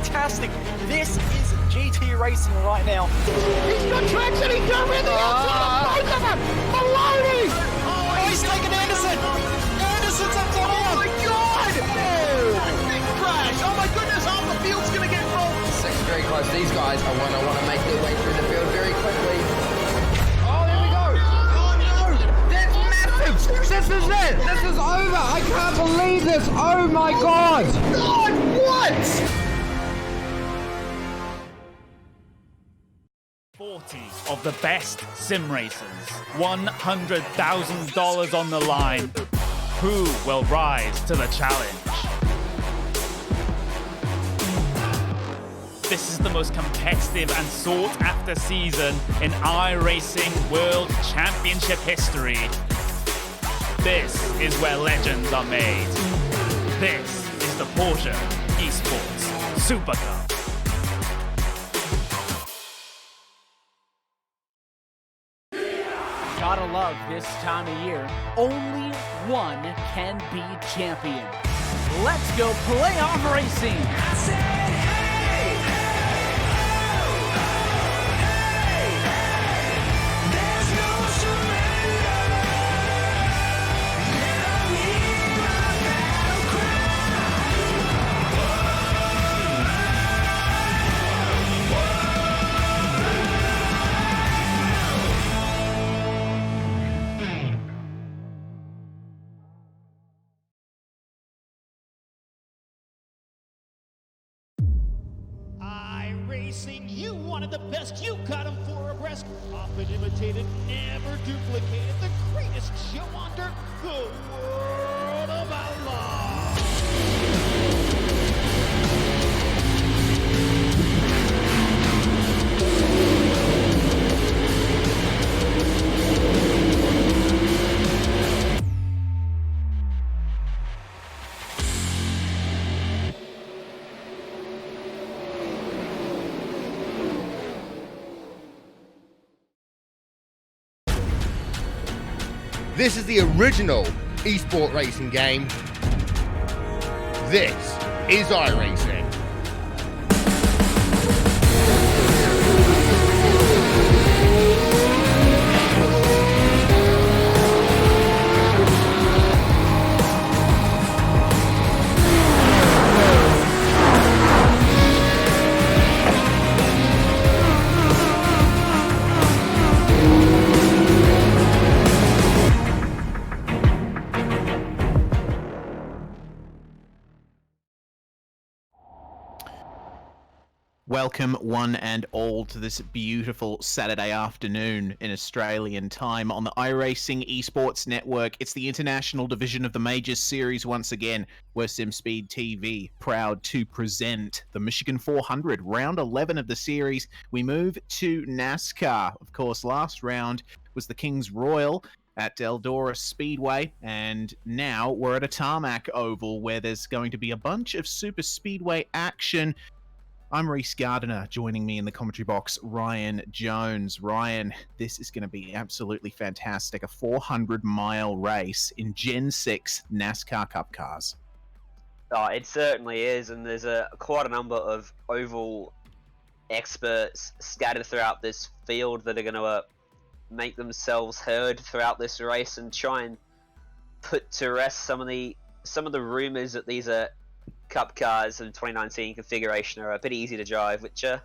fantastic. This is GT racing right now. He's got traction, he's got rid of the outside of both of them! Maloney! Oh, he's taken Anderson! Anderson's up top! Oh my god! Oh! Big crash! Oh my goodness, half the field's gonna get rolled! Second very close. These guys are want to make their way through the field very quickly. Oh, here we go! Oh no! That's massive! This is it! This is over! I can't believe this! Oh my god! God, what? 40 of the best sim racers, $100,000 on the line. Who will rise to the challenge? This is the most competitive and sought-after season in iRacing World Championship history. This is where legends are made. This is the Porsche Esports Super Cup. Gotta love this time of year. Only one can be champion. Let's go playoff racing. I said, hey, there's no surrender. Let me hear my battle iRacing, you wanted the best, you got them for abreast. Often imitated, never duplicated, the greatest show on dirt, the World of Outlaws. This is the original esport racing game. This is iRacing. Welcome one and all to this beautiful Saturday afternoon in Australian time on the iRacing Esports Network. It's the international division of the Majors Series once again, where SimSpeed TV proud to present the Michigan 400, round 11 of the series. We move to NASCAR. Of course, last round was the Kings Royal at Eldora Speedway, and now we're at a tarmac oval where there's going to be a bunch of super speedway action. I'm Reese Gardiner. Joining me in the commentary box, Ryan Jones. Ryan, this is going to be absolutely fantastic. A 400-mile race in Gen 6 NASCAR Cup cars. Oh, it certainly is, and there's quite a number of oval experts scattered throughout this field that are going to make themselves heard throughout this race and try and put to rest some of the rumors that these are Cup cars in 2019 configuration are a bit easy to drive, which I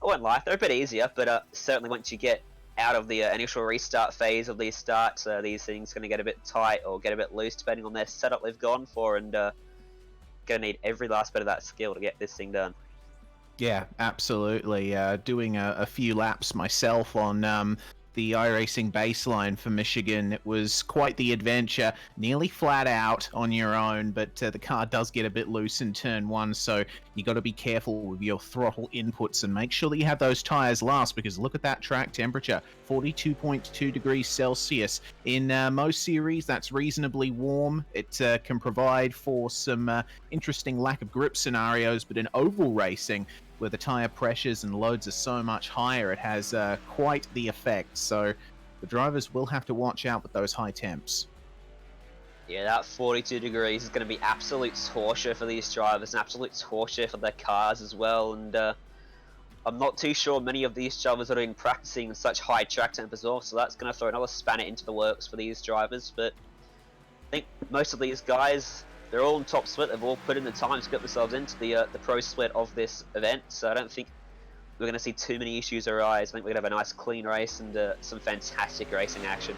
won't lie, they're a bit easier, but certainly once you get out of the initial restart phase of these starts, these things are going to get a bit tight or get a bit loose depending on their setup they've gone for, and going to need every last bit of that skill to get this thing done. Yeah, absolutely. Doing a few laps myself on the iRacing baseline for Michigan. It was quite the adventure, nearly flat out on your own, but the car does get a bit loose in turn one, so you got to be careful with your throttle inputs and make sure that you have those tires last, because look at that track temperature, 42.2 degrees Celsius. In most series, that's reasonably warm. It can provide for some interesting lack of grip scenarios, but in oval racing, where the tire pressures and loads are so much higher, it has quite the effect. So the drivers will have to watch out with those high temps. Yeah, that 42 degrees is going to be absolute torture for these drivers, and absolute torture for their cars as well. And I'm not too sure many of these drivers are doing practicing in such high track temperatures off, so that's going to throw another spanner into the works for these drivers. But I think most of these guys, they're all in top split. They've all put in the time to get themselves into the pro split of this event, so I don't think we're going to see too many issues arise. I think we're going to have a nice clean race and some fantastic racing action.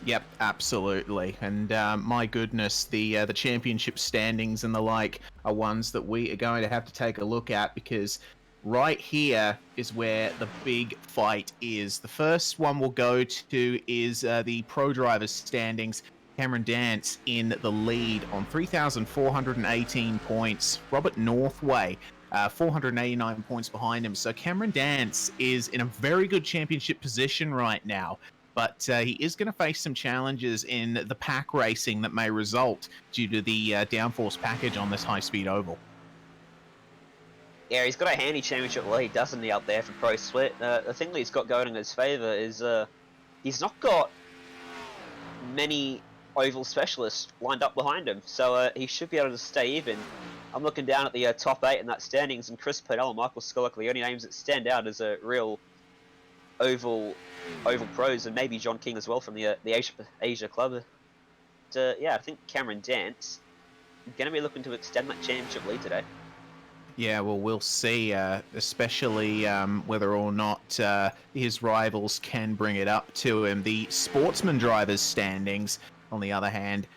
Yep, absolutely. And my goodness, the championship standings and the like are ones that we are going to have to take a look at, because right here is where the big fight is. The first one we'll go to is the Pro Drivers standings. Cameron Dance in the lead on 3,418 points. Robert Northway, 489 points behind him. So Cameron Dance is in a very good championship position right now. But he is going to face some challenges in the pack racing that may result due to the downforce package on this high-speed oval. Yeah, he's got a handy championship lead, doesn't he, up there for Pro Split? The thing that he's got going in his favour is he's not got many oval specialists lined up behind him, so he should be able to stay even. I'm looking down at the top 8 in that standings, and Chris Purnell and Michael Skolak are the only names that stand out as a real oval pros, and maybe John King as well from the Asia club. Yeah, I think Cameron Dance going to be looking to extend that championship lead today. Yeah, well, we'll see, especially whether or not his rivals can bring it up to him. The sportsman drivers standings, on the other hand,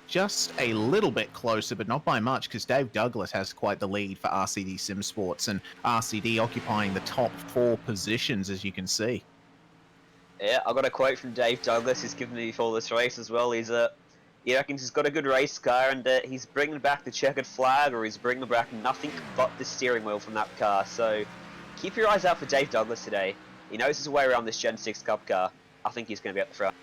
just a little bit closer, but not by much, because Dave Douglas has quite the lead for RCD Sim Sports, and RCD occupying the top 4 positions, as you can see. Yeah, I got a quote from Dave Douglas. He's given me before this race as well. He reckons he's got a good race car, and he's bringing back the checkered flag, or he's bringing back nothing but the steering wheel from that car. So keep your eyes out for Dave Douglas today. He knows his way around this Gen 6 Cup car. I think he's going to be at the front.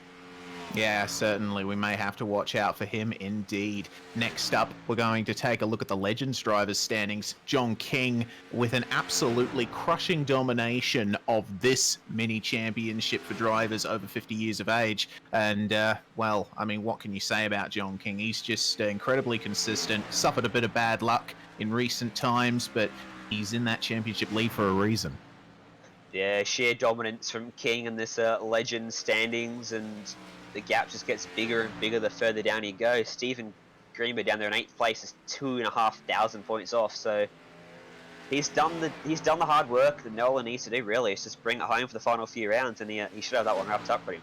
Yeah, certainly. We may have to watch out for him indeed. Next up, we're going to take a look at the Legends drivers standings. John King with an absolutely crushing domination of this mini championship for drivers over 50 years of age. And, well, I mean, what can you say about John King? He's just incredibly consistent, suffered a bit of bad luck in recent times, but he's in that championship lead for a reason. Yeah, sheer dominance from King in this Legends standings, and the gap just gets bigger and bigger the further down you go. Stephen Greenberg down there in 8th place is 2,500 points off, so he's done the hard work that Nolan needs to do. Really, it's just bring it home for the final few rounds, and he should have that one wrapped up for him.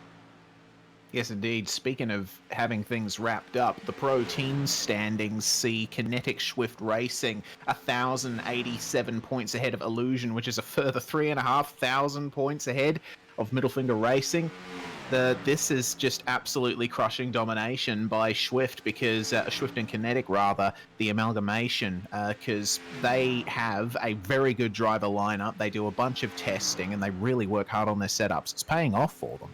Yes, indeed. Speaking of having things wrapped up, the pro team standings see Kinetic Swift Racing 1,087 points ahead of Illusion, which is a further 3,500 points ahead of Middle Finger Racing. This is just absolutely crushing domination by Swift, because Swift and Kinetic, rather, the amalgamation, because they have a very good driver lineup. They do a bunch of testing, and they really work hard on their setups. It's paying off for them.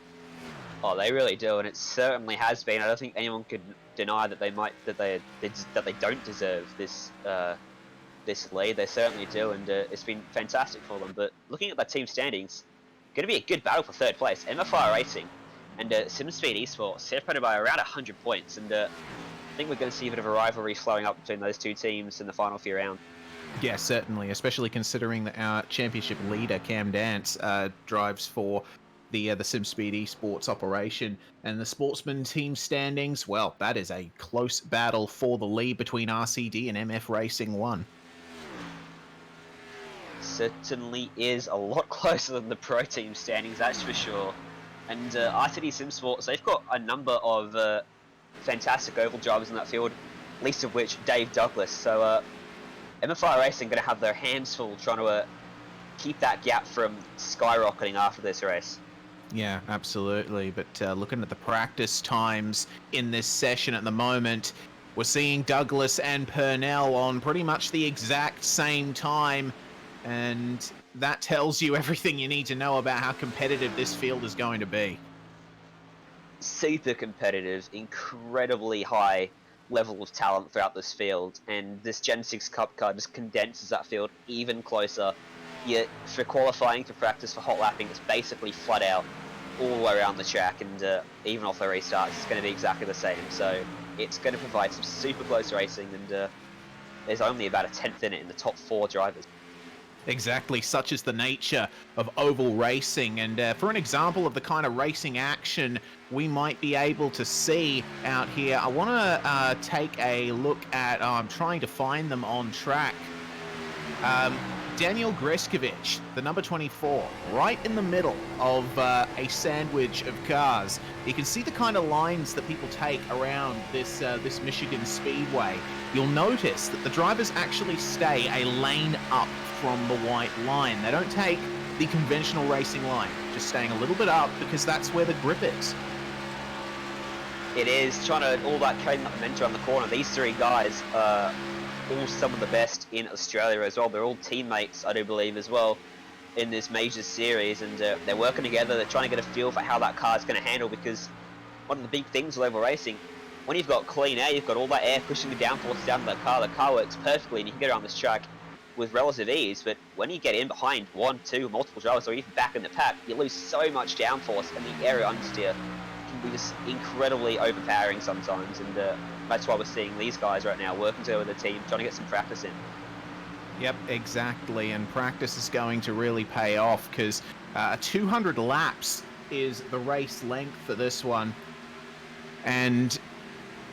Oh, they really do, and it certainly has been. I don't think anyone could deny that they don't deserve this this lead. They certainly do, and it's been fantastic for them. But looking at that team standings, going to be a good battle for 3rd place. MFI Racing and SimSpeed Esports separated by around 100 points, and I think we're going to see a bit of a rivalry flowing up between those two teams in the final few rounds. Yeah, certainly, especially considering that our championship leader, Cam Dance, drives for the SimSpeed Esports operation. And the sportsman team standings, well, that is a close battle for the lead between RCD and MF Racing 1. Certainly is a lot closer than the pro team standings, that's for sure. And RCD Sim Sports, they've got a number of fantastic oval drivers in that field, least of which Dave Douglas. So MFI Racing going to have their hands full trying to keep that gap from skyrocketing after this race. Yeah, absolutely. But looking at the practice times in this session at the moment, we're seeing Douglas and Purnell on pretty much the exact same time. And that tells you everything you need to know about how competitive this field is going to be. Super competitive, incredibly high level of talent throughout this field. And this Gen 6 Cup car just condenses that field even closer. Yet for qualifying, for practice, for hot lapping, it's basically flat out all the way around the track, and even off the restarts, it's going to be exactly the same. So it's going to provide some super close racing, and there's only about a 10th in it in the top 4 drivers. Exactly, such is the nature of oval racing. And for an example of the kind of racing action we might be able to see out here, I want to take a look at, I'm trying to find them on track. Daniel Greskovic, the number 24, right in the middle of a sandwich of cars. You can see the kind of lines that people take around this Michigan Speedway. You'll notice that the drivers actually stay a lane up from the white line. They don't take the conventional racing line, just staying a little bit up because that's where the grip is. It is trying to all that cutting up momentum around the corner. These 3 guys are all some of the best in Australia as well. They're all teammates, I do believe, as well, in this major series, and they're working together. They're trying to get a feel for how that car is going to handle, because one of the big things with oval racing, when you've got clean air, you've got all that air pushing the downforce down to the car works perfectly, and you can get around this track with relative ease. But when you get in behind 1, 2, multiple drivers, or even back in the pack, you lose so much downforce, and the area understeer can be just incredibly overpowering sometimes, and that's why we're seeing these guys right now working together with the team, trying to get some practice in. Yep, exactly, and practice is going to really pay off, because 200 laps is the race length for this one, and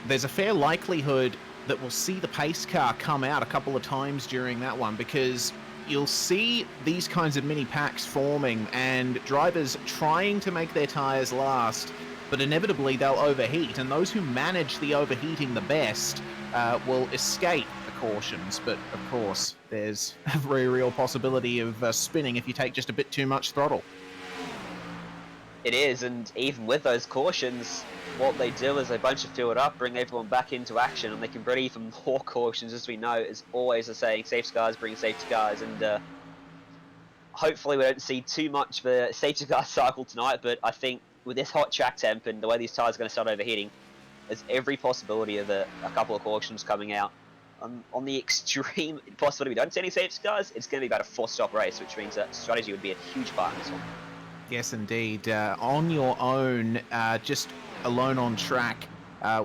there's a fair likelihood that we'll see the pace car come out a couple of times during that one, because you'll see these kinds of mini packs forming and drivers trying to make their tires last, but inevitably they'll overheat, and those who manage the overheating the best will escape the cautions. But of course, there's a very real possibility of spinning if you take just a bit too much throttle. It is, and even with those cautions, what they do is they bunch of fuel up, bring everyone back into action, and they can bring even more cautions. As we know, is always the saying, safety cars bring safety cars, and hopefully we don't see too much of a safety car cycle tonight, but I think with this hot track temp and the way these tires are going to start overheating, there's every possibility of a couple of cautions coming out. On the extreme possibility we don't see any safety cars, it's going to be about a 4-stop race, which means that strategy would be a huge part in this one. Yes, indeed. On your own, just alone on track,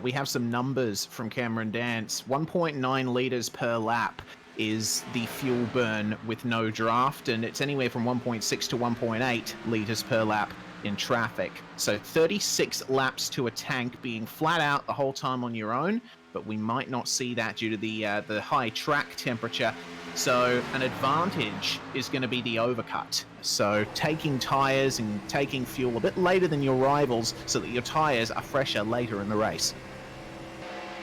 we have some numbers from Cameron Dance. 1.9 litres per lap is the fuel burn with no draft, and it's anywhere from 1.6 to 1.8 litres per lap in traffic. So 36 laps to a tank, being flat out the whole time on your own, but we might not see that due to the high track temperature. So an advantage is going to be the overcut. So taking tires and taking fuel a bit later than your rivals so that your tires are fresher later in the race.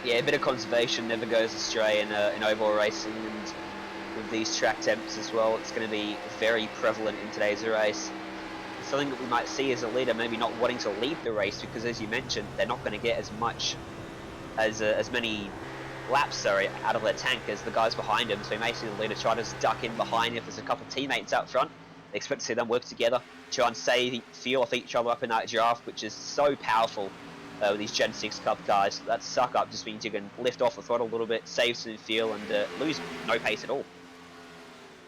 Yeah, a bit of conservation never goes astray in oval racing, and with these track temps as well, it's going to be very prevalent in today's race. Something that we might see as a leader maybe not wanting to lead the race, because as you mentioned, they're not going to get as many laps out of their tank as the guys behind him. So you may see the leader try to duck in behind if there's a couple of teammates out front. They expect to see them work together, try and save fuel off each other up in that draft, which is so powerful with these Gen 6 Cup cars. That suck up just means you can lift off the throttle a little bit, save some fuel, and lose no pace at all.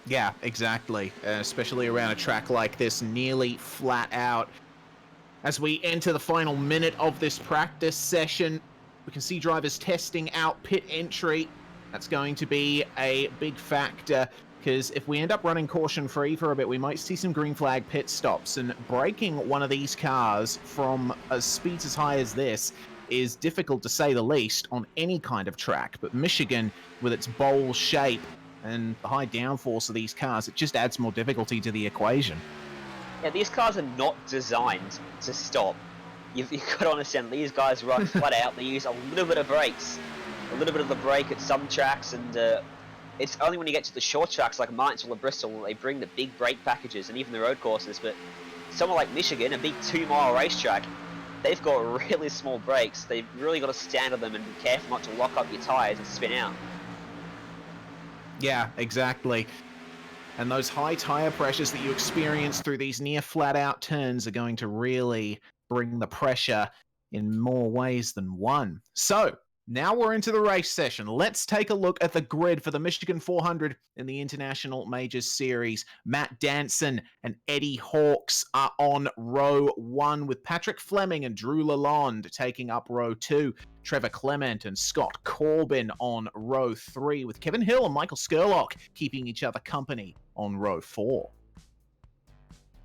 Yeah, exactly. Especially around a track like this, nearly flat out. As we enter the final minute of this practice session, we can see drivers testing out pit entry. That's going to be a big factor, because if we end up running caution-free for a bit, we might see some green flag pit stops, and breaking one of these cars from speeds as high as this is difficult to say the least on any kind of track. But Michigan, with its bowl shape and the high downforce of these cars, it just adds more difficulty to the equation. Yeah, these cars are not designed to stop. You've got to understand, these guys run flat out. They use a little bit of brakes, a little bit of the brake at some tracks, and it's only when you get to the short tracks like Martinsville or Bristol they bring the big brake packages, and even the road courses. But somewhere like Michigan, a big 2-mile racetrack, they've got really small brakes. They've really got to stand on them and be careful not to lock up your tires and spin out. Yeah, exactly. And those high tire pressures that you experience through these near flat out turns are going to really bring the pressure in more ways than one. So Now we're into the race session. Let's take a look at the grid for the Michigan 400 in the International Majors Series. Matt Danson and Eddie Hawkes are on row 1 with Patrick Fleming and Drew Lalonde taking up row 2. Trevor Clement and Scott Corbin on row 3 with Kevin Hill and Michael Skurlock keeping each other company on row 4.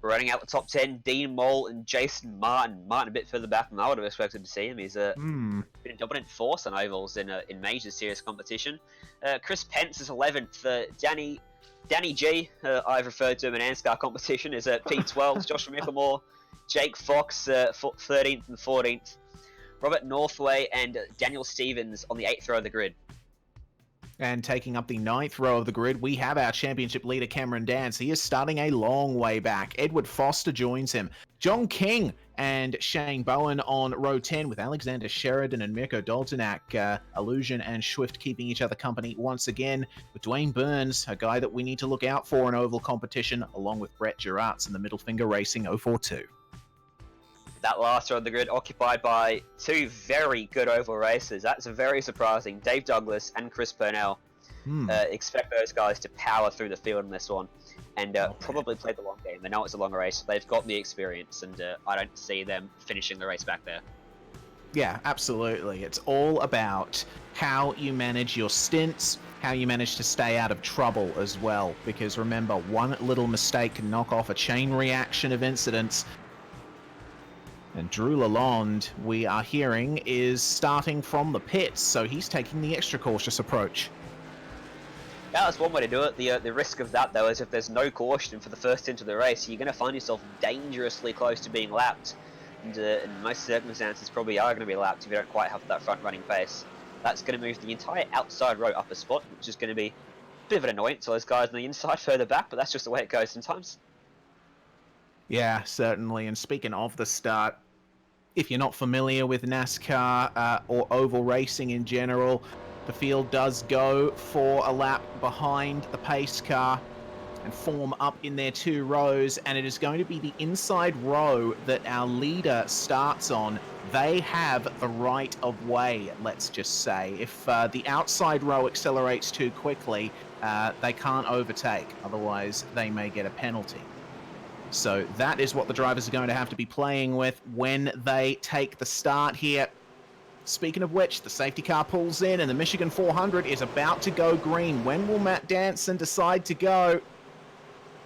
Running out the top 10, Dean Mole and Jason Martin. Martin a bit further back than I would have expected to see him. He's been a dominant force on ovals in major series competition. Chris Pence is 11th. Danny G, I've referred to him in NASCAR competition, is at P12. Joshua Mickelmore, Jake Fox, 13th and 14th. Robert Northway and Daniel Stevens on the 8th row of the grid. And taking up the 9th row of the grid, we have our championship leader, Cameron Dance. He is starting a long way back. Edward Foster joins him. John King and Shane Bowen on row 10 with Alexander Sheridan and Mirko Doltonak. Illusion and Swift keeping each other company once again. With Dwayne Burns, a guy that we need to look out for in oval competition, along with Brett Giratz in the Middle Finger Racing 042. That last row of the grid occupied by two very good oval racers. That's very surprising. Dave Douglas and Chris Purnell. Expect those guys to power through the field in this one and probably play the long game. They know it's a long race. They've got the experience, and I don't see them finishing the race back there. Yeah, absolutely. It's all about how you manage your stints, how you manage to stay out of trouble as well. Because remember, one little mistake can knock off a chain reaction of incidents. And Drew Lalonde, we are hearing, is starting from the pits, so he's taking the extra cautious approach. Yeah, that's one way to do it. The risk of that, though, is if there's no caution for the first stint of the race, you're going to find yourself dangerously close to being lapped. And in most circumstances, probably are going to be lapped if you don't quite have that front-running pace. That's going to move the entire outside row up a spot, which is going to be a bit of an annoyance to those guys on the inside further back, but that's just the way it goes sometimes. Yeah, certainly. And speaking of the start, if you're not familiar with NASCAR or oval racing in general, the field does go for a lap behind the pace car and form up in their 2 rows, and it is going to be the inside row that our leader starts on. They have the right of way, let's just say. If the outside row accelerates too quickly, they can't overtake, otherwise they may get a penalty. So that is what the drivers are going to have to be playing with when they take the start here. Speaking of which, the safety car pulls in and the Michigan 400 is about to go green. When will Matt Danson decide to go?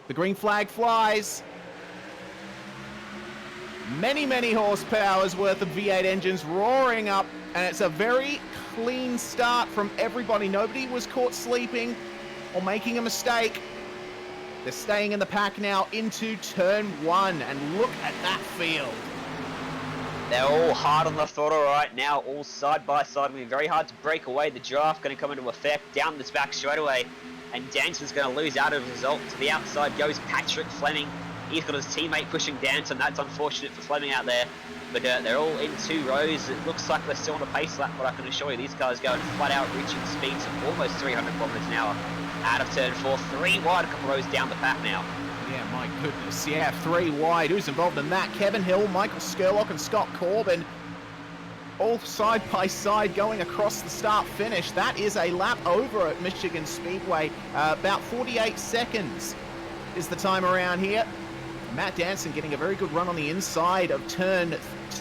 The green flag flies. Many, many horsepowers worth of V8 engines roaring up, and it's a very clean start from everybody. Nobody was caught sleeping or making a mistake. They're staying in the pack now into turn 1, and look at that field. They're all hard on the throttle right now, all side by side. It'll be very hard to break away. The draft going to come into effect down this back straightaway, and Danson's going to lose out as a result. To the outside goes Patrick Fleming. He's got his teammate pushing Danson. That's unfortunate for Fleming out there, but they're all in 2 rows. It looks like they're still on a pace lap, but I can assure you these cars going flat out, reaching speeds of almost 300 kilometers an hour. Out of turn 4, 3 wide, a couple rows down the pack now. Yeah, my goodness. Yeah, 3 wide. Who's involved in that? Kevin Hill, Michael Skurlock, and Scott Corbin. All side by side going across the start finish. That is a lap over at Michigan Speedway. About 48 seconds is the time around here. Matt Danson getting a very good run on the inside of turn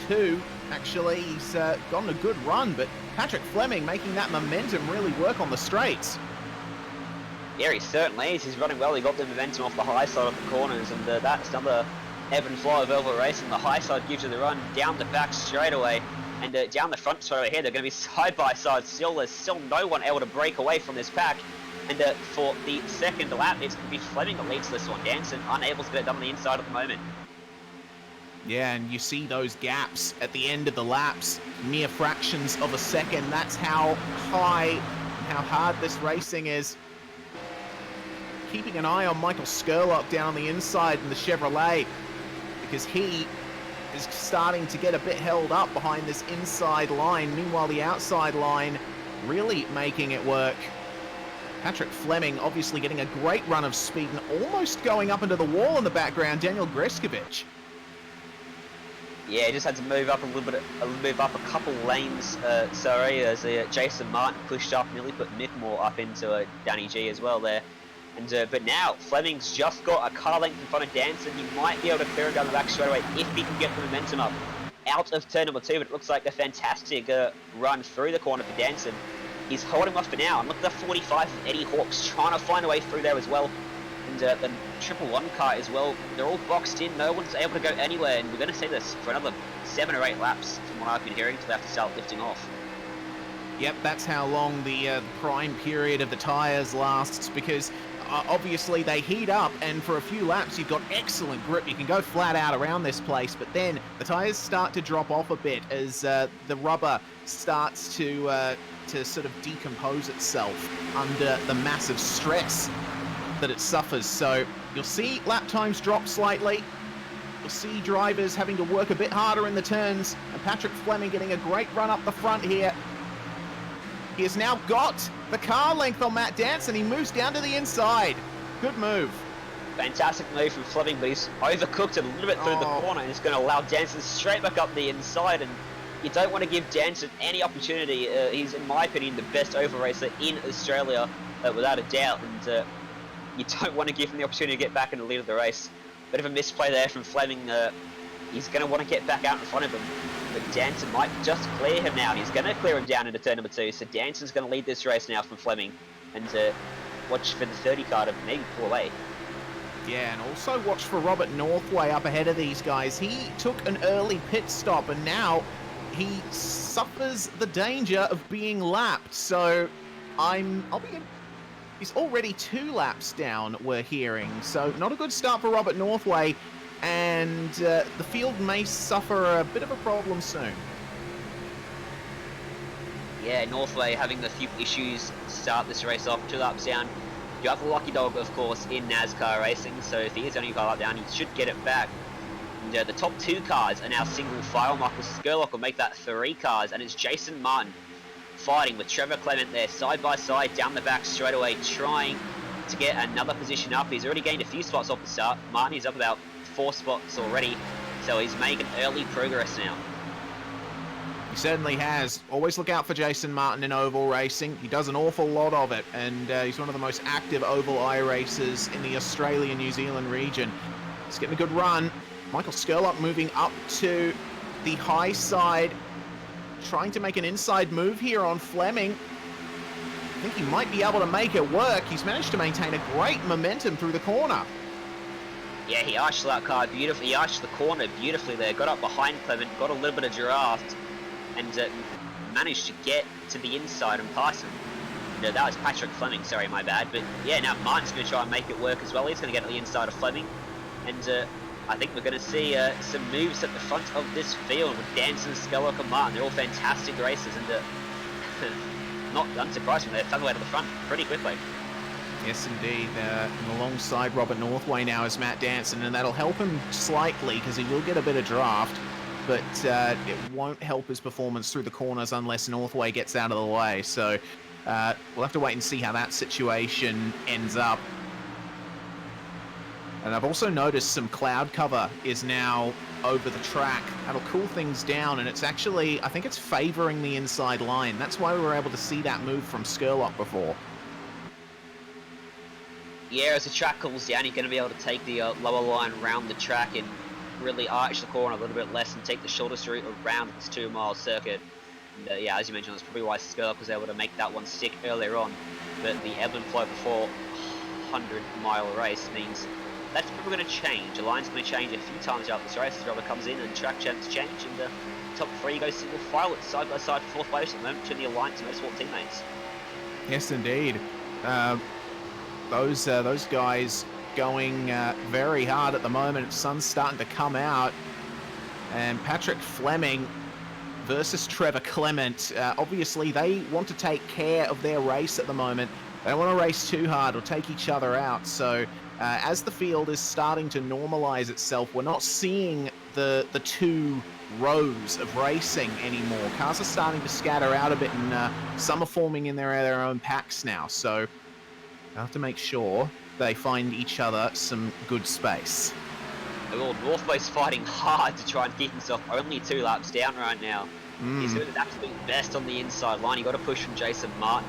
2. Actually, he's gotten a good run, but Patrick Fleming making that momentum really work on the straights. Yeah, he certainly is. He's running well. He got the momentum off the high side of the corners, and that's another ebb and flow of oval racing. The high side gives you the run down the back straight away, and down the front straight away here, they're going to be side by side still. There's still no one able to break away from this pack, and for the second lap, it's going to be Fleming that leads this one. Danson unable to get it done on the inside at the moment. Yeah, and you see those gaps at the end of the laps, mere fractions of a second. That's how high and how hard this racing is. Keeping an eye on Michael Skurlock down on the inside in the Chevrolet, because he is starting to get a bit held up behind this inside line. Meanwhile, the outside line really making it work. Patrick Fleming obviously getting a great run of speed and almost going up into the wall in the background, Daniel Greskovich. Yeah, just had to move up a couple lanes. Sorry, as Jason Martin pushed up, nearly put Mick Moore up into Danny G as well there. And but now Fleming's just got a car length in front of Danson. He might be able to clear him down the back straight away if he can get the momentum up out of turn number 2. But it looks like a fantastic run through the corner for Danson. He's holding off for now. And look at the 45 of Eddie Hawks trying to find a way through there as well. And the triple one car as well, they're all boxed in, no one's able to go anywhere, and we're going to see this for another 7 or 8 laps from what I've been hearing until they have to start lifting off. Yep, that's how long the prime period of the tyres lasts, because obviously they heat up, and for a few laps you've got excellent grip. You can go flat out around this place, but then the tyres start to drop off a bit as the rubber starts to sort of decompose itself under the massive stress that it suffers. So you'll see lap times drop slightly. You'll see drivers having to work a bit harder in the turns, and Patrick Fleming getting a great run up the front here. He has now got the car length on Matt Danson. He moves down to the inside. Good move. Fantastic move from Fleming, but he's overcooked it a little bit through the corner, and it's going to allow Danson straight back up the inside, and you don't want to give Danson any opportunity. He's, in my opinion, the best over racer in Australia, without a doubt, and you don't want to give him the opportunity to get back in the lead of the race. Bit of a misplay there from Fleming. He's going to want to get back out in front of him, but Danson might just clear him now, and he's going to clear him down into turn number 2. So Danson's going to lead this race now from Fleming, and watch for the 30 car to maybe pull away. Yeah, and also watch for Robert Northway up ahead of these guys. He took an early pit stop, and now he suffers the danger of being lapped. So he's already 2 laps down, we're hearing. So not a good start for Robert Northway, and the field may suffer a bit of a problem soon. Yeah, Northway having a few issues to start this race off. 2 laps down. You have a lucky dog, of course, in NASCAR racing, so if he is only a lap down, he should get it back. And the top 2 cars are now single file. Michael Skurlock will make that 3 cars, and it's Jason Martin fighting with Trevor Clement there, side by side, down the back straight away, trying to get another position up. He's already gained a few spots off the start. Martin is up about 4 spots already, so he's making early progress now. He certainly has. Always look out for Jason Martin in oval racing. He does an awful lot of it, and he's one of the most active oval iRacers in the Australia-New Zealand region. He's getting a good run. Michael Skurlock moving up to the high side, trying to make an inside move here on Fleming. I think he might be able to make it work. He's managed to maintain a great momentum through the corner. Yeah, he arched that car beautifully. He arched the corner beautifully there. Got up behind Clement, got a little bit of draft, and managed to get to the inside and pass him. No, that was Patrick Fleming, sorry, my bad. But yeah, now Martin's going to try and make it work as well. He's going to get to the inside of Fleming. And I think we're going to see some moves at the front of this field with Danson, Skurlock, and Martin. They're all fantastic racers, and not unsurprisingly, they found their way to the front pretty quickly. Yes, indeed. And alongside Robert Northway now is Matt Danson, and that'll help him slightly because he will get a bit of draft, but it won't help his performance through the corners unless Northway gets out of the way. So we'll have to wait and see how that situation ends up. And I've also noticed some cloud cover is now over the track. That'll cool things down, and it's actually, I think it's favoring the inside line. That's why we were able to see that move from Skurlock before. Yeah, as the track cools down, you're going to be able to take the lower line around the track and really arch the corner a little bit less and take the shortest route around this 2-mile circuit. And yeah, as you mentioned, that's probably why Skurlock was able to make that one stick earlier on. But the ebb and flow before 100-mile race means that's probably going to change. The line's going to change a few times throughout this race as the rubber comes in and track champs change, and the top 3 go single file. It's side by side 4th place at the moment between the Alliance and Motorsport teammates. Yes, indeed. Those guys going very hard at the moment. Sun's starting to come out, and Patrick Fleming versus Trevor Clement. Obviously, they want to take care of their race at the moment. They don't want to race too hard or take each other out. So as the field is starting to normalize itself, we're not seeing the 2 rows of racing anymore. Cars are starting to scatter out a bit, and some are forming in their own packs now. So they'll have to make sure they find each other some good space. Well, Northway's fighting hard to try and keep himself only 2 laps down right now. He's doing his absolute best on the inside line. He got a push from Jason Martin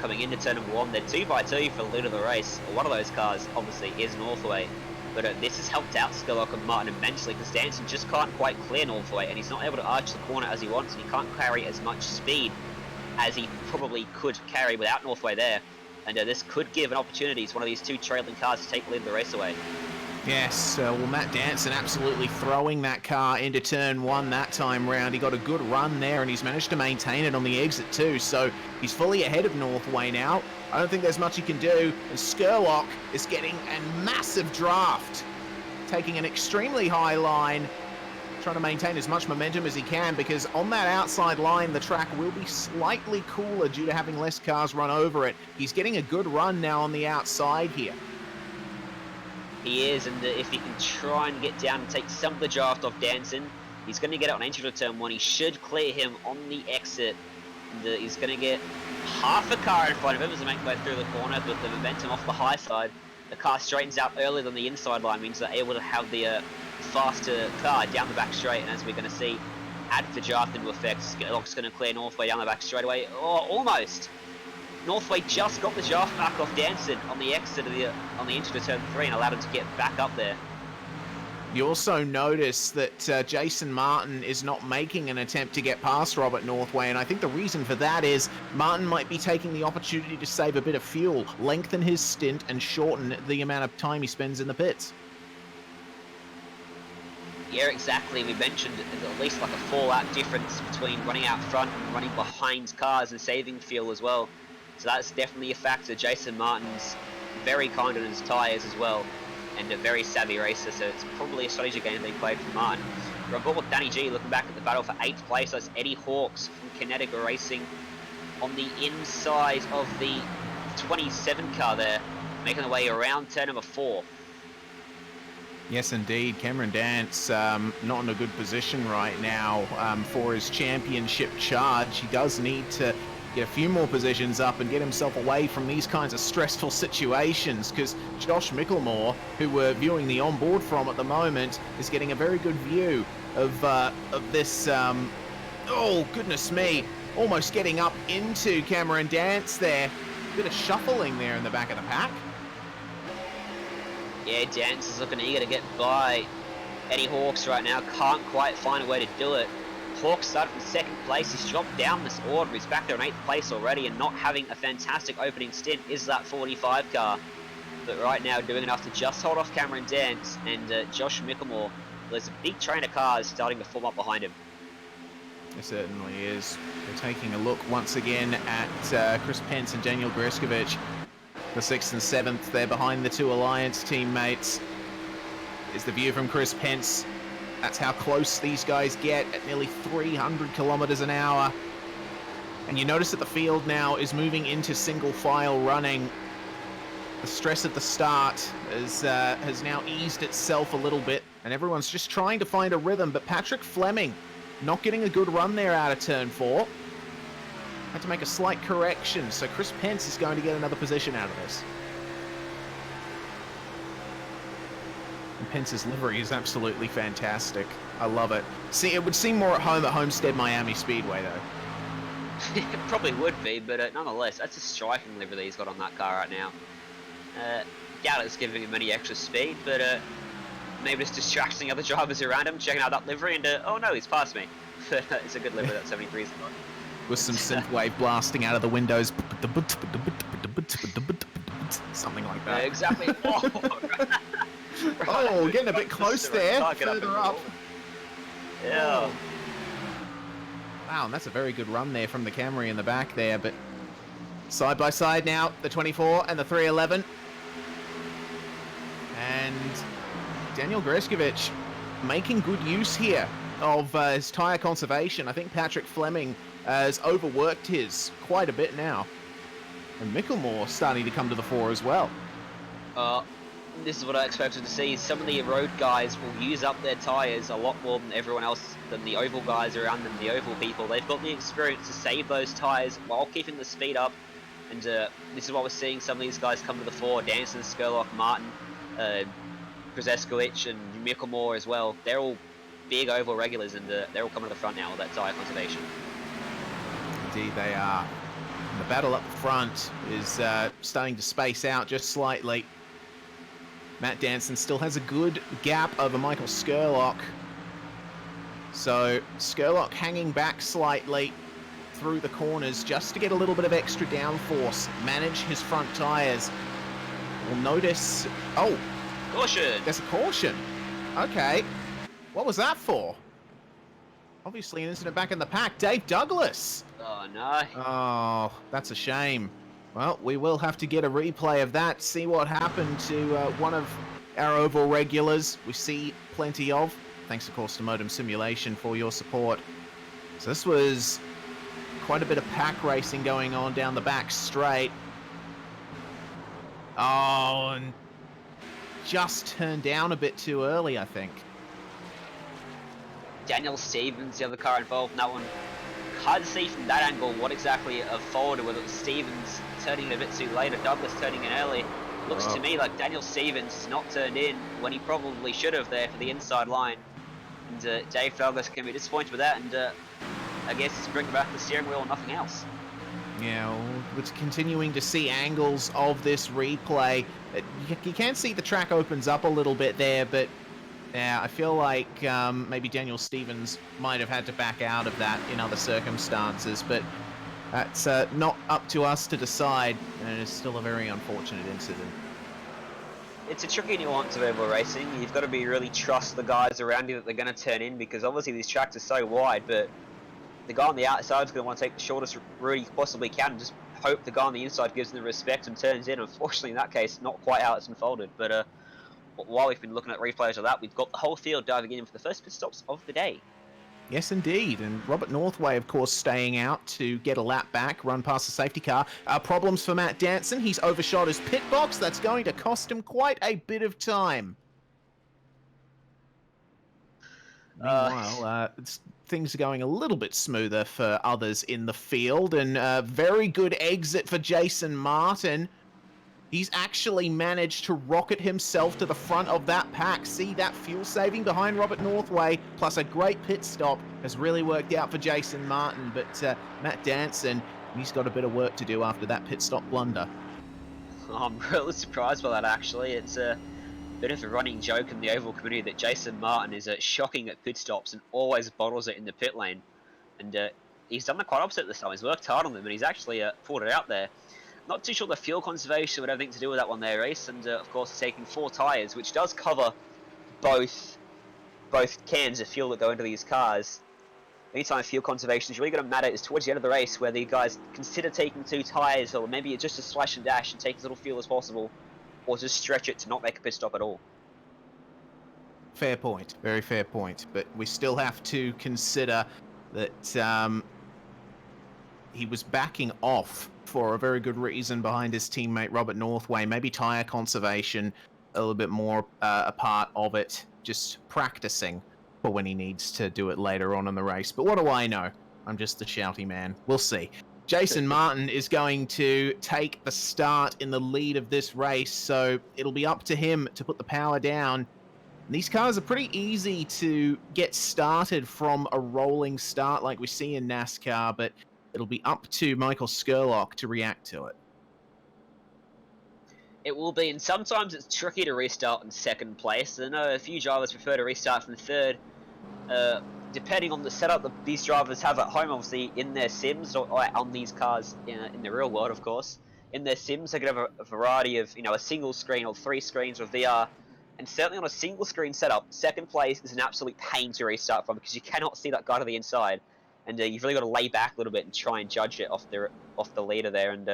coming into turn number 1. They're 2x2 for the lead of the race. One of those cars, obviously, is Northway. But this has helped out Skerlock and Martin immensely because Danson just can't quite clear Northway, and he's not able to arch the corner as he wants, and he can't carry as much speed as he probably could carry without Northway there. And this could give an opportunity to one of these 2 trailing cars to take the lead of the race away. Yes, well, Matt Danson absolutely throwing that car into turn 1 that time round. He got a good run there, and he's managed to maintain it on the exit too, so he's fully ahead of Northway now. I don't think there's much he can do, and Skerlock is getting a massive draft, taking an extremely high line, trying to maintain as much momentum as he can, because on that outside line, the track will be slightly cooler due to having less cars run over it. He's getting a good run now on the outside here. He is, and if he can try and get down and take some of the draft off Danson, he's going to get it on entry to turn 1. He should clear him on the exit. And, he's going to get half a car in front of him as they make their way through the corner, but the momentum off the high side. The car straightens out earlier than the inside line, means they're able to have the faster car down the back straight, and as we're going to see, add the draft into effect. Skerlock's going to clear Northway down the back straightaway. Oh, almost! Northway just got the draft back off Danson on the exit of on the entry to turn 3 and allowed him to get back up there. You also notice that Jason Martin is not making an attempt to get past Robert Northway, and I think the reason for that is Martin might be taking the opportunity to save a bit of fuel, lengthen his stint, and shorten the amount of time he spends in the pits. Yeah, exactly. We mentioned at least like a 4-lap difference between running out front and running behind cars and saving fuel as well. So that's definitely a factor. Jason Martin's very kind on his tyres as well, and a very savvy racer, so it's probably a strategy game being played from Martin. We're on board with Danny G, looking back at the battle for 8th place. That's Eddie Hawks from Kinetic Racing on the inside of the 27 car there, making their way around turn number 4. Yes, indeed. Cameron Dance not in a good position right now for his championship charge. He does need to get a few more positions up and get himself away from these kinds of stressful situations, because Josh Micklemore, who we're viewing the onboard from at the moment, is getting a very good view of this. Oh, goodness me. Almost getting up into Cameron Dance there. Bit of shuffling there in the back of the pack. Yeah, Dance is looking eager to get by Eddie Hawks right now. Can't quite find a way to do it. Hawks started from 2nd place. He's dropped down this order. He's back there in 8th place already, and not having a fantastic opening stint is that 45 car. But right now doing enough to just hold off Cameron Dance and Josh Micklemore. There's a big train of cars starting to form up behind him. It certainly is. We're taking a look once again at Chris Pence and Daniel Greskovich. The 6th and 7th, they're behind the 2 Alliance teammates. Is the view from Chris Pence. That's how close these guys get at nearly 300 kilometers an hour. And you notice that the field now is moving into single file running. The stress at the start has now eased itself a little bit, and everyone's just trying to find a rhythm. But Patrick Fleming not getting a good run there out of turn 4. Had to make a slight correction, so Chris Pence is going to get another position out of this. And Pence's livery is absolutely fantastic. I love it. See, it would seem more at home at Homestead Miami Speedway, though. It probably would be, but nonetheless, that's a striking livery that he's got on that car right now. Doubt it's giving him any extra speed, but maybe it's distracting other drivers around him, checking out that livery, and oh no, he's passed me. It's a good livery that 73's got. With some synthwave blasting out of the windows. Something like that. Exactly. Oh, getting a bit close there. Further up. Yeah. Wow, and that's a very good run there from the Camry in the back there, but side by side now, the 24 and the 311. And Daniel Greskovich making good use here of his tyre conservation. I think Patrick Fleming has overworked his quite a bit now. And Micklemore starting to come to the fore as well. This is what I expected to see. Some of the road guys will use up their tyres a lot more than everyone else, than the oval guys around them, the oval people. They've got the experience to save those tyres while keeping the speed up. And this is what we're seeing some of these guys come to the fore. Danson, Skerlock, Martin, Brzeskovic and Micklemore as well. They're all big oval regulars, and they're all coming to the front now with that tyre conservation. Indeed they are. And the battle up front is starting to space out just slightly. Matt Danson still has a good gap over Michael Skurlock. So Skurlock hanging back slightly through the corners just to get a little bit of extra downforce, manage his front tyres. We'll notice... Oh! Caution! There's a caution. Okay. What was that for? Obviously an incident back in the pack. Dave Douglas! Oh, no. Oh, that's a shame. Well, we will have to get a replay of that, see what happened to one of our oval regulars we see plenty of. Thanks, of course, to Modem Simulation for your support. So this was quite a bit of pack racing going on down the back straight. Oh, and just turned down a bit too early, I think. Daniel Stevens, the other car involved in that one. Hard to see from that angle what exactly unfolded, whether it was Stevens turning in a bit too late or Douglas turning in early. Looks to me like Daniel Stevens has not turned in when he probably should have there for the inside line. And Dave Douglas can be disappointed with that, and I guess it's bringing back the steering wheel and nothing else. Yeah, well, we're continuing to see angles of this replay. You can see the track opens up a little bit there, but yeah, I feel like maybe Daniel Stevens might have had to back out of that in other circumstances, but that's not up to us to decide, and it's still a very unfortunate incident. It's a tricky nuance of oval racing. You've got to be really trust the guys around you that they're going to turn in, because obviously these tracks are so wide, but the guy on the outside is going to want to take the shortest route he possibly can and just hope the guy on the inside gives them the respect and turns in. Unfortunately, in that case, not quite how it's unfolded. But while we've been looking at replays of that, we've got the whole field diving in for the first pit stops of the day. Yes, indeed. And Robert Northway, of course, staying out to get a lap back, run past the safety car. Problems for Matt Danson. He's overshot his pit box. That's going to cost him quite a bit of time. Meanwhile, things are going a little bit smoother for others in the field, and very good exit for Jason Martin. He's actually managed to rocket himself to the front of that pack. See that fuel saving behind Robert Northway, plus a great pit stop, has really worked out for Jason Martin. But Matt Danson, he's got a bit of work to do after that pit stop blunder. I'm really surprised by that, actually. It's a bit of a running joke in the oval community that Jason Martin is shocking at pit stops and always bottles it in the pit lane. And he's done the quite opposite this time. He's worked hard on them, and he's actually pulled it out there. Not too sure the fuel conservation would have anything to do with that one there, Reese. And of course, taking 4 tyres, which does cover both cans of fuel that go into these cars. Anytime fuel conservation is really going to matter is towards the end of the race, where the guys consider taking 2 tyres, or maybe just a slash and dash and take as little fuel as possible, or just stretch it to not make a pit stop at all. Fair point. Very fair point. But we still have to consider that he was backing off for a very good reason behind his teammate Robert Northway. Maybe tyre conservation a little bit more a part of it, just practicing for when he needs to do it later on in the race. But what do I know? I'm just the shouty man. We'll see. Jason Martin is going to take the start in the lead of this race, so it'll be up to him to put the power down. These cars are pretty easy to get started from a rolling start like we see in NASCAR, but it'll be up to Michael Skurlock to react to it. It will be, and sometimes it's tricky to restart in second place. I know a few drivers prefer to restart from third, depending on the setup that these drivers have at home, obviously, in their sims, or on these cars in the real world, of course. In their sims, they could have a variety of, a single screen or 3 screens or VR. And certainly on a single screen setup, second place is an absolute pain to restart from, because you cannot see that guy to the inside. And you've really got to lay back a little bit and try and judge it off the leader there. And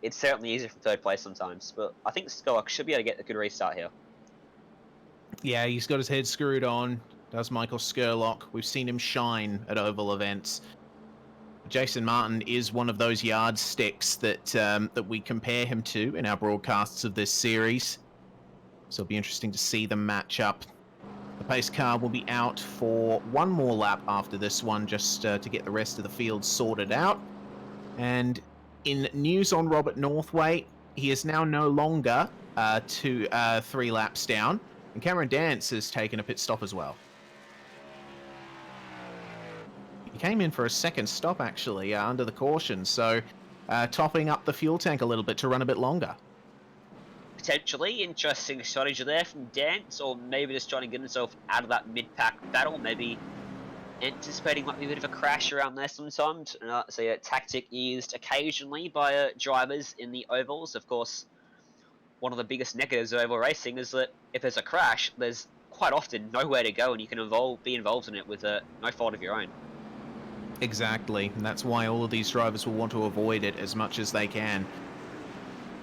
it's certainly easier from third place sometimes. But I think Skurlock should be able to get a good restart here. Yeah, he's got his head screwed on, does Michael Skurlock. We've seen him shine at oval events. Jason Martin is one of those yardsticks that we compare him to in our broadcasts of this series. So it'll be interesting to see them match up. The pace car will be out for one more lap after this one, just to get the rest of the field sorted out. And in news on Robert Northway, he is now no longer 3 laps down. And Cameron Dance has taken a pit stop as well. He came in for a second stop, actually, under the caution, so topping up the fuel tank a little bit to run a bit longer. Potentially interesting strategy there from Dance, or maybe just trying to get himself out of that mid-pack battle, maybe anticipating might be a bit of a crash around there sometimes. So a tactic used occasionally by drivers in the ovals. Of course, one of the biggest negatives of oval racing is that if there's a crash, there's quite often nowhere to go and you can be involved in it with no fault of your own. Exactly, and that's why all of these drivers will want to avoid it as much as they can.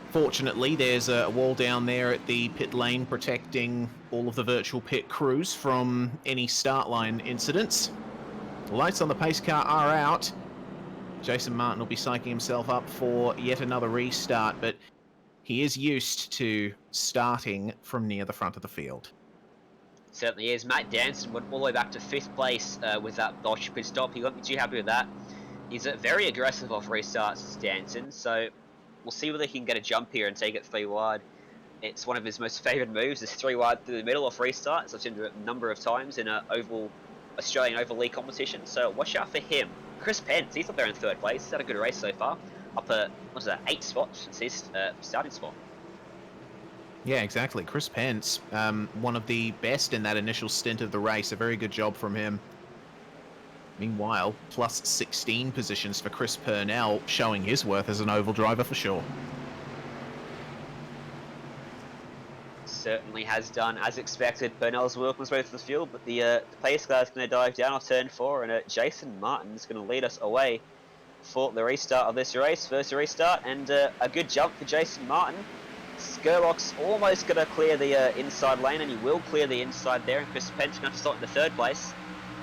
Fortunately, there's a wall down there at the pit lane protecting all of the virtual pit crews from any start line incidents. The lights on the pace car are out. Jason Martin will be psyching himself up for yet another restart, but he is used to starting from near the front of the field. Certainly is. Matt Danson went all the way back to 5th place with that Bosch pit stop. He got me too happy with that. He's very aggressive off restarts, Danson, so we'll see whether he can get a jump here and take it 3 wide. It's one of his most favoured moves, is 3 wide through the middle off restarts. I've seen it a number of times in Australian Oval League competition, so watch out for him. Chris Pence, he's up there in 3rd place. He's had a good race so far. Up at, 8 spots since his starting spot. Yeah, exactly. Chris Pence, one of the best in that initial stint of the race. A very good job from him. Meanwhile, plus 16 positions for Chris Purnell, showing his worth as an oval driver for sure. Certainly has done as expected. Purnell's working his way through the field, but the pace car is going to dive down off turn 4, and Jason Martin is going to lead us away for the restart of this race. First restart, and a good jump for Jason Martin. Skurlock's almost going to clear the inside lane, and he will clear the inside there, and Chris Pence going to start in the 3rd place.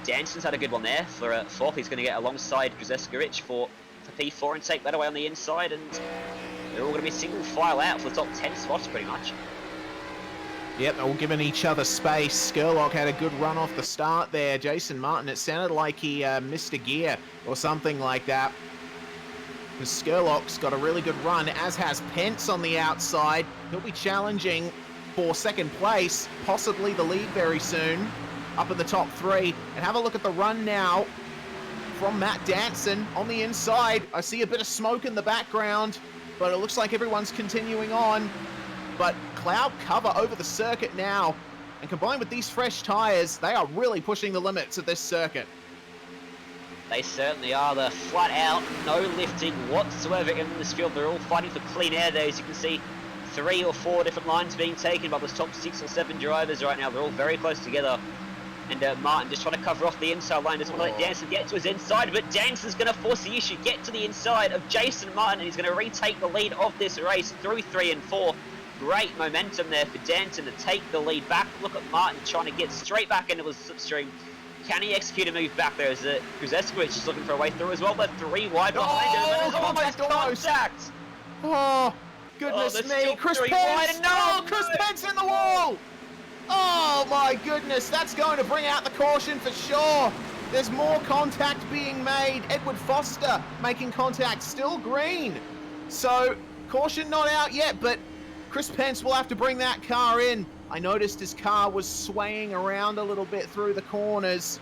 Danson's had a good one there for 4th. He's going to get alongside Grzeskovic for P4 and take that away on the inside, and they're all going to be single file out for the top 10 spots pretty much. Yep, they're all giving each other space. Skurlock had a good run off the start there. Jason Martin, it sounded like he missed a gear or something like that. Because Skurlock's got a really good run, as has Pence on the outside. He'll be challenging for 2nd place, possibly the lead very soon, up in the top 3. And have a look at the run now from Matt Danson on the inside. I see a bit of smoke in the background, but it looks like everyone's continuing on. But cloud cover over the circuit now, and combined with these fresh tyres, they are really pushing the limits of this circuit. They certainly are. They're flat out, no lifting whatsoever in this field. They're all fighting for clean air there. As you can see, 3 or 4 different lines being taken by the top 6 or 7 drivers right now. They're all very close together. And Martin just trying to cover off the inside line. Doesn't want to let Danson get to his inside, but Danson's going to force the issue. Get to the inside of Jason Martin, and he's going to retake the lead of this race through 3 and 4. Great momentum there for Danson to take the lead back. Look at Martin trying to get straight back into the slipstream. Can he execute a move back there? As Grzeskovic is looking for a way through as well. They're 3 wide behind him, and there's almost contact. Oh, goodness me. Chris Pence. No, Chris Pence in the wall. Oh, my goodness. That's going to bring out the caution for sure. There's more contact being made. Edward Foster making contact, still green. So, caution not out yet, but Chris Pence will have to bring that car in. I noticed his car was swaying around a little bit through the corners.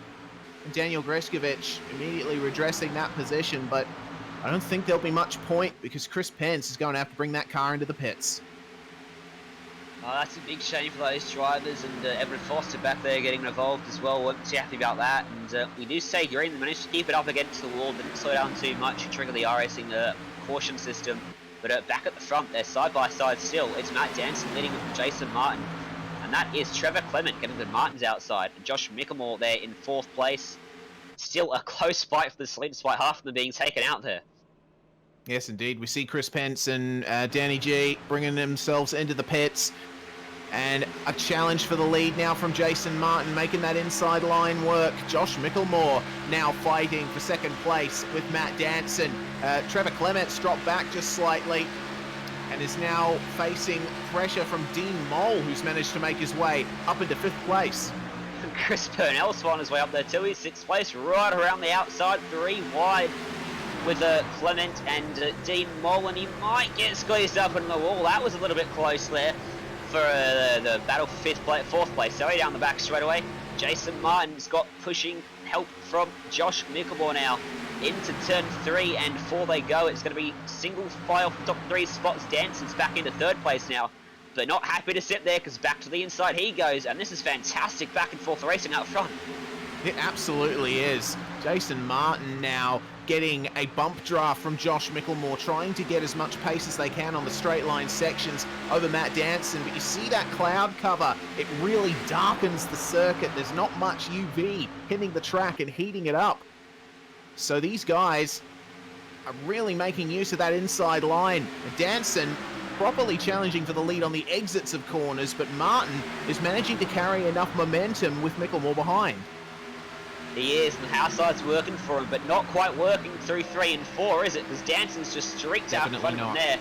And Daniel Grzeskovic immediately redressing that position, but I don't think there'll be much point because Chris Pence is going to have to bring that car into the pits. Oh, that's a big shame for those drivers, and Edward Foster back there getting involved as well. Wasn't too happy about that, and we do say Green managed to keep it up against the wall, didn't slow down too much to trigger the iRacing caution system. But back at the front, they're side by side still. It's Matt Danson leading with Jason Martin. And that is Trevor Clement getting to Martin's outside. And Josh Mickelmore there in 4th place. Still a close fight for the lead, despite half of them being taken out there. Yes, indeed. We see Chris Pence and Danny G bringing themselves into the pits. And a challenge for the lead now from Jason Martin, making that inside line work. Josh Mickelmore now fighting for 2nd place with Matt Danson. Trevor Clement's dropped back just slightly and is now facing pressure from Dean Mole, who's managed to make his way up into 5th place. Chris Purnell's found his way up there too. He's 6th place, right around the outside, 3 wide with Clement and Dean Mole, and he might get squeezed up in the wall. That was a little bit close there. for the battle for fourth place. Sorry, down the back straight away. Jason Martin's got pushing help from Josh Mickelmore now. Into turn 3 and 4 they go. It's going to be single file from top 3 spots. Danson's back into third place now. But not happy to sit there because back to the inside he goes. And this is fantastic back and forth racing out front. It absolutely is. Jason Martin now getting a bump draft from Josh Mickelmore, trying to get as much pace as they can on the straight line sections over Matt Danson. But you see that cloud cover, it really darkens the circuit. There's not much UV hitting the track and heating it up. So these guys are really making use of that inside line. Danson properly challenging for the lead on the exits of corners, but Martin is managing to carry enough momentum with Mickelmore behind. He is, and the house side's working for him, but not quite working through 3 and 4, is it? Because Danson's just streaked out in front of him there.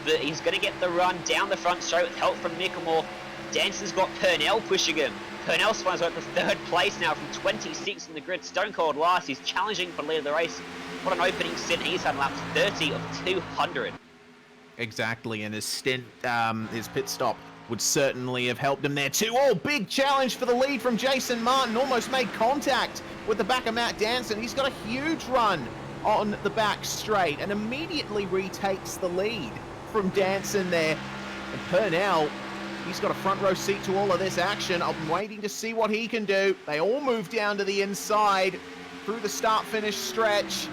But he's going to get the run down the front straight with help from Mickelmore. Danson's got Purnell pushing him. Purnell's finds out to third place now from 26 in the grid. Stone Cold last. He's challenging for the lead of the race. What an opening stint he's had, laps 30 of 200. Exactly, and his stint, his pit stop would certainly have helped him there too. Oh, big challenge for the lead from Jason Martin. Almost made contact with the back of Matt Danson. He's got a huge run on the back straight and immediately retakes the lead from Danson there. And Purnell, he's got a front row seat to all of this action. I'm waiting to see what he can do. They all move down to the inside through the start-finish stretch.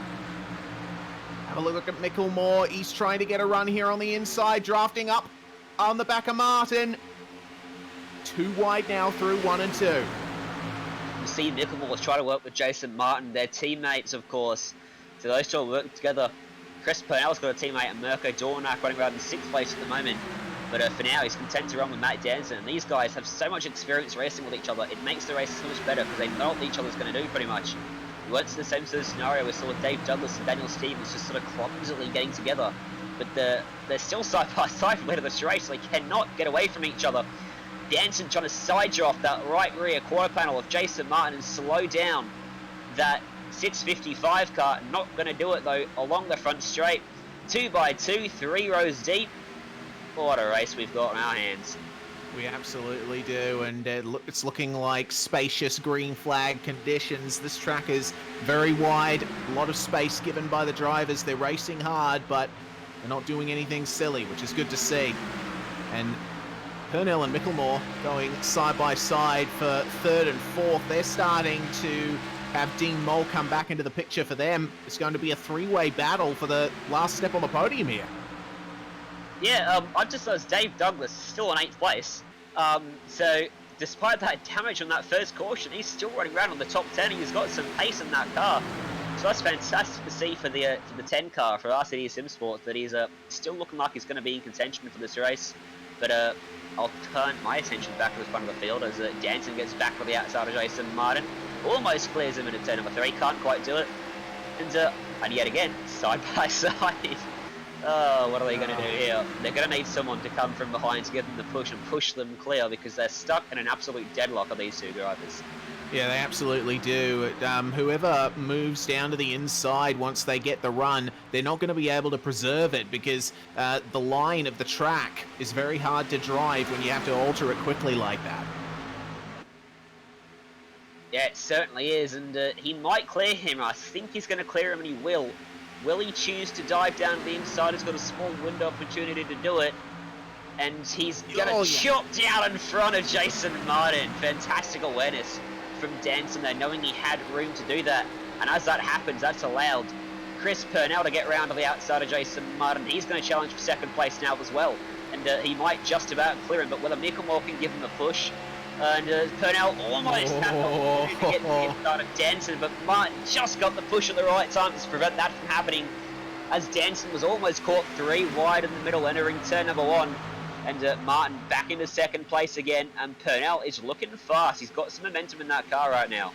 Have a look at Mickelmore. He's trying to get a run here on the inside, drafting up on the back of Martin. 2 wide now through 1 and 2. You see Mickelmore try to work with Jason Martin. They're teammates, of course. So those two are working together. Chris Purnell's got a teammate, and Mirko Dornak, running around in 6th place at the moment. But for now, he's content to run with Matt Danson. And these guys have so much experience racing with each other. It makes the race so much better because they know what each other's going to do pretty much. We went to the same sort of scenario we saw with Dave Douglas and Daniel Stevens just sort of clumsily getting together. But they're still side by side for the lead of this race, so they cannot get away from each other. Danson trying to side draft that right rear quarter panel of Jason Martin and slow down that 655 car. Not going to do it though along the front straight. 2 by 2, 3 rows deep. What a race we've got on our hands. We absolutely do, and it's looking like spacious green flag conditions. This track is very wide, a lot of space given by the drivers. They're racing hard, but they're not doing anything silly, which is good to see. And Purnell and Mickelmore going side by side for 3rd and 4th. They're starting to have Dean Moll come back into the picture for them. It's going to be a 3-way battle for the last step on the podium here. Yeah, I just saw Dave Douglas still in 8th place. So despite that damage on that first caution, he's still running around on the top 10. He's got some pace in that car. So that's fantastic to see for the 10 car for RCD Sim Sports, that he's still looking like he's going to be in contention for this race. But I'll turn my attention back to the front of the field as Danson gets back to the outside of Jason Martin. Almost clears him into turn number 3, can't quite do it. And yet again, side by side. Oh, what are they going to do here? They're going to need someone to come from behind to give them the push and push them clear, because they're stuck in an absolute deadlock of these two drivers. Yeah, they absolutely do. Whoever moves down to the inside once they get the run, they're not going to be able to preserve it, because the line of the track is very hard to drive when you have to alter it quickly like that. Yeah, it certainly is, and he might clear him. I think he's going to clear him, and he will. Will he choose to dive down to the inside? He's got a small window opportunity to do it. And he's going to chop down in front of Jason Martin. Fantastic awareness from Danson there, knowing he had room to do that. And as that happens, that's allowed Chris Purnell to get round to the outside of Jason Martin. He's going to challenge for 2nd place now as well. And he might just about clear him, but whether Mickelmore can give him a push. And Purnell almost had the opportunity to get to the inside of Danson, but Martin just got the push at the right time to prevent that from happening, as Danson was almost caught 3 wide in the middle entering turn number 1. And Martin back into 2nd place again, and Purnell is looking fast. He's got some momentum in that car right now.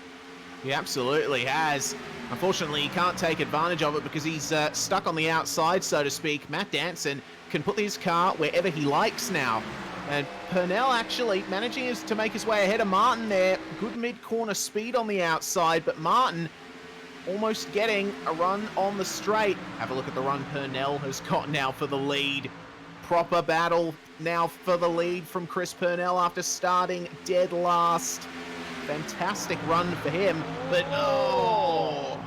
He absolutely has. Unfortunately, he can't take advantage of it because he's stuck on the outside, so to speak. Matt Danson can put his car wherever he likes now. And Purnell actually managing to make his way ahead of Martin there. Good mid-corner speed on the outside, but Martin almost getting a run on the straight. Have a look at the run Purnell has got now for the lead. Proper battle now for the lead from Chris Purnell after starting dead last. Fantastic run for him, but oh,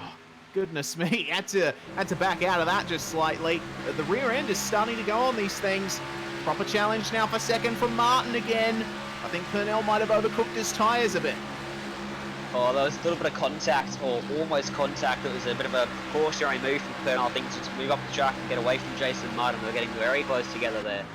goodness me, had to back out of that just slightly. The rear end is starting to go on these things. Proper challenge now for second from Martin again. I think Purnell might have overcooked his tyres a bit. Oh, there was a little bit of contact, or almost contact. It was a bit of a cautionary move from Purnell, I think, to move up the track and get away from Jason Martin. They're getting very close together there.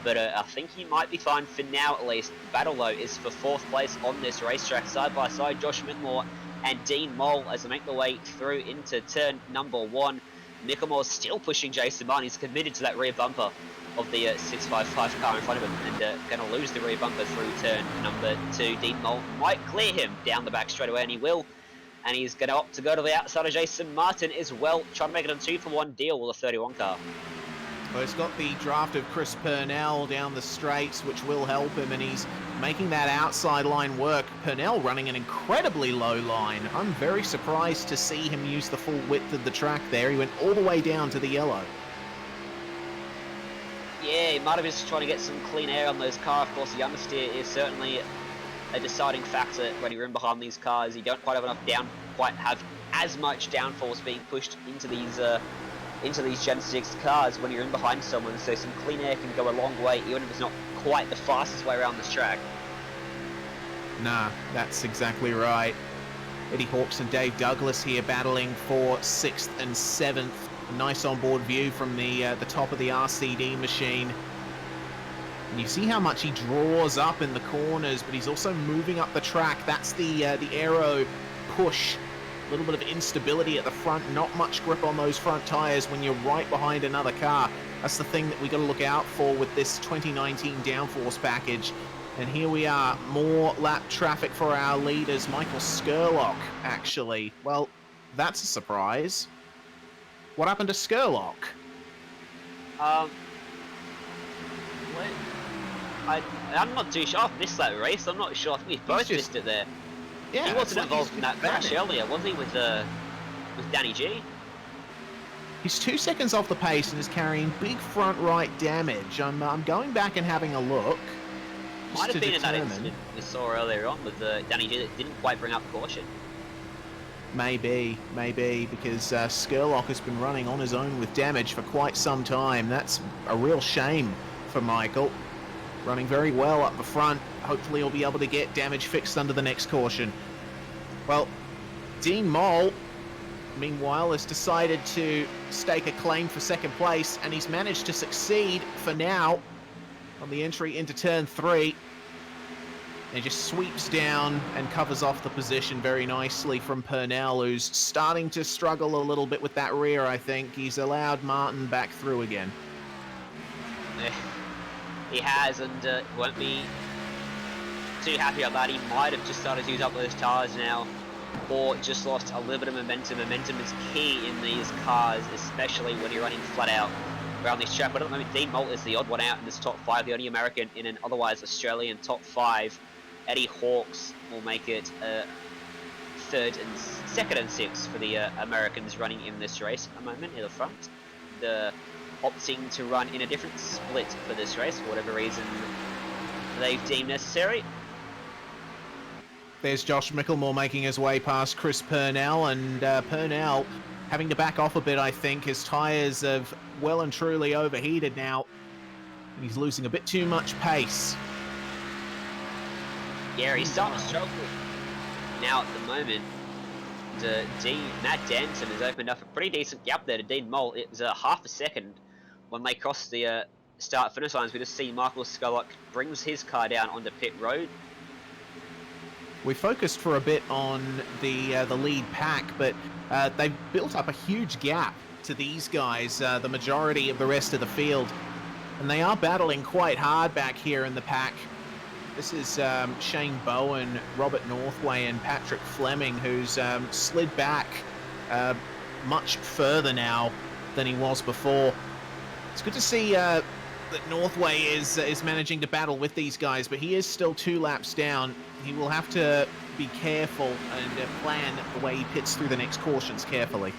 But I think he might be fine for now, at least. Battle, though, is for 4th place on this racetrack. Side by side, Josh Micklemore and Dean Mole as they make their way through into turn number 1. Micklemore's still pushing Jason Martin. He's committed to that rear bumper of the 655 car in front of him, and going to lose the rear bumper through turn number 2. Dean Mole might clear him down the back straight away, and he will. And he's going to opt to go to the outside of Jason Martin as well, trying to make it a 2-for-1 deal with a 31 car. Well, he's got the draft of Chris Purnell down the straights, which will help him, and he's making that outside line work. Purnell running an incredibly low line. I'm very surprised to see him use the full width of the track there. He went all the way down to the yellow. Yeah, he might have just trying to get some clean air on those cars. Of course, the understeer is certainly a deciding factor when you're in behind these cars. You don't quite have enough quite have as much downforce being pushed into these Gen 6 cars when you're in behind someone. So some clean air can go a long way, even if it's not quite the fastest way around this track. Nah, that's exactly right. Eddie Hawks and Dave Douglas here battling for 6th and 7th. A nice onboard view from the top of the RCD machine. And you see how much he draws up in the corners, but he's also moving up the track. That's the aero push. A little bit of instability at the front, not much grip on those front tires when you're right behind another car. That's the thing that we got to look out for with this 2019 downforce package. And here we are, more lap traffic for our leaders. Michael Skurlock, actually. Well, that's a surprise. What happened to Skurlock? I'm not too sure. I've missed that race. I'm not sure. I think we both missed it there. Yeah, he wasn't involved in that crash earlier, wasn't he, with Danny G? He's 2 seconds off the pace and is carrying big front right damage. I'm going back and having a look. Might have been in that incident we saw earlier on with Danny G that didn't quite bring up caution. Maybe, because Skurlock has been running on his own with damage for quite some time. That's a real shame for Michael. Running very well up the front. Hopefully he'll be able to get damage fixed under the next caution. Well, Dean Mole, meanwhile, has decided to stake a claim for 2nd place, and he's managed to succeed for now on the entry into turn 3. And he just sweeps down and covers off the position very nicely from Purnell, who's starting to struggle a little bit with that rear, I think. He's allowed Martin back through again. He has, and won't be too happy about that. He might have just started to use up those tires now, or just lost a little bit of momentum. Momentum is key in these cars, especially when you're running flat out around this track. But at the moment, Dean Mole is the odd one out in this top 5, the only American in an otherwise Australian top 5. Eddie Hawks will make it 2nd and 6th for the Americans running in this race. A moment near the front, opting to run in a different split for this race for whatever reason they've deemed necessary. There's Josh Micklemore making his way past Chris Purnell, and Purnell having to back off a bit, I think. His tyres have well and truly overheated now. He's losing a bit too much pace. Yeah, he's starting to struggle now at the moment. Matt Danton has opened up a pretty decent gap there to Dean Mole. It was half a second when they crossed the start-finish lines. We just see Michael Skurlock brings his car down onto pit road. We focused for a bit on the lead pack, but they've built up a huge gap to these guys, the majority of the rest of the field. And they are battling quite hard back here in the pack. This is Shane Bowen, Robert Northway, and Patrick Fleming, who's slid back much further now than he was before. It's good to see that Northway is managing to battle with these guys, but he is still 2 laps down. He will have to be careful and plan the way he pits through the next cautions carefully.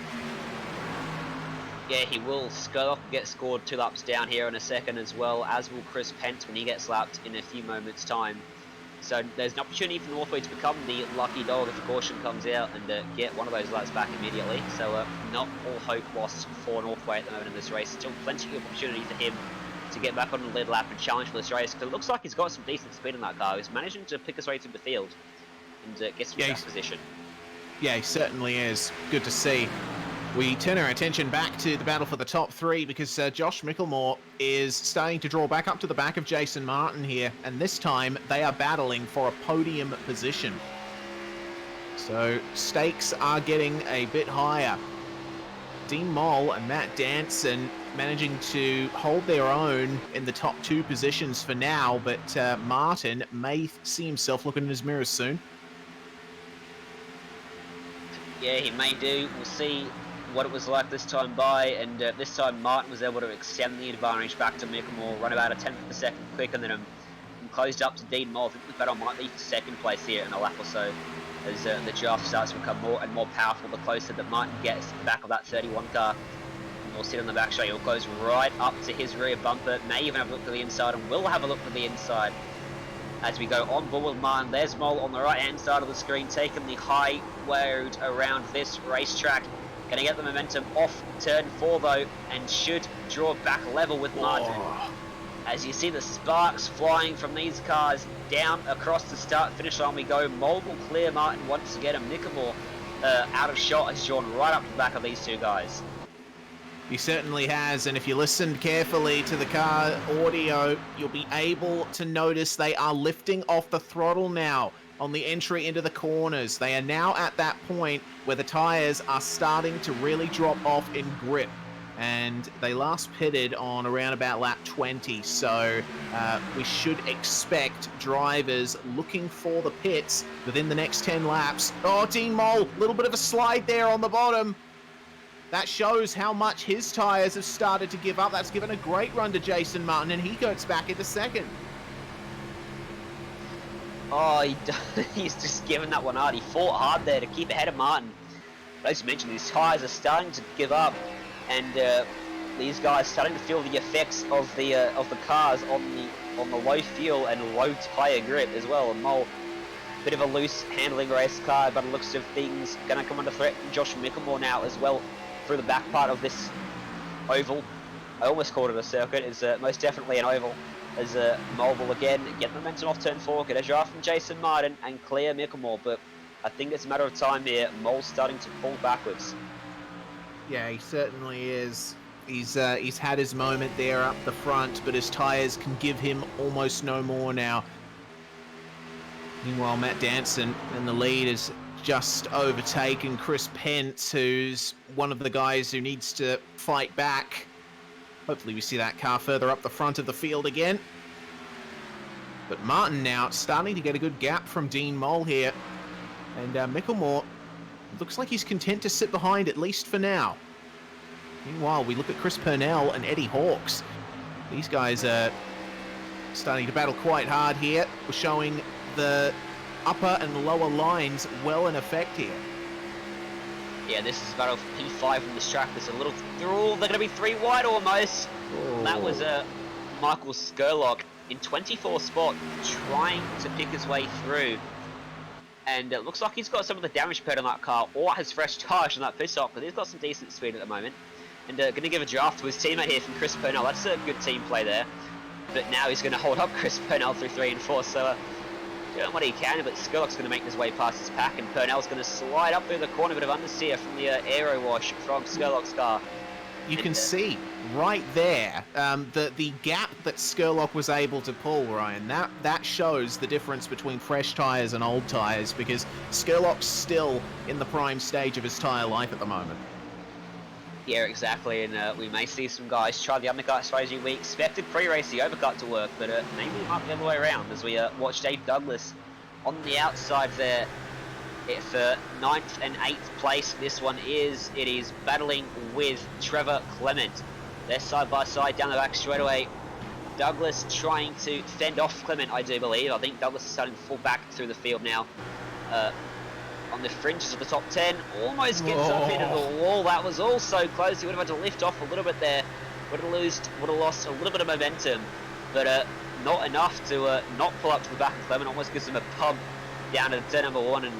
Yeah, he will. Skurlock will get scored 2 laps down here in a second as well, as will Chris Pence when he gets lapped in a few moments' time. So there's an opportunity for Northway to become the lucky dog if a caution comes out and get one of those laps back immediately. So not all hope lost for Northway at the moment in this race. Still plenty of opportunity for him to get back on the lead lap and challenge for this race, because it looks like he's got some decent speed in that car. He's managing to pick his way through the field and get some track position. Yeah, he certainly is. Good to see. We turn our attention back to the battle for the top 3 because Josh Mickelmore is starting to draw back up to the back of Jason Martin here, and this time they are battling for a podium position. So stakes are getting a bit higher. Dean Moll and Matt Danson managing to hold their own in the top 2 positions for now, but Martin may see himself looking in his mirrors soon. Yeah, he may do. We'll see what it was like this time by, and this time Martin was able to extend the advantage back to Mickelmore, run about a 10th of a second quicker than him, and closed up to Dean Moll. I think the battle might be for second place here in a lap or so, as the draft starts to become more and more powerful the closer that Martin gets to the back of that 31 car. And we'll sit on the back straight. He'll goes right up to his rear bumper, may even have a look to the inside, and will have a look to the inside. As we go on board with Martin, there's Moll on the right hand side of the screen, taking the high road around this racetrack. Going to get the momentum off turn 4 though, and should draw back level with Martin. Oh. As you see the sparks flying from these cars down across the start finish line we go. Moll will clear Martin once again, and Mickelmore out of shot has drawn right up to the back of these 2 guys. He certainly has, and if you listened carefully to the car audio, you'll be able to notice they are lifting off the throttle now on the entry into the corners. They are now at that point where the tyres are starting to really drop off in grip, and they last pitted on around about lap 20, so we should expect drivers looking for the pits within the next 10 laps. Oh, Dean Moll, a little bit of a slide there on the bottom. That shows how much his tyres have started to give up. That's given a great run to Jason Martin, and he goes back into second. Oh, he's just given that one hard. He fought hard there to keep ahead of Martin. But as you mentioned, his tyres are starting to give up, and these guys starting to feel the effects of the cars on the low fuel and low tyre grip as well. And Moll, bit of a loose handling race car, but it looks of things going to come under threat from Josh Mickelmore now as well through the back part of this oval. I almost called it a circuit. It's most definitely an oval. As Moll will again get momentum off turn 4, get a draft from Jason Martin and clear Mickelmore, but I think it's a matter of time here. Moll's starting to pull backwards. Yeah, he certainly is. He's had his moment there up the front, but his tyres can give him almost no more now. Meanwhile, Matt Danson in the lead is just overtaken Chris Pence, who's one of the guys who needs to fight back. Hopefully we see that car further up the front of the field again. But Martin now starting to get a good gap from Dean Moll here. And Mickelmore looks like he's content to sit behind, at least for now. Meanwhile, we look at Chris Purnell and Eddie Hawkes. These guys are starting to battle quite hard here. We're showing the upper and lower lines well in effect here. Yeah, this is a battle for P5 from this track. There's a little through. They're going to be 3 wide almost. Oh. That was Michael Skurlock in 24th spot, trying to pick his way through. And it looks like he's got some of the damage pad on that car, or has fresh tyres on that pit stop, but he's got some decent speed at the moment. And going to give a draft to his teammate here from Chris Purnell. That's a good team play there. But now he's going to hold up Chris Purnell through 3 and 4. So doing what he can, but Skurlock's going to make his way past his pack, and Purnell's going to slide up through the corner, bit of understeer from the aero wash from Skurlock's car. You can see right there the gap that Skurlock was able to pull, Ryan. That shows the difference between fresh tyres and old tyres, because Skurlock's still in the prime stage of his tyre life at the moment. Yeah, exactly, and we may see some guys try the undercut strategy. We expected pre-race the overcut to work, but maybe it might be the other way around, as we watch Dave Douglas on the outside there for 9th and 8th place. This one is, it is battling with Trevor Clement. They're side by side down the back straightaway. Douglas trying to fend off Clement, I do believe. I think Douglas is starting to fall back through the field now. on the fringes of the top 10. Almost gets up into the wall. That was all so close. He would have had to lift off a little bit there. Would have lost a little bit of momentum, but not enough to not pull up to the back of Clement. Almost gives him a pump down to turn number 1, and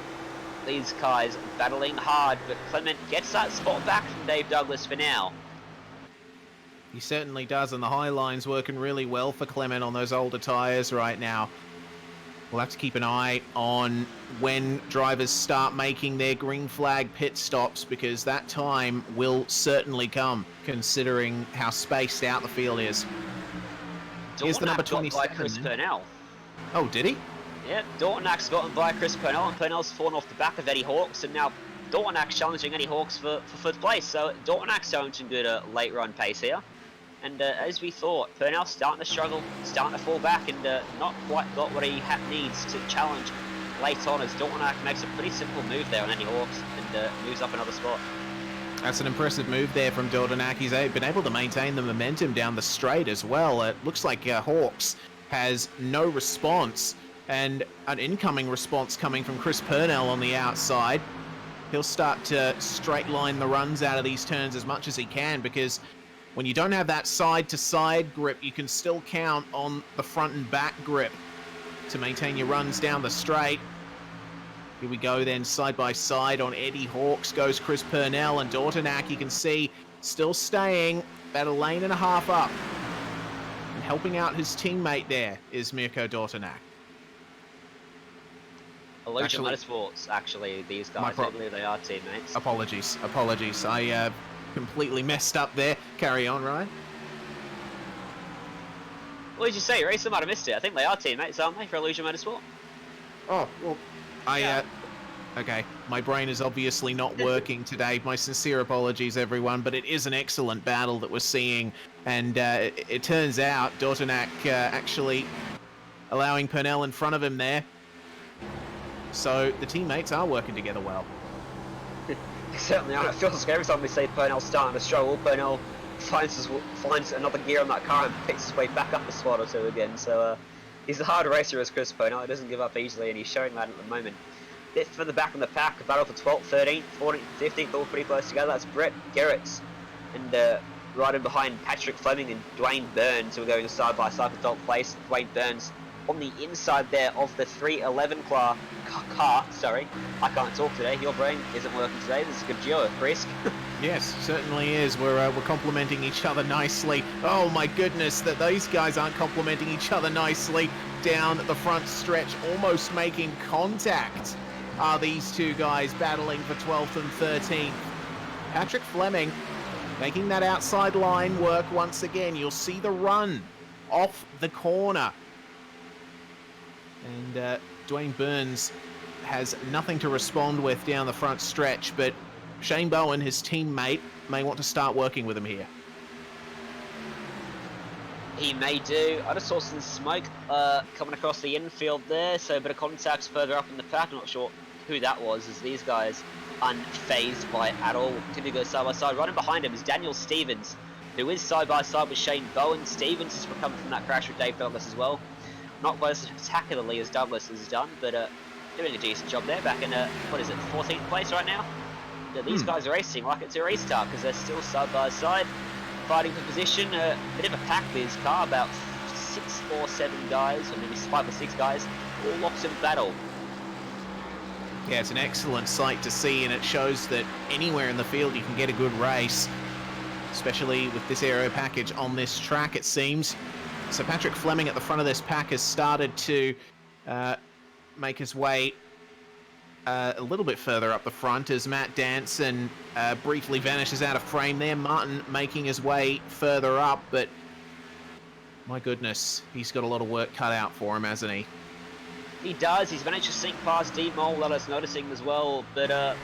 these guys battling hard, but Clement gets that spot back from Dave Douglas for now. He certainly does, and the high line's working really well for Clement on those older tyres right now. We'll have to keep an eye on when drivers start making their green flag pit stops, because that time will certainly come, considering how spaced out the field is. Here's the number 27. By Chris Purnell. Oh, did he? Yeah, Dortonak's gotten by Chris Purnell, and Purnell's fallen off the back of Eddie Hawks, and now Dortonak's challenging Eddie Hawks for 5th place. So Dortonak's showing some good late run pace here. And as we thought, Purnell's starting to struggle, starting to fall back, and not quite got what he needs to challenge late on, as Dortonak makes a pretty simple move there on Eddie Hawks and moves up another spot. That's an impressive move there from Dortonak. He's been able to maintain the momentum down the straight as well. It looks like Hawks has no response, and an incoming response coming from Chris Purnell on the outside. He'll start to straight line the runs out of these turns as much as he can, because when you don't have that side-to-side grip, you can still count on the front and back grip to maintain your runs down the straight. Here we go then, side by side on Eddie Hawks goes Chris Purnell, and Dortonak, you can see, still staying about a lane and a half up. And helping out his teammate there is Mirko Dortonak. Illusion Motorsports, actually, these guys, I believe they are teammates. Apologies. I completely messed up there. Carry on, Ryan. What did you say, Reese? I might have missed it. I think they are teammates, aren't they, for Illusion Motorsport? Oh, well, okay, my brain is obviously not working today. My sincere apologies, everyone, but it is an excellent battle that we're seeing, and it turns out Dortonak actually allowing Purnell in front of him there. So the teammates are working together well. Certainly are. It feels like every time we see Purnell starting to struggle, Purnell finds another gear on that car and picks his way back up a spot or two again. So he's a hard racer as Chris Purnell. He doesn't give up easily, and he's showing that at the moment. Bit further back in the pack, a battle for 12th, 13th, 14th, 15th, all pretty close together. That's Brett Gerrits, and right in behind Patrick Fleming and Dwayne Burns, who are going side by side for 12th place. Dwayne Burns on the inside there of the 311 car. Sorry, I can't talk today. Your brain isn't working today. This is a good duo, Chris. Yes, certainly is. We're complementing each other nicely. Oh my goodness, that those guys aren't complementing each other nicely down the front stretch, almost making contact. Are these two guys battling for 12th and 13th? Patrick Fleming making that outside line work once again. You'll see the run off the corner. And Dwayne Burns has nothing to respond with down the front stretch, but Shane Bowen, his teammate, may want to start working with him here. He may do. I just saw some smoke coming across the infield there, so a bit of contacts further up in the pack. I'm not sure who that was, as these guys unfazed by it at all. Continue to go side by side. Running behind him is Daniel Stevens, who is side by side with Shane Bowen. Stevens is recovering from that crash with Dave Douglas as well. Not quite as spectacularly as Douglas has done, but doing a decent job there. Back in, 14th place right now. These guys are racing like it's a restart, because they're still side by side, fighting for position. A bit of a pack with his car, about 6 or 7 guys, or maybe 5 or 6 guys, all locked in battle. Yeah, it's an excellent sight to see, and it shows that anywhere in the field you can get a good race, especially with this aero package on this track, it seems. So Patrick Fleming at the front of this pack has started to make his way a little bit further up the front as Matt Danson briefly vanishes out of frame there. Martin making his way further up, but my goodness, he's got a lot of work cut out for him, hasn't he? He does. He's managed to sink past D-Mole, that I was noticing as well, but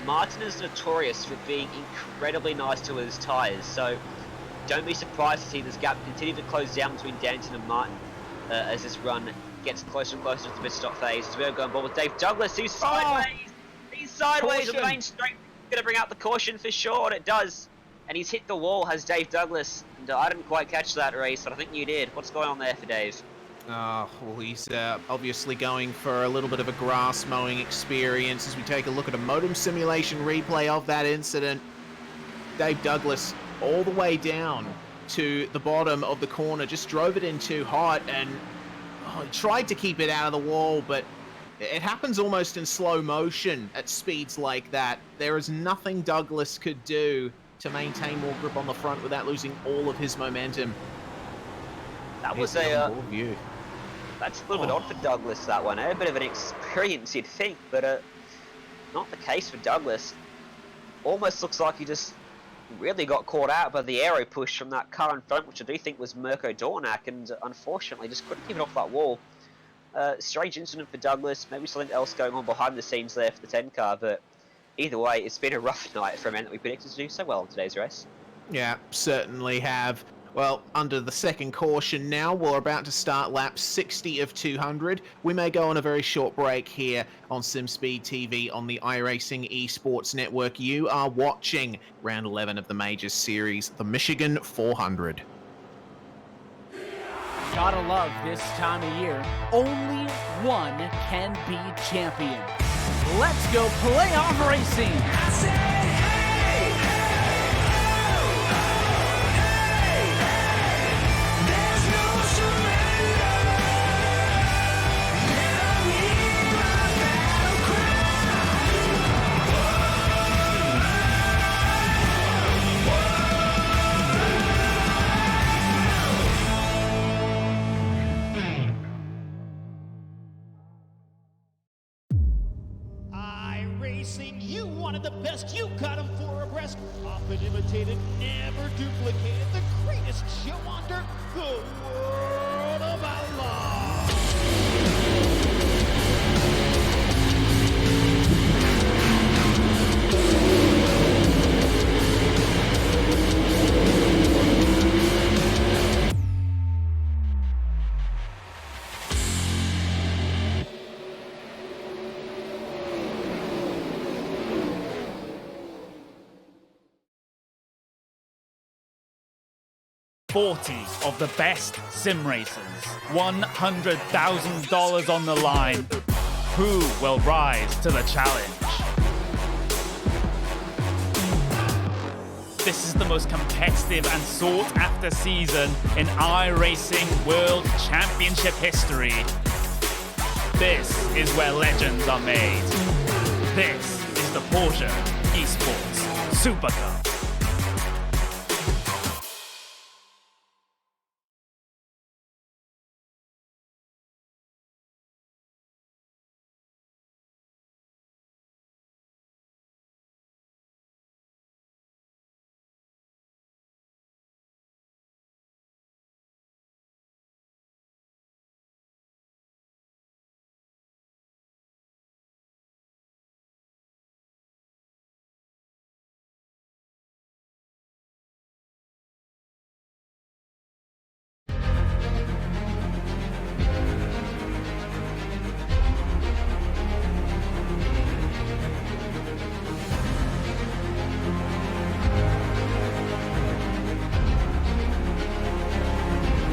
Martin is notorious for being incredibly nice to his tyres, so don't be surprised to see this gap continue to close down between Danton and Martin as this run gets closer and closer to the mid-stop phase. As we're going ball with Dave Douglas, who's sideways. He's sideways on the main straight. Going to bring out the caution for sure, and it does. And he's hit the wall, has Dave Douglas. And I didn't quite catch that race, but I think you did. What's going on there for Dave? Oh, well, he's obviously going for a little bit of a grass mowing experience as we take a look at a modem simulation replay of that incident. Dave Douglas all the way down to the bottom of the corner, just drove it in too hot and tried to keep it out of the wall, but it happens almost in slow motion at speeds like that. There is nothing Douglas could do to maintain more grip on the front without losing all of his momentum. That Here's was the onboard view. That's a little bit odd for Douglas, that one. A bit of an experience, you'd think, but not the case for Douglas. Almost looks like he just really got caught out by the aero push from that car in front, which I do think was Mirko Dornak, and unfortunately just couldn't keep it off that wall. Strange incident for Douglas, maybe something else going on behind the scenes there for the 10 car, but either way, it's been a rough night for a man that we predicted to do so well in today's race. Yeah, certainly have. Well, under the second caution now, we're about to start lap 60 of 200. We may go on a very short break here on SimSpeed TV on the iRacing Esports Network. You are watching round 11 of the Majors Series, the Michigan 400. Gotta love this time of year. Only one can be champion. Let's go playoff racing. I said, hey, there's no surrender. Let me hear my battle iRacing, you wanted the best, you got them four abreast. Often imitated, never duplicated. The greatest show under the world of outlaw. $40 of the best sim racers, $100,000 on the line. Who will rise to the challenge? This is the most competitive and sought-after season in iRacing World Championship history. This is where legends are made. This is the Porsche Esports Super Cup.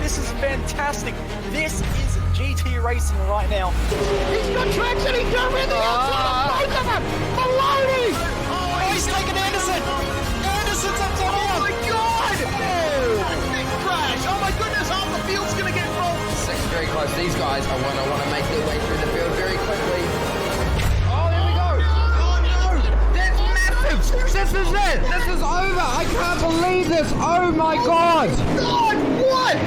This is fantastic. This is GT racing right now. He's got traction, he's got rhythm, both of them! Maloney! Oh, he's taken Anderson. Anderson's up top. Oh my god! Oh, big crash! Oh my goodness, half the field's gonna get rolled! Second very close. These guys are want to make their way through the field very quickly. Oh, here we go. Oh no! That's massive! This is it! This is over! I can't believe this! Oh my god! God, what?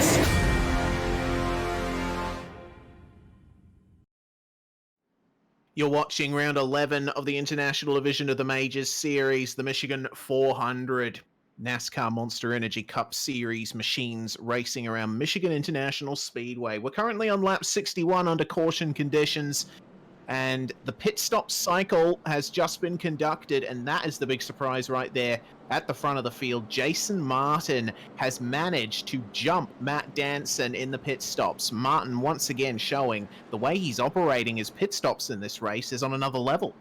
You're watching round 11 of the International Division of the Majors Series, the Michigan 400. NASCAR Monster Energy Cup Series machines racing around Michigan International Speedway. We're currently on lap 61 under caution conditions, and the pit stop cycle has just been conducted, and that is the big surprise right there at the front of the field. Jason Martin has managed to jump Matt Danson in the pit stops. Martin once again showing the way he's operating his pit stops in this race is on another level.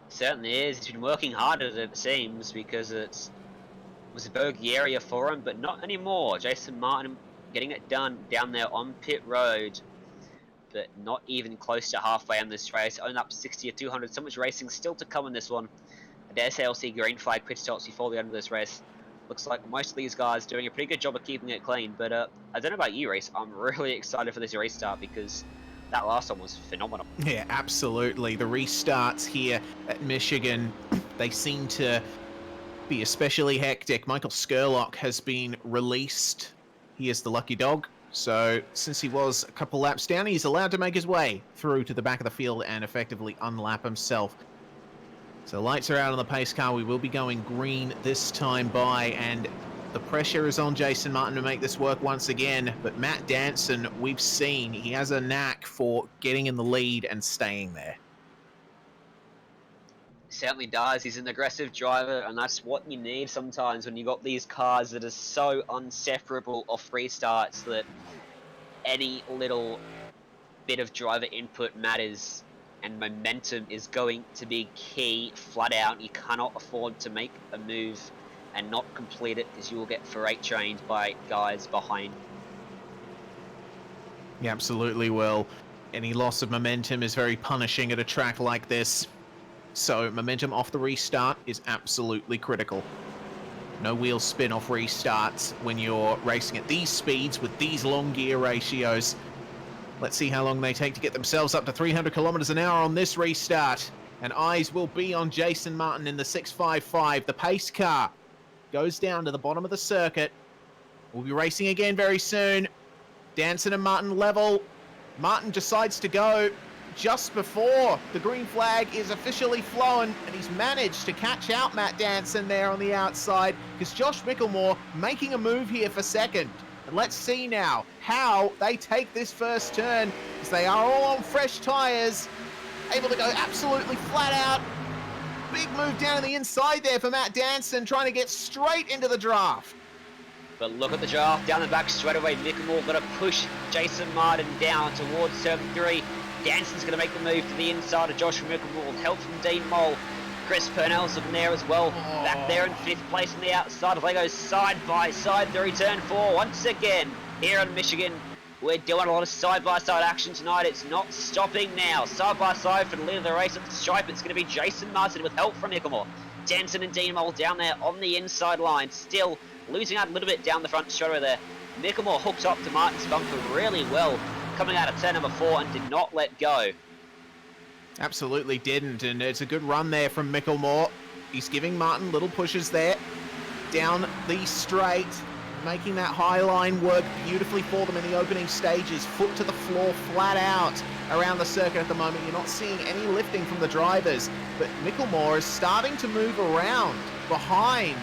Certainly is. He's been working harder, it seems, because it was a bogey area for him, but not anymore. Jason Martin getting it done down there on pit road, but not even close to halfway in this race. Only up 60 or 200. So much racing still to come in this one. I dare say I'll see green flag pit stops before the end of this race. Looks like most of these guys doing a pretty good job of keeping it clean, but I don't know about you, Reese. I'm really excited for this restart because that last one was phenomenal. Yeah, absolutely. The restarts here at Michigan, they seem to be especially hectic. Michael Skurlock has been released. He is the lucky dog. So since he was a couple laps down, he's allowed to make his way through to the back of the field and effectively unlap himself. So lights are out on the pace car. We will be going green this time by, and the pressure is on Jason Martin to make this work once again. But Matt Danson, we've seen, he has a knack for getting in the lead and staying there. Certainly does. He's an aggressive driver, and that's what you need sometimes when you got these cars that are so inseparable off restarts that any little bit of driver input matters, and momentum is going to be key flat out. You cannot afford to make a move and not complete it, as you will get freight trained by guys behind. You absolutely will. Any loss of momentum is very punishing at a track like this. So momentum off the restart is absolutely critical. No wheel spin off restarts when you're racing at these speeds with these long gear ratios. Let's see how long they take to get themselves up to 300 kilometers an hour on this restart. And eyes will be on Jason Martin in the 655. The pace car goes down to the bottom of the circuit. We'll be racing again very soon. Danson and Martin level. Martin decides to go just before the green flag is officially flown, and he's managed to catch out Matt Danson there on the outside, because Josh Micklemore making a move here for second. And let's see now how they take this first turn, as they are all on fresh tyres, able to go absolutely flat out. Big move down to the inside there for Matt Danson, trying to get straight into the draft. But look at the draft down the back straight away. Micklemore got to push Jason Martin down towards turn 3. Danson's going to make the move to the inside of Josh Micklemore with help from Dean Mole. Chris Purnell's looking there as well. Back there in 5th place on the outside. They go side by side through turn 4 once again. Here in Michigan, we're doing a lot of side-by-side action tonight. It's not stopping now. Side-by-side for the lead of the race at the stripe. It's going to be Jason Martin with help from Micklemore. Danson and Dean Mole down there on the inside line. Still losing out a little bit down the front straight away there. Micklemore hooked up to Martin's bumper really well, coming out of turn number 4, and did not let go. Absolutely didn't, and it's a good run there from Micklemore. He's giving Martin little pushes there down the straight, making that high line work beautifully for them in the opening stages. Foot to the floor, flat out around the circuit at the moment. You're not seeing any lifting from the drivers, but Micklemore is starting to move around behind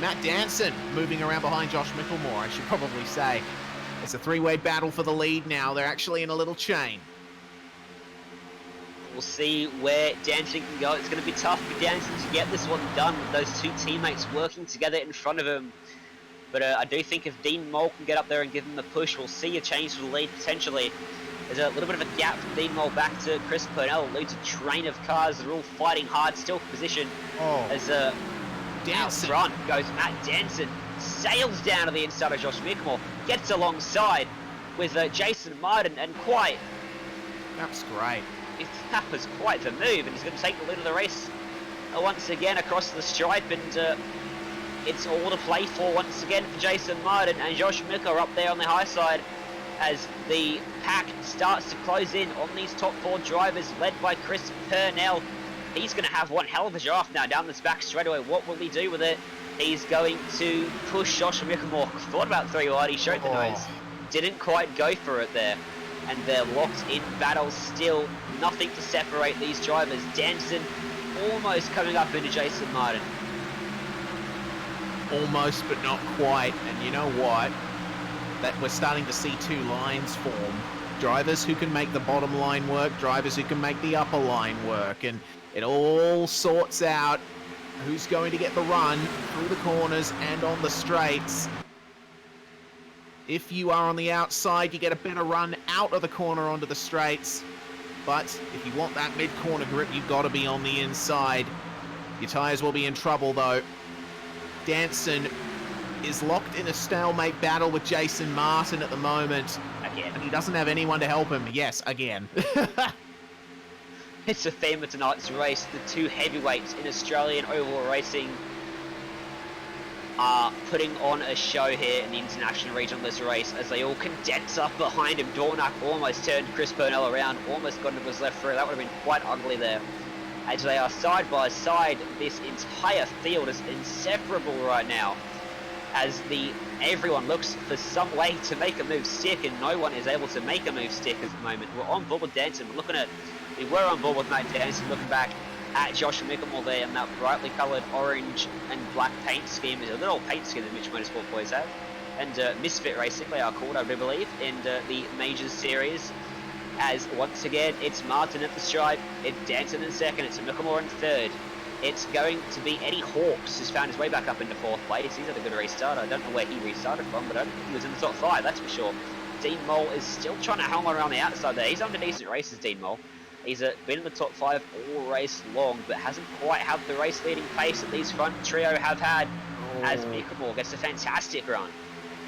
Matt Danson moving around behind Josh Micklemore, I should probably say. It's a three-way battle for the lead now. They're actually in a little chain. We'll see where Danson can go. It's going to be tough for Danson to get this one done with those two teammates working together in front of him. But I do think if Dean Mole can get up there and give him the push, we'll see a change for the lead potentially. There's a little bit of a gap from Dean Mole back to Chris Purnell. Leads a train of cars that are all fighting hard, still for position. As out front goes Matt Danson. Sails down to the inside of Josh Micklemore. Gets alongside with Jason Martin, and That's great. That was quite the move, and he's going to take the lead of the race once again across the stripe, and it's all to play for once again for Jason Martin and Josh Micklemore up there on the high side as the pack starts to close in on these top 4 drivers led by Chris Purnell. He's going to have one hell of a draft now down this back straightaway. What will he do with it? He's going to push Josh Micklemore. Thought about 3 wide, he showed the nose. Didn't quite go for it there. And they're locked in battle still. Nothing to separate these drivers. Danson almost coming up into Jason Martin. Almost, but not quite. And you know what? That we're starting to see 2 lines form. Drivers who can make the bottom line work, drivers who can make the upper line work. And it all sorts out who's going to get the run through the corners and on the straights. If you are on the outside, you get a better run out of the corner onto the straights. But if you want that mid-corner grip, you've got to be on the inside. Your tyres will be in trouble, though. Danson is locked in a stalemate battle with Jason Martin at the moment. Again. And he doesn't have anyone to help him. Yes, again. It's the theme of tonight's race. The two heavyweights in Australian oval racing are putting on a show here in the international regionalist race as they all condense up behind him. Dornack almost turned Chris Purnell around, almost got into his left through. That would have been quite ugly there. As they are side by side, this entire field is inseparable right now. As everyone looks for some way to make a move stick, and no one is able to make a move stick at the moment. We're on board with Danson. We were on board with Matt Danson, looking back at Josh Mickelmore there in that brightly coloured orange and black paint scheme. It's a little paint scheme that Mitch Motorsport boys have. And Misfit Racing, they are called, I do believe, in the Majors Series. As once again, it's Martin at the stripe, it's Danson in second, it's Mickelmore in third. It's going to be Eddie Hawkes, who's found his way back up into fourth place. He's had a good restart. I don't know where he restarted from, but I don't think he was in the top 5, that's for sure. Dean Mole is still trying to hang on around the outside there. He's under decent races, Dean Mole. He's been in the top 5 all race long, but hasn't quite had the race leading pace that these front trio have had. As Mickelmore gets a fantastic run.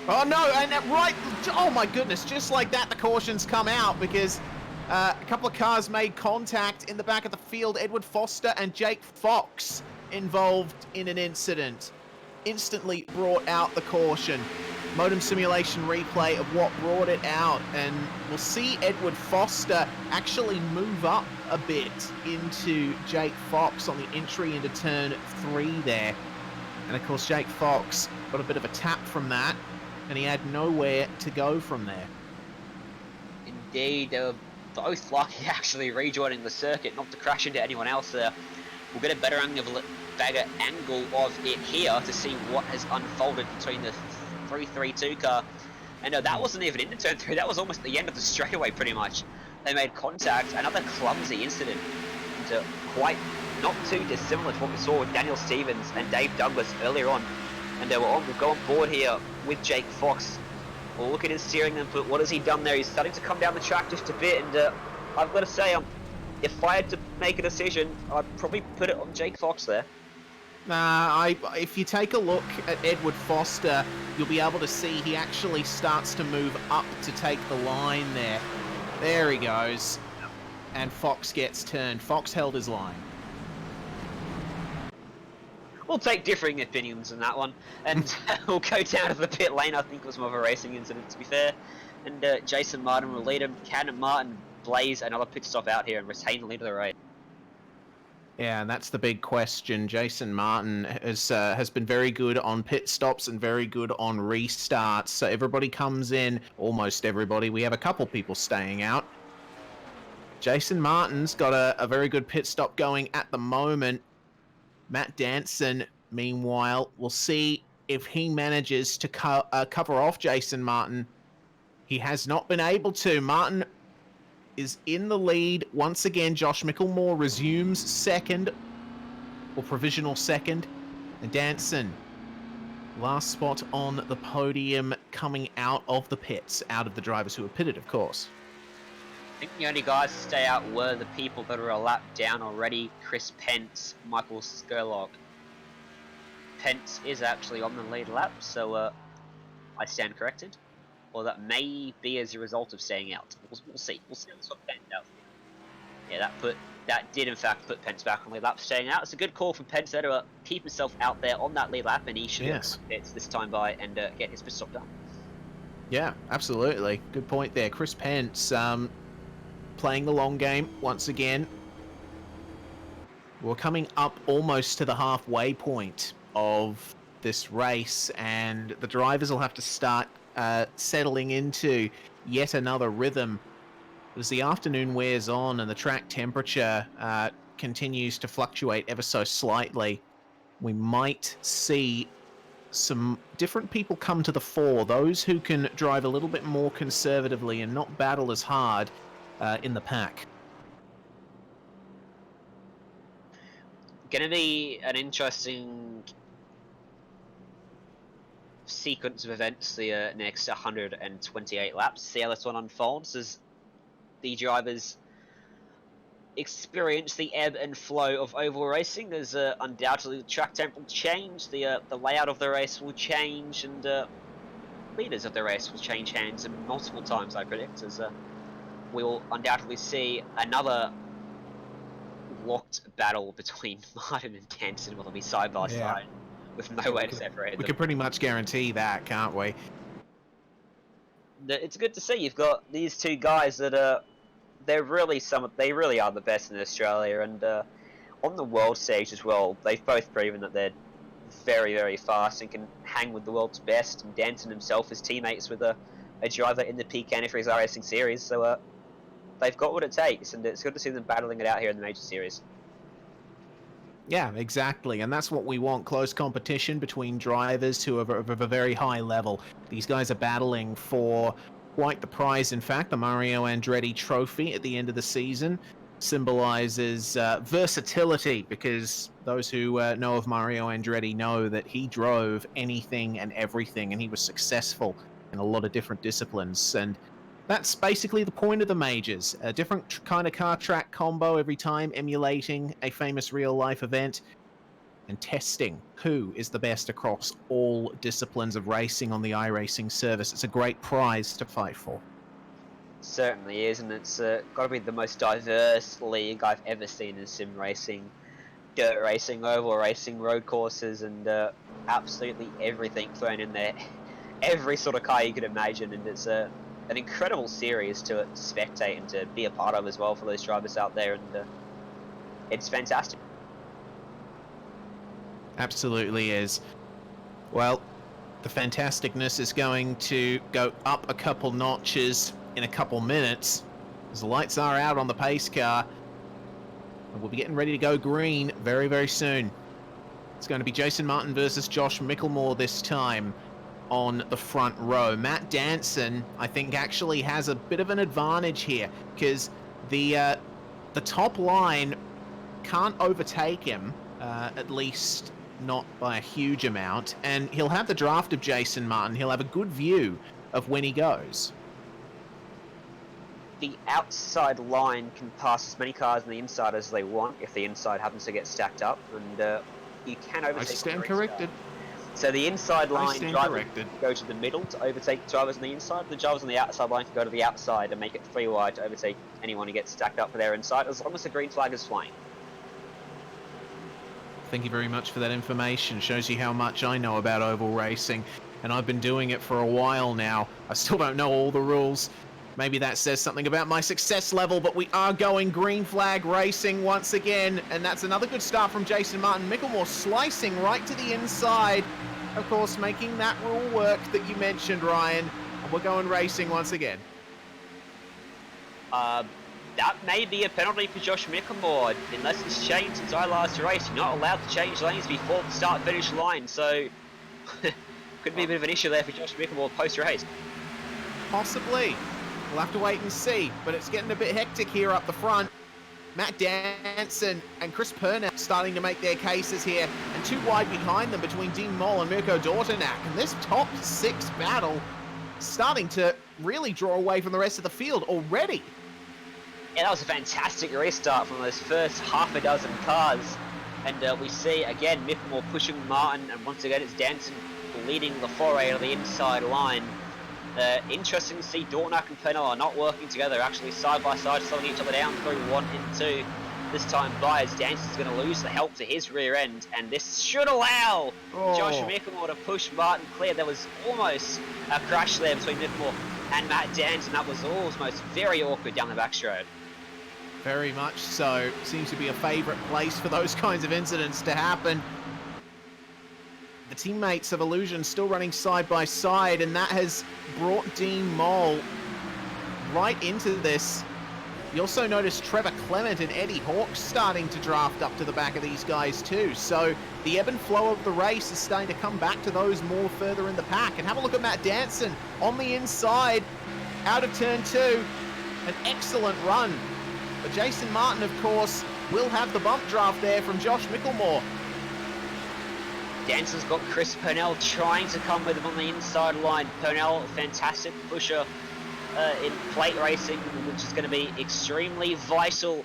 Oh no, and right, oh my goodness, just like that the cautions come out because a couple of cars made contact in the back of the field. Edward Foster and Jake Fox involved in an incident. Instantly brought out the caution. Modem simulation replay of what brought it out, and we'll see Edward Foster actually move up a bit into Jake Fox on the entry into turn 3 there. And of course Jake Fox got a bit of a tap from that, and he had nowhere to go from there. Indeed, they were both lucky actually rejoining the circuit, not to crash into anyone else there. We'll get a better angle of it here to see what has unfolded between the 332 car. And that wasn't even into turn 3, that was almost the end of the straightaway pretty much. They made contact, another clumsy incident. And quite not too dissimilar to what we saw with Daniel Stevens and Dave Douglas earlier on. And we'll go on board here with Jake Fox. We'll look at his steering input. What has he done there? He's starting to come down the track just a bit, and I've got to say, if I had to make a decision, I'd probably put it on Jake Fox there. If you take a look at Edward Foster, you'll be able to see he actually starts to move up to take the line there. There he goes. And Fox gets turned. Fox held his line. We'll take differing opinions on that one, and we'll go down to the pit lane. I think it was more of a racing incident, to be fair. And Jason Martin will lead him. Can Martin blaze another pit stop out here and retain the lead of the race? Yeah, and that's the big question. Jason Martin has been very good on pit stops and very good on restarts. So everybody comes in, almost everybody. We have a couple people staying out. Jason Martin's got a very good pit stop going at the moment. Matt Danson, meanwhile, we'll see if he manages to cover off Jason Martin. He has not been able to. Martin is in the lead. Once again, Josh Mickelmore resumes second, or provisional second. And Danson, last spot on the podium, coming out of the pits, out of the drivers who were pitted, of course. I think the only guys to stay out were the people that are a lap down already. Chris Pence, Michael Skurlock. Pence is actually on the lead lap, so I stand corrected. Or that may be as a result of staying out. We'll see. We'll see what Pence out. Yeah, that did in fact put Pence back on lead lap, staying out. It's a good call from Pence there to keep himself out there on that lead lap, and he should get pits this time by and get his pit stop done. Yeah, absolutely. Good point there. Chris Pence, playing the long game once again. We're coming up almost to the halfway point of this race, and the drivers will have to start settling into yet another rhythm. As the afternoon wears on and the track temperature continues to fluctuate ever so slightly, we might see some different people come to the fore. Those who can drive a little bit more conservatively and not battle as hard in the pack. Gonna be an interesting sequence of events the next 128 laps. See how this one unfolds as the drivers experience the ebb and flow of oval racing, as undoubtedly the track temp will change, the layout of the race will change, and leaders of the race will change hands multiple times, I predict, as we will undoubtedly see another locked battle between Martin and Danson. Will be side by side with no way to separate them. We can pretty much guarantee that, can't we? It's good to see you've got these two guys that they really are the best in Australia, and on the world stage as well. They've both proven that they're very, very fast and can hang with the world's best. And Danson himself is teammates with a driver in the PKN for his iRacing series, so they've got what it takes, and it's good to see them battling it out here in the major series. Yeah, exactly, and that's what we want, close competition between drivers who are of a very high level. These guys are battling for quite the prize. In fact, the Mario Andretti Trophy at the end of the season symbolizes versatility, because those who know of Mario Andretti know that he drove anything and everything, and he was successful in a lot of different disciplines, and that's basically the point of the majors. A different kind of car track combo every time, emulating a famous real-life event and testing who is the best across all disciplines of racing on the iRacing service. It's a great prize to fight for. Certainly is, and it's got to be the most diverse league I've ever seen in sim racing. Dirt racing, oval racing, road courses, and absolutely everything thrown in there. Every sort of car you could imagine, and it's an incredible series to spectate and to be a part of as well for those drivers out there, and it's fantastic. Absolutely is. Well, the fantasticness is going to go up a couple notches in a couple minutes, as the lights are out on the pace car, and we'll be getting ready to go green very, very soon. It's going to be Jason Martin versus Josh Micklemore this time on the front row. Matt Danson, I think, actually has a bit of an advantage here, because the top line can't overtake him, at least not by a huge amount, and he'll have the draft of Jason Martin. He'll have a good view of when he goes. The outside line can pass as many cars on the inside as they want if the inside happens to get stacked up, and you can overtake. I stand corrected. So the inside line drivers corrected. go to the middle to overtake drivers on the inside. The drivers on the outside line can go to the outside and make it free wide to overtake anyone who gets stacked up for their inside, as long as the green flag is flying. Thank you very much for that information. Shows you how much I know about oval racing, and I've been doing it for a while now. I still don't know all the rules. Maybe that says something about my success level, but we are going green flag racing once again, and that's another good start from Jason Martin. Micklemore slicing right to the inside, of course, making that rule work that you mentioned, Ryan, and we're going racing once again. That may be a penalty for Josh Micklemore, unless it's changed since I last raced. You're not allowed to change lanes before the start-finish line, so could be a bit of an issue there for Josh Micklemore post-race. Possibly. We'll have to wait and see, but it's getting a bit hectic here up the front. Matt Danson and Chris Purnell starting to make their cases here, and too wide behind them between Dean Moll and Mirko Dortanak. And this top six battle starting to really draw away from the rest of the field already. Yeah, that was a fantastic restart from those first half a dozen cars. And we see, again, Micklemore pushing Martin, and once again it's Danson leading the foray to the inside line. Interesting to see Dortnack and Purnell are not working together, actually side by side, slowing each other down through 1 and 2. This time by, as Danson's going to lose the help to his rear end, and this should allow Josh Micklemore to push Martin clear. There was almost a crash there between Micklemore and Matt Danson. That was almost very awkward down the backstraight. Very much so. Seems to be a favourite place for those kinds of incidents to happen. The teammates of Illusion still running side by side, and that has brought Dean Moll right into this. You also notice Trevor Clement and Eddie Hawkes starting to draft up to the back of these guys too. So the ebb and flow of the race is starting to come back to those more further in the pack. And have a look at Matt Danson on the inside, out of turn 2. An excellent run. But Jason Martin, of course, will have the bump draft there from Josh Micklemore. Danson's got Chris Purnell trying to come with him on the inside line. Purnell, fantastic pusher in plate racing, which is going to be extremely vital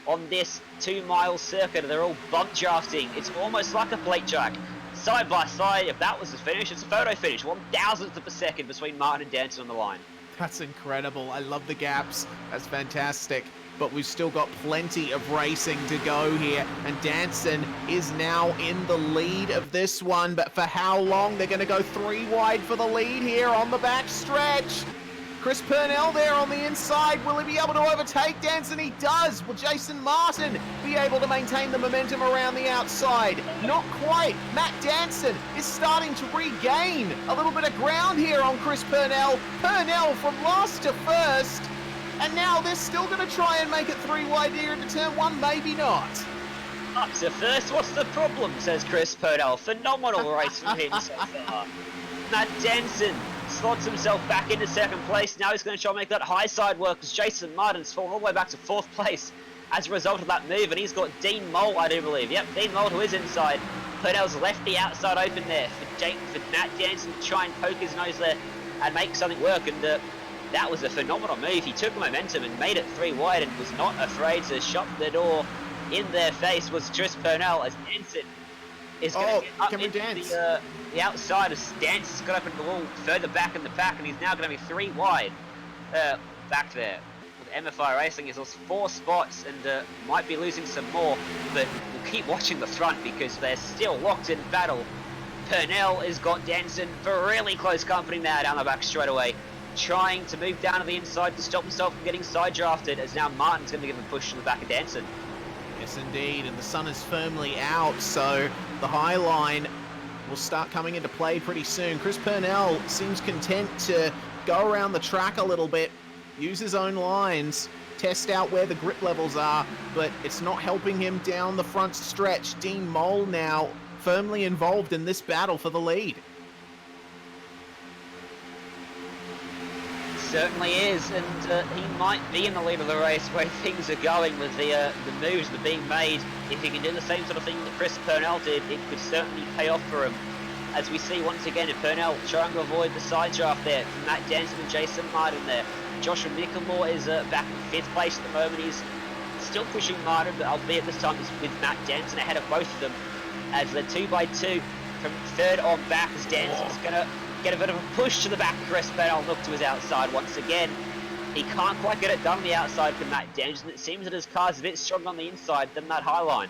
on this 2-mile circuit. They're all bump drafting. It's almost like a plate track. Side by side, if that was the finish, it's a photo finish. 1,000th of a second between Martin and Danson on the line. That's incredible. I love the gaps. That's fantastic. But we've still got plenty of racing to go here. And Danson is now in the lead of this one. But for how long? They're going to go 3 wide for the lead here on the back stretch. Chris Purnell there on the inside. Will he be able to overtake Danson? He does. Will Jason Martin be able to maintain the momentum around the outside? Not quite. Matt Danson is starting to regain a little bit of ground here on Chris Purnell. Purnell from last to first. And now they're still going to try and make it 3 wide here into turn 1. Maybe not. Up to first, what's the problem, says Chris Purnell. Phenomenal race from him so far. Matt Danson slots himself back into second place. Now he's going to try and make that high side work as Jason Martin's fallen all the way back to 4th place as a result of that move. And he's got Dean Mole, I do believe. Yep, Dean Mole, who is inside. Purnell's left the outside open there for Matt Danson to try and poke his nose there and make something work. And that was a phenomenal move. He took momentum and made it 3 wide and was not afraid to shut the door in their face. Was Chris Purnell as Danson is going to get up into the outside as Dance's got up into the wall further back in the pack, and he's now going to be 3 wide back there. With MFI Racing, he's lost 4 spots and might be losing some more, but we'll keep watching the front because they're still locked in battle. Purnell has got Danson for really close company now down the back straight away, trying to move down to the inside to stop himself from getting side drafted, as now Martin's going to give him a push to the back of Danson. Yes, indeed, and the sun is firmly out, so the high line will start coming into play pretty soon. Chris Purnell seems content to go around the track a little bit, use his own lines, test out where the grip levels are, but it's not helping him down the front stretch. Dean Mole now firmly involved in this battle for the lead. Certainly is, and he might be in the lead of the race where things are going with the moves that are being made. If he can do the same sort of thing that Chris Purnell did, it could certainly pay off for him. As we see once again, Purnell trying to avoid the side draft there from Matt Danson and Jason Martin there. Joshua Nickelmore is back in 5th place at the moment. He's still pushing Martin, but albeit this time it's with Matt Danson ahead of both of them. As they're 2x2 from 3rd on back, as Danson's going to get a bit of a push to the back. Chris Purnell look to his outside once again. He can't quite get it done on the outside for Matt Danson. It seems that his car's a bit stronger on the inside than that high line.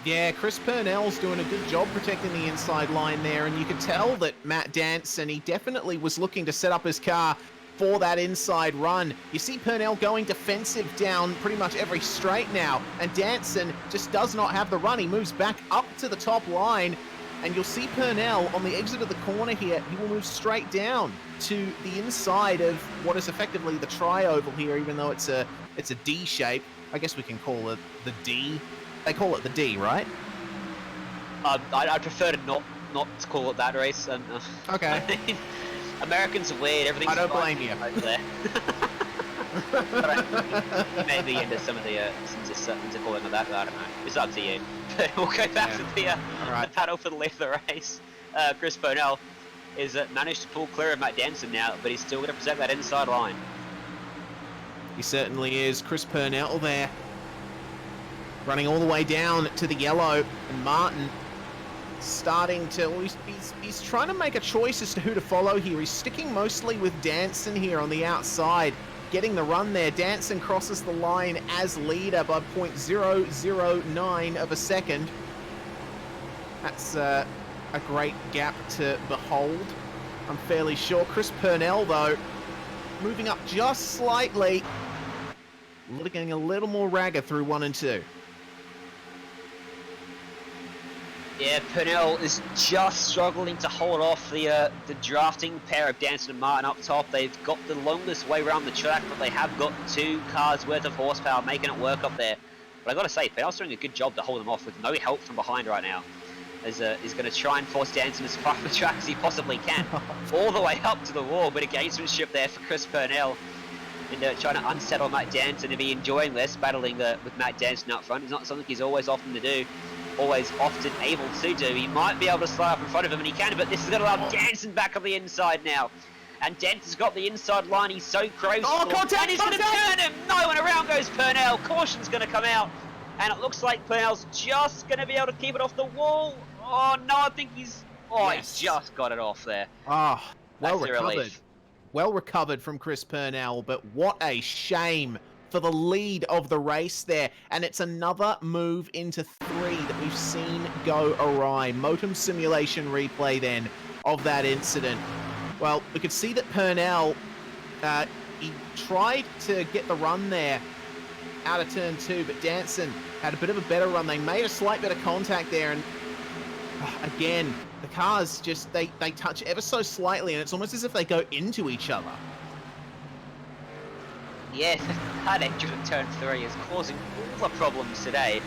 Yeah, Chris Purnell's doing a good job protecting the inside line there, and you could tell that Matt Danson, he definitely was looking to set up his car for that inside run. You see Purnell going defensive down pretty much every straight now, and Danson just does not have the run. He moves back up to the top line, and you'll see Purnell on the exit of the corner here. He will move straight down to the inside of what is effectively the tri-oval here, even though it's a D shape. I guess we can call it the D. They call it the D, right? I'd prefer to not to call it that race. Okay. Americans are weird. Everything's I don't blame you. over there. Maybe into some of the into calling it that. I don't know. It's up to you. But we'll go back to the battle for the lead of the race. Chris Purnell is managed to pull clear of Matt Danson now, but he's still going to protect that inside line. He certainly is. Chris Purnell there, running all the way down to the yellow, and Martin starting to, well, he's trying to make a choice as to who to follow here. He's sticking mostly with Danson here on the outside, getting the run there. Danson crosses the line as leader by 0.009 of a second. That's a great gap to behold, I'm fairly sure. Chris Purnell, though, moving up just slightly, getting a little more ragged through 1 and 2. Yeah, Purnell is just struggling to hold off the drafting pair of Danson and Martin up top. They've got the longest way around the track, but they have got 2 cars worth of horsepower making it work up there. But I got to say, Purnell's doing a good job to hold them off with no help from behind right now. As he's going to try and force Danson as far from the track as he possibly can, all the way up to the wall. But a gamesmanship there for Chris Purnell, and trying to unsettle Matt Danson and be enjoying this, battling with Matt Danson up front. It's not something he's always often able to do. He might be able to slide up in front of him, and he can, but this is going to allow Danson back on the inside now. And Dent's got the inside line. He's so close. Oh, contact, and he's going to turn him. No, and around goes Purnell. Caution's going to come out. And it looks like Purnell's just going to be able to keep it off the wall. Oh, no, I think he's... Oh, Yes. he just got it off there. Oh, well That's a recovered. relief. Well recovered from Chris Purnell, but what a shame for the lead of the race there. And it's another move into 3 that we've seen go awry. Motum simulation replay then of that incident. Well, we could see that Purnell, he tried to get the run there out of turn 2, but Danson had a bit of a better run. They made a slight bit of contact there, and again, the cars just, they touch ever so slightly, and it's almost as if they go into each other. Yeah, that engine at turn 3 is causing all the problems today.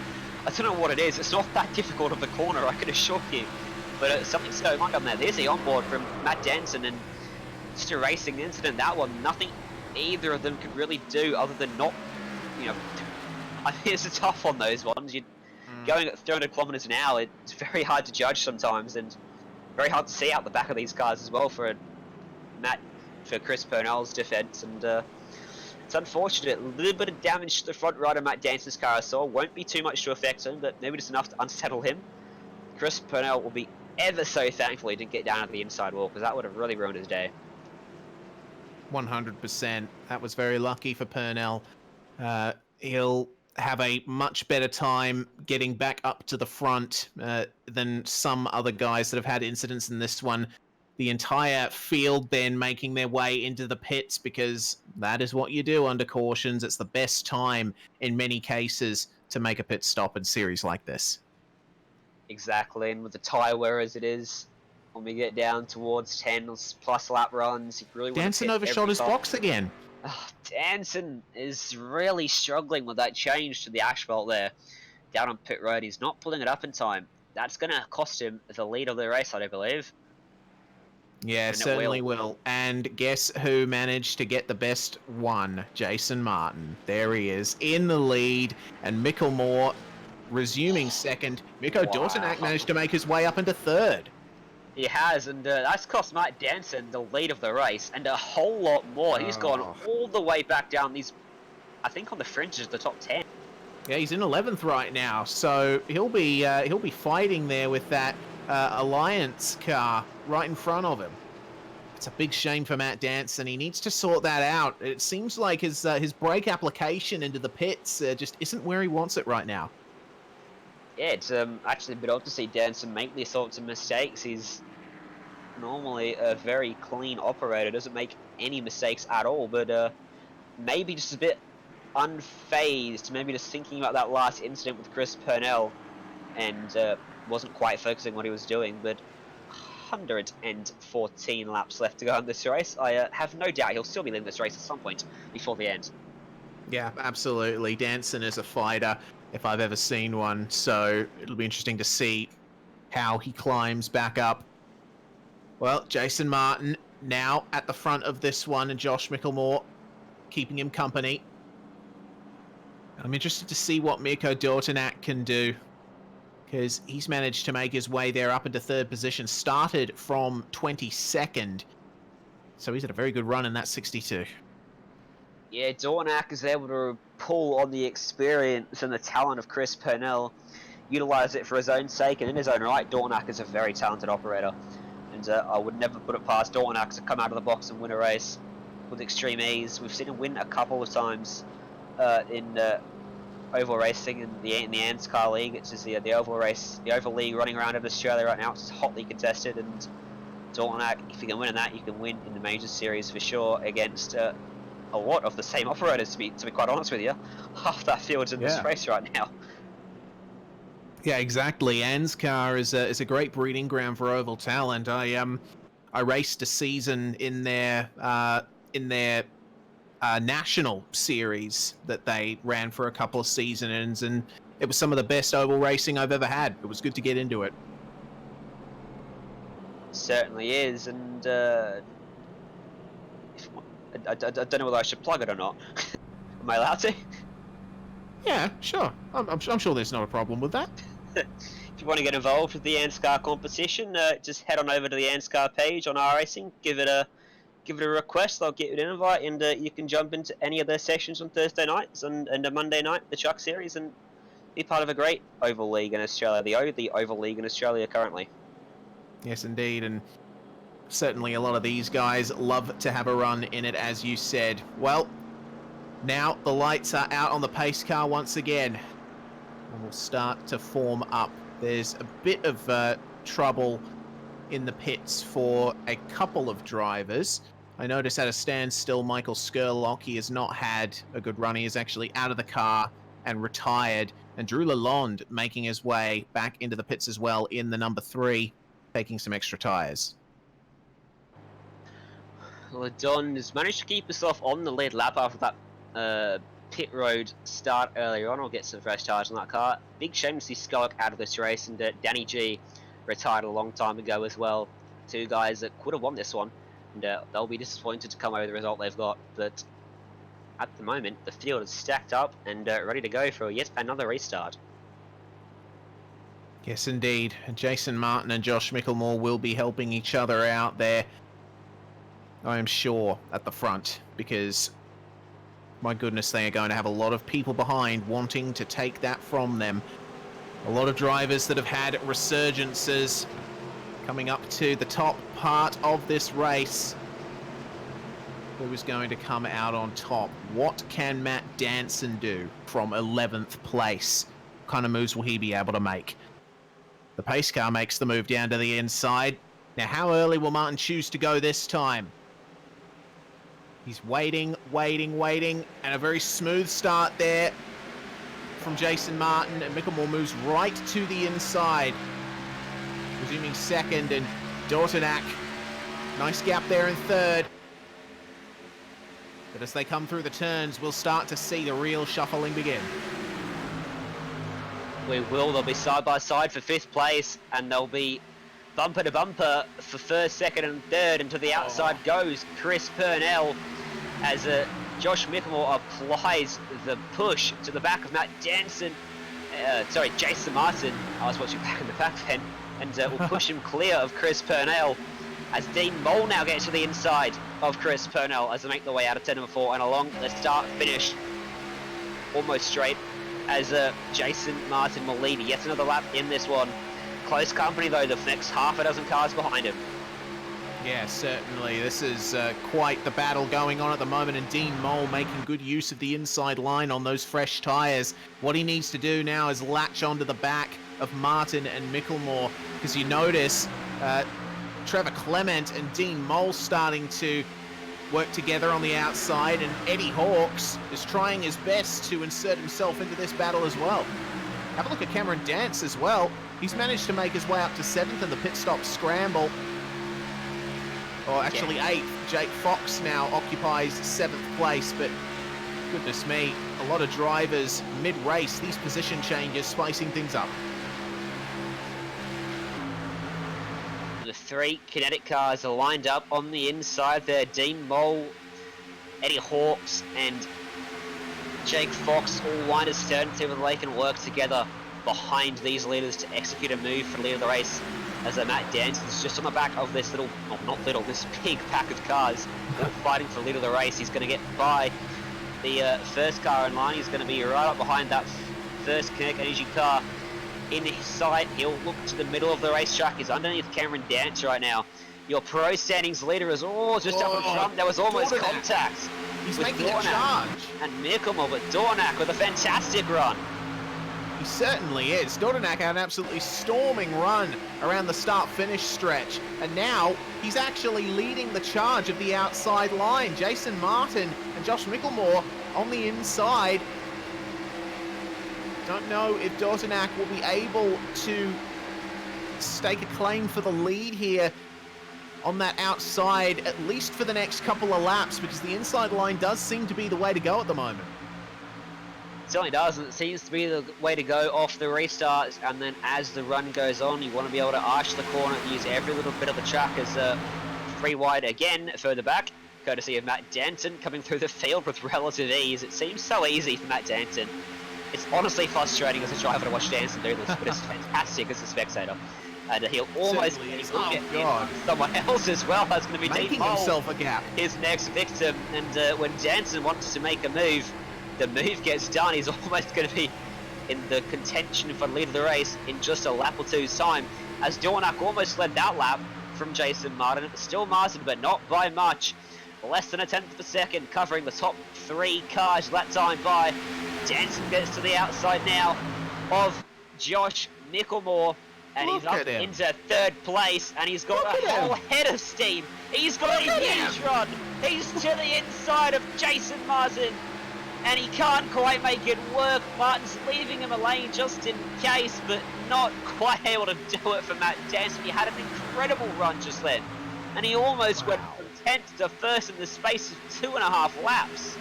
I don't know what it is. It's not that difficult of a corner, I can assure you. But something's going on down there. There's the onboard from Matt Danson, and just erasing the incident. That one, nothing either of them could really do other than not, you know, I think it's a tough on those ones. You're going at 300 kilometers an hour. It's very hard to judge sometimes, and very hard to see out the back of these cars as well for Chris Purnell's defense. And it's unfortunate. A little bit of damage to the front right of Matt Danson's car I saw. Won't be too much to affect him, but maybe just enough to unsettle him. Chris Purnell will be ever so thankful he didn't get down to the inside wall, because that would have really ruined his day. 100%. That was very lucky for Purnell. He'll have a much better time getting back up to the front than some other guys that have had incidents in this one. The entire field then making their way into the pits, because that is what you do under cautions. It's the best time in many cases to make a pit stop in series like this. Exactly, and with the tyre wear as it is, when we get down towards 10 plus lap runs, you really want to Danson hit overshot every his top. box again. Oh, Danson is really struggling with that change to the asphalt there. Down on pit road, he's not pulling it up in time. That's going to cost him the lead of the race, I do believe. Yeah, And it certainly will. And guess who managed to get the best one? Jason Martin. There he is, in the lead, and Micklemore resuming second. Mikko Dortonak managed to make his way up into 3rd. He has, and that's cost Matt Danson the lead of the race, and a whole lot more. He's gone all the way back down these, I think, on the fringes of the top 10. Yeah, he's in 11th right now, so he'll be fighting there with that Alliance car right in front of him. It's a big shame for Matt Danson. He needs to sort that out. It seems like his brake application into the pits just isn't where he wants it right now. Yeah, it's actually a bit odd to see Danson make these sorts of mistakes. He's normally a very clean operator, doesn't make any mistakes at all, but maybe just a bit unfazed, maybe just thinking about that last incident with Chris Purnell, and wasn't quite focusing on what he was doing. But 114 laps left to go in this race. I have no doubt he'll still be leading this race at some point before the end. Yeah, absolutely. Danson is a fighter, if I've ever seen one, so it'll be interesting to see how he climbs back up. Well, Jason Martin now at the front of this one, and Josh Micklemore keeping him company. I'm interested to see what Mikko Dortonak can do, because he's managed to make his way there up into 3rd position, started from 22nd, so he's had a very good run in that 62. Yeah, Dortonak is able to pull on the experience and the talent of Chris Purnell, utilise it for his own sake, and in his own right, Dortonak is a very talented operator. And I would never put it past Dortonak to come out of the box and win a race with extreme ease. We've seen him win a couple of times in oval racing in the ANSCAR League, which is the oval league running around in Australia right now. It's hotly contested, and Dortonak, if you can win in that, you can win in the major series for sure against a lot of the same operators. To be quite honest with you, half that field's in this race right now. Yeah, exactly. ANSCAR is a great breeding ground for oval talent. I raced a season in their national series that they ran for a couple of seasons, and it was some of the best oval racing I've ever had. It was good to get into it. Certainly is, and I don't know whether I should plug it or not. Am I allowed to? Yeah, sure. I'm sure there's not a problem with that. If you want to get involved with the ANSCAR competition, just head on over to the ANSCAR page on iRacing. Give it give it a request, they'll get you an invite, and you can jump into any of their sessions on Thursday nights and a Monday night, the Chuck Series, and be part of a great Oval League in Australia, the Oval League in Australia currently. Yes, indeed, and certainly a lot of these guys love to have a run in it, as you said. Well, now the lights are out on the pace car once again, and we'll start to form up. There's a bit of trouble in the pits for a couple of drivers. I notice at a standstill, Michael Skurlock, he has not had a good run. He is actually out of the car and retired. And Drew Lalonde making his way back into the pits as well in the number 3, taking some extra tyres. Ladon has managed to keep himself on the lead lap after that pit road start earlier on. I'll get some fresh tyres on that car. Big shame to see Skurlock out of this race, and Danny G retired a long time ago as well. 2 guys that could have won this one, and they'll be disappointed to come over the result they've got. But at the moment, the field is stacked up and ready to go for yet another restart. Yes, indeed. Jason Martin and Josh Micklemore will be helping each other out there, I am sure, at the front, because my goodness, they are going to have a lot of people behind wanting to take that from them. A lot of drivers that have had resurgences coming up to the top part of this race. Who is going to come out on top? What can Matt Danson do from 11th place? What kind of moves will he be able to make? The pace car makes the move down to the inside. Now, how early will Martin choose to go this time? He's waiting, and a very smooth start there from Jason Martin, and Micklemore moves right to the inside, resuming second, and Dortonak, nice gap there in third. But as they come through the turns, we'll start to see the real shuffling begin. We will. They'll be side by side for 5th place, and they'll be bumper to bumper for 1st, 2nd, and 3rd. And to the outside goes Chris Purnell as Josh Micklemore applies the push to the back of Matt Danson. Jason Martin. I was watching back in the back then, and will push him clear of Chris Purnell. As Dean Mole now gets to the inside of Chris Purnell as they make their way out of turn number 4 and along the start-finish almost straight as Jason Martin will lead yet another lap in this one. Close company though, the next half a dozen cars behind him. Yeah, certainly. This is quite the battle going on at the moment, and Dean Mole making good use of the inside line on those fresh tyres. What he needs to do now is latch onto the back of Martin and Micklemore, because you notice Trevor Clement and Dean Mole starting to work together on the outside, and Eddie Hawkes is trying his best to insert himself into this battle as well. Have a look at Cameron Dance as well. He's managed to make his way up to 7th in the pit stop scramble. Or actually 8th. Jake Fox now occupies 7th place, but goodness me, a lot of drivers mid-race, these position changes spicing things up. The 3 kinetic cars are lined up on the inside there. Dean Mole, Eddie Hawkes, and Jake Fox all lined astern to see whether they can work together behind these leaders to execute a move for the lead of the race. As Matt Danson is just on the back of this little, well, not little, this big pack of cars, all fighting for the lead of the race. He's going to get by the first car in line. He's going to be right up behind that first kinetic energy car. In his sight, he'll look to the middle of the racetrack. He's underneath Cameron Dance right now. Your pro standings leader is just up in front. There was almost contact. He's making a charge. And Micklemore, but Dornak with a fantastic run. He certainly is. Dortonak had an absolutely storming run around the start-finish stretch, and now he's actually leading the charge of the outside line. Jason Martin and Josh Micklemore on the inside. Don't know if Dortonak will be able to stake a claim for the lead here on that outside, at least for the next couple of laps, because the inside line does seem to be the way to go at the moment. It certainly does, and it seems to be the way to go off the restarts, and then as the run goes on, you want to be able to arch the corner and use every little bit of the track as free wide again further back, courtesy of Matt Danton coming through the field with relative ease. It seems so easy for Matt Danton. It's honestly frustrating as a driver to watch Danson do this, but it's fantastic as a spectator. And he'll almost Certainly is. he'll Oh, get in God. someone else as well. That's going to be Making Deep Hole, himself a gap. his next victim. And when Jansen wants to make a move, the move gets done. He's almost going to be in the contention for the lead of the race in just a lap or two's time. As Dornak almost led that lap from Jason Martin. It was still Martin, but not by much. Less than a tenth of a second, covering the top 3 cars that time by. Jansen gets to the outside now of Josh Micklemore. And he's up into 3rd place, and he's got a whole head of steam. He's got a huge run. He's to the inside of Jason Martin, and he can't quite make it work. Martin's leaving him a lane just in case, but not quite able to do it for Matt Jansen. He had an incredible run just then, and he almost went from 10th to 1st in the space of 2.5 laps.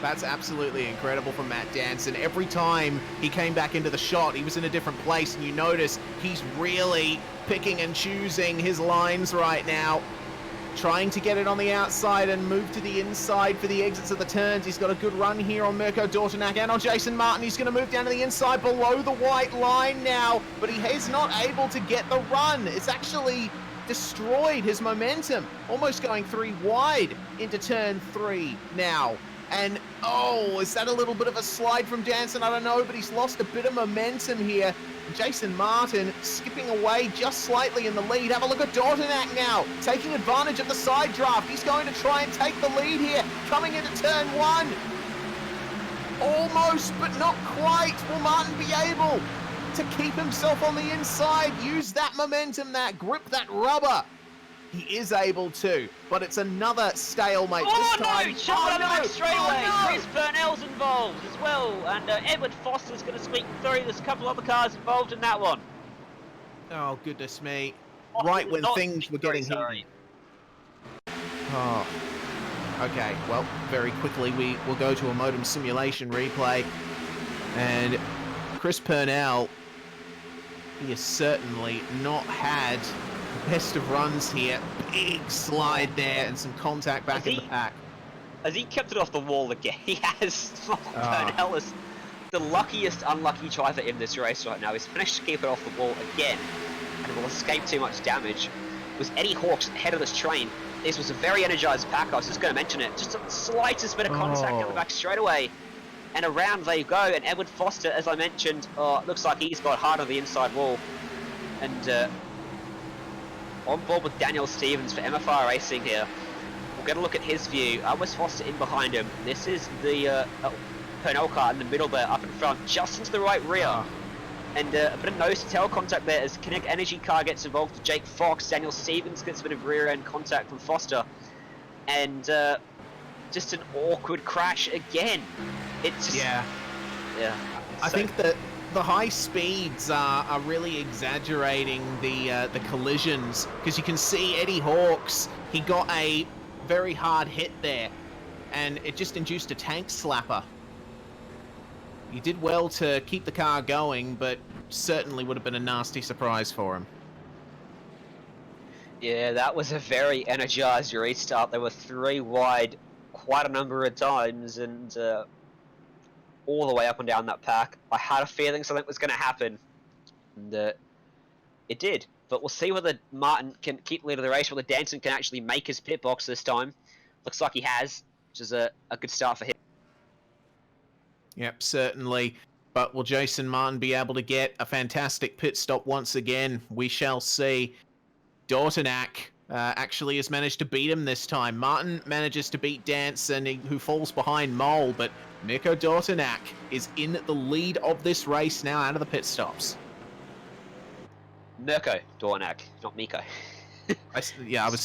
That's absolutely incredible from Matt Jansen. Every time he came back into the shot, he was in a different place, and you notice he's really picking and choosing his lines right now. Trying to get it on the outside and move to the inside for the exits of the turns. He's got a good run here on Mirko Dortanak and on Jason Martin. He's going to move down to the inside below the white line now, but he is not able to get the run. It's actually destroyed his momentum, almost going 3 wide into turn 3 now. And, oh, is that a little bit of a slide from Jansen? I don't know, but he's lost a bit of momentum here. Jason Martin skipping away just slightly in the lead. Have a look at Dortanak now, taking advantage of the side draft. He's going to try and take the lead here, coming into turn 1. Almost, but not quite. Will Martin be able to keep himself on the inside, use that momentum, that grip, that rubber? He is able to, but it's another stalemate this time. No! Shot on the back straightaway. no! Chris Burnell's involved as well, and Edward Foster's going to squeak through. There's a couple other cars involved in that one. Oh, goodness me. Foster Right when not things were getting sorry. heated. Oh. Okay, well, very quickly we will go to a modem simulation replay. And Chris Purnell, he has certainly not had the best of runs here. Big slide there and some contact back in the pack. Has he kept it off the wall again? He has. Purnell is the luckiest unlucky driver in this race right now. He's managed to keep it off the wall again and will escape too much damage. It was Eddie Hawks head of this train. This was a very energized pack. I was just going to mention it. Just the slightest bit of contact on the back straightaway. And around they go. And Edward Foster, as I mentioned, looks like he's got hard on the inside wall. And on board with Daniel Stevens for MFR Racing here. We'll get a look at his view. Wes Foster in behind him. This is the Purnell car in the middle there, up in front, just into the right rear. And a bit of nose-to-tail contact there as Kinetic Energy car gets involved with Jake Fox. Daniel Stevens gets a bit of rear-end contact from Foster. And just an awkward crash again. It's just... Yeah. I think that the high speeds are really exaggerating the collisions, because you can see Eddie Hawks, he got a very hard hit there, and it just induced a tank slapper. He did well to keep the car going, but certainly would have been a nasty surprise for him. Yeah, that was a very energized restart. There were 3 wide quite a number of times, and all the way up and down that pack. I had a feeling something was going to happen, and it did. But we'll see whether Martin can keep the lead of the race, whether Jansen can actually make his pit box this time. Looks like he has, which is a good start for him. Yep, certainly. But will Jason Martin be able to get a fantastic pit stop once again? We shall see. Dortanak actually has managed to beat him this time. Martin manages to beat Jansen, who falls behind Mole, but Mirko Dortanak is in the lead of this race now out of the pit stops. Mirko Dortanak, not Miko. I was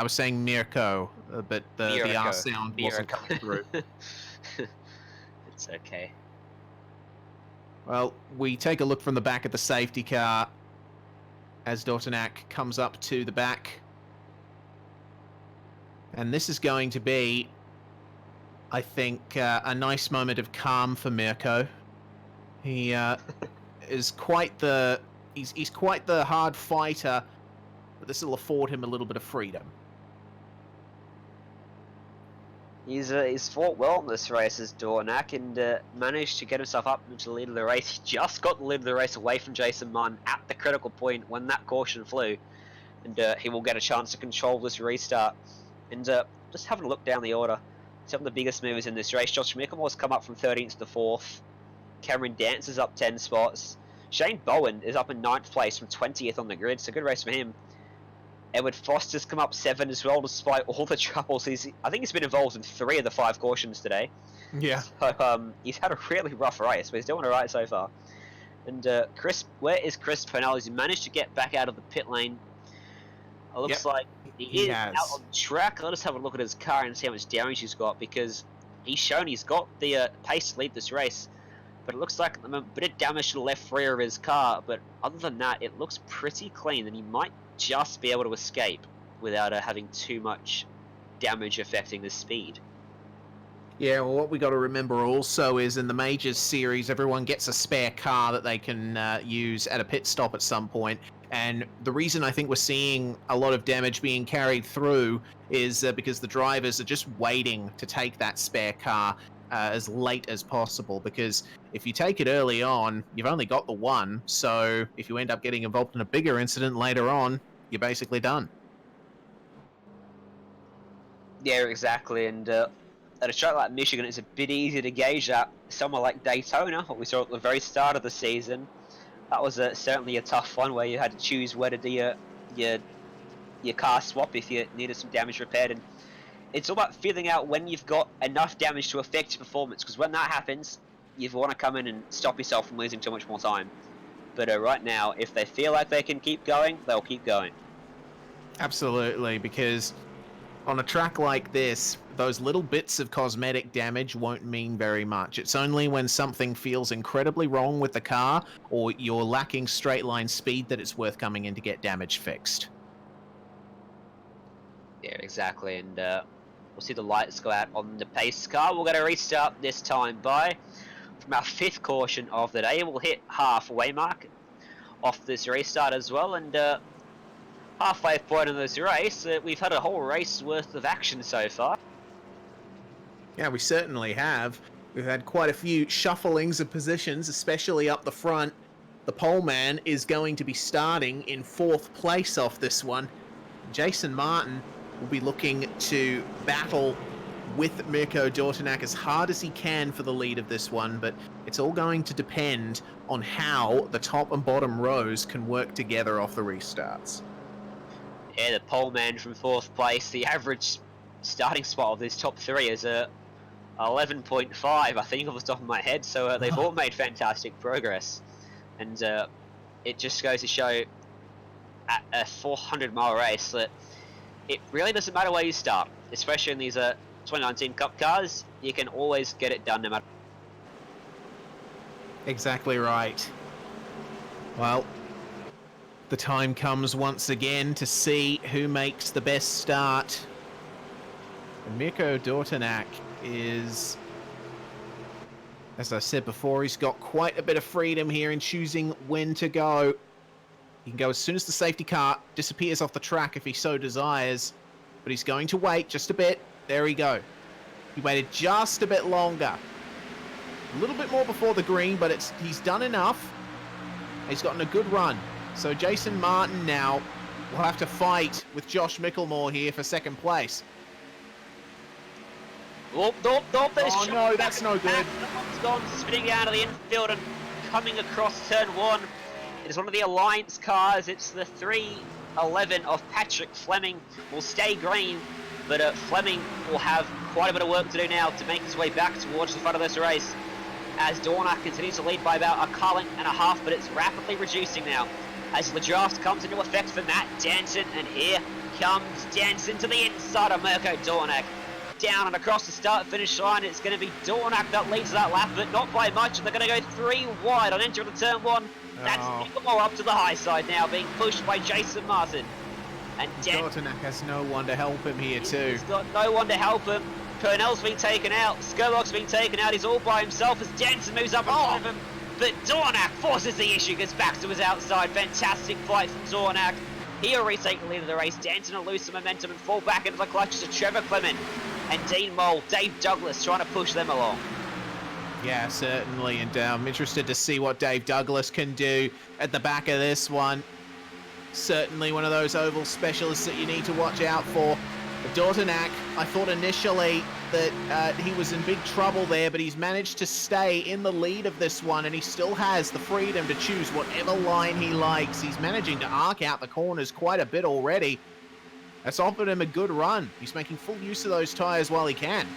saying Mirko, but the R sound wasn't coming through. It's okay. Well, we take a look from the back of the safety car as Dortanak comes up to the back. And this is going to be, I think, a nice moment of calm for Mirko. He is quite the he's quite the hard fighter, but this will afford him a little bit of freedom. He's fought well in this race as Dornack and managed to get himself up into the lead of the race. He just got the lead of the race away from Jason Martin at the critical point when that caution flew. And he will get a chance to control this restart. And just having a look down the order, some of the biggest movers in this race. Josh Micklemore's come up from 13th to 4th. Cameron Dance is up 10 spots. Shane Bowen is up in 9th place from 20th on the grid, so good race for him. Edward Foster's come up 7 as well, despite all the troubles. I think he's been involved in 3 of the 5 cautions today. Yeah. So he's had a really rough race, but he's doing alright so far. And where is Chris Purnell? He's managed to get back out of the pit lane. It looks like he is has. out on track. Let us have a look at his car and see how much damage he's got, because he's shown he's got the pace to lead this race. But it looks like a bit of damage to the left rear of his car. But other than that, it looks pretty clean, and he might just be able to escape without having too much damage affecting the speed. Yeah, well, what we got to remember also is in the Majors series, everyone gets a spare car that they can use at a pit stop at some point. And the reason I think we're seeing a lot of damage being carried through is because the drivers are just waiting to take that spare car as late as possible. Because if you take it early on, you've only got the one. So if you end up getting involved in a bigger incident later on, you're basically done. Yeah, exactly. And at a track like Michigan, it's a bit easier to gauge that. Somewhere like Daytona, what we saw at the very start of the season, that was certainly a tough one where you had to choose whether to do your car swap if you needed some damage repaired. And it's all about feeling out when you've got enough damage to affect your performance, because when that happens, you want to come in and stop yourself from losing too much more time. But right now, if they feel like they can keep going, they'll keep going. Absolutely, because on a track like this, those little bits of cosmetic damage won't mean very much. It's only when something feels incredibly wrong with the car or you're lacking straight line speed that it's worth coming in to get damage fixed. Yeah, exactly. And we'll see the lights go out on the pace car. We're going to restart this time by, from our 5th caution of the day. We'll hit halfway mark off this restart as well. And halfway point in this race, we've had a whole race worth of action so far. Yeah, we certainly have. We've had quite a few shufflings of positions, especially up the front. The pole man is going to be starting in 4th place off this one. Jason Martin will be looking to battle with Mirko Dortanak as hard as he can for the lead of this one, but it's all going to depend on how the top and bottom rows can work together off the restarts. Yeah, the pole man from 4th place. The average starting spot of this top 3 is 11.5, I think, off the top of my head. So they've all made fantastic progress, and it just goes to show at a 400-mile race that it really doesn't matter where you start, especially in these 2019 Cup cars. You can always get it done no matter. Exactly right. Well, the time comes once again to see who makes the best start. And Mirko Dortanak is, as I said before, he's got quite a bit of freedom here in choosing when to go. He can go as soon as the safety car disappears off the track if he so desires, but he's going to wait just a bit. There we go. He waited just a bit longer. A little bit more before the green, but he's done enough. He's gotten a good run. So Jason Martin now will have to fight with Josh Micklemore here for 2nd place. Oh no, that's no good. It's gone spinning out of the infield and coming across turn 1. It is one of the Alliance cars. It's the 311 of Patrick Fleming. Will stay green, but Fleming will have quite a bit of work to do now to make his way back towards the front of this race, as Dornack continues to lead by about a car length and a half, but it's rapidly reducing now as the draft comes into effect for Matt Danson, and here comes Danson to the inside of Mirko Dornack. Down and across the start-finish line, it's going to be Dornack that leads that lap, but not by much, and they're going to go 3 wide on entering the turn 1. That's Micklemore up to the high side now, being pushed by Jason Martin. And Dortanak has no one to help him here too. He's got no one to help him. Purnell's been taken out, Skerlock's been taken out, he's all by himself as Danson moves up in front of him. But Dornack forces the issue, gets back to his outside. Fantastic fight from Dornack. He'll retake the lead of the race. Danson will lose some momentum and fall back into the clutches of Trevor Clement. and Dean Mole, Dave Douglas trying to push them along. Yeah, certainly, and I'm interested to see what Dave Douglas can do at the back of this one. Certainly one of those oval specialists that you need to watch out for. Dortonak, I thought initially that he was in big trouble there, but he's managed to stay in the lead of this one, and he still has the freedom to choose whatever line he likes. He's managing to arc out the corners quite a bit already. That's offered him a good run. He's making full use of those tyres while he can.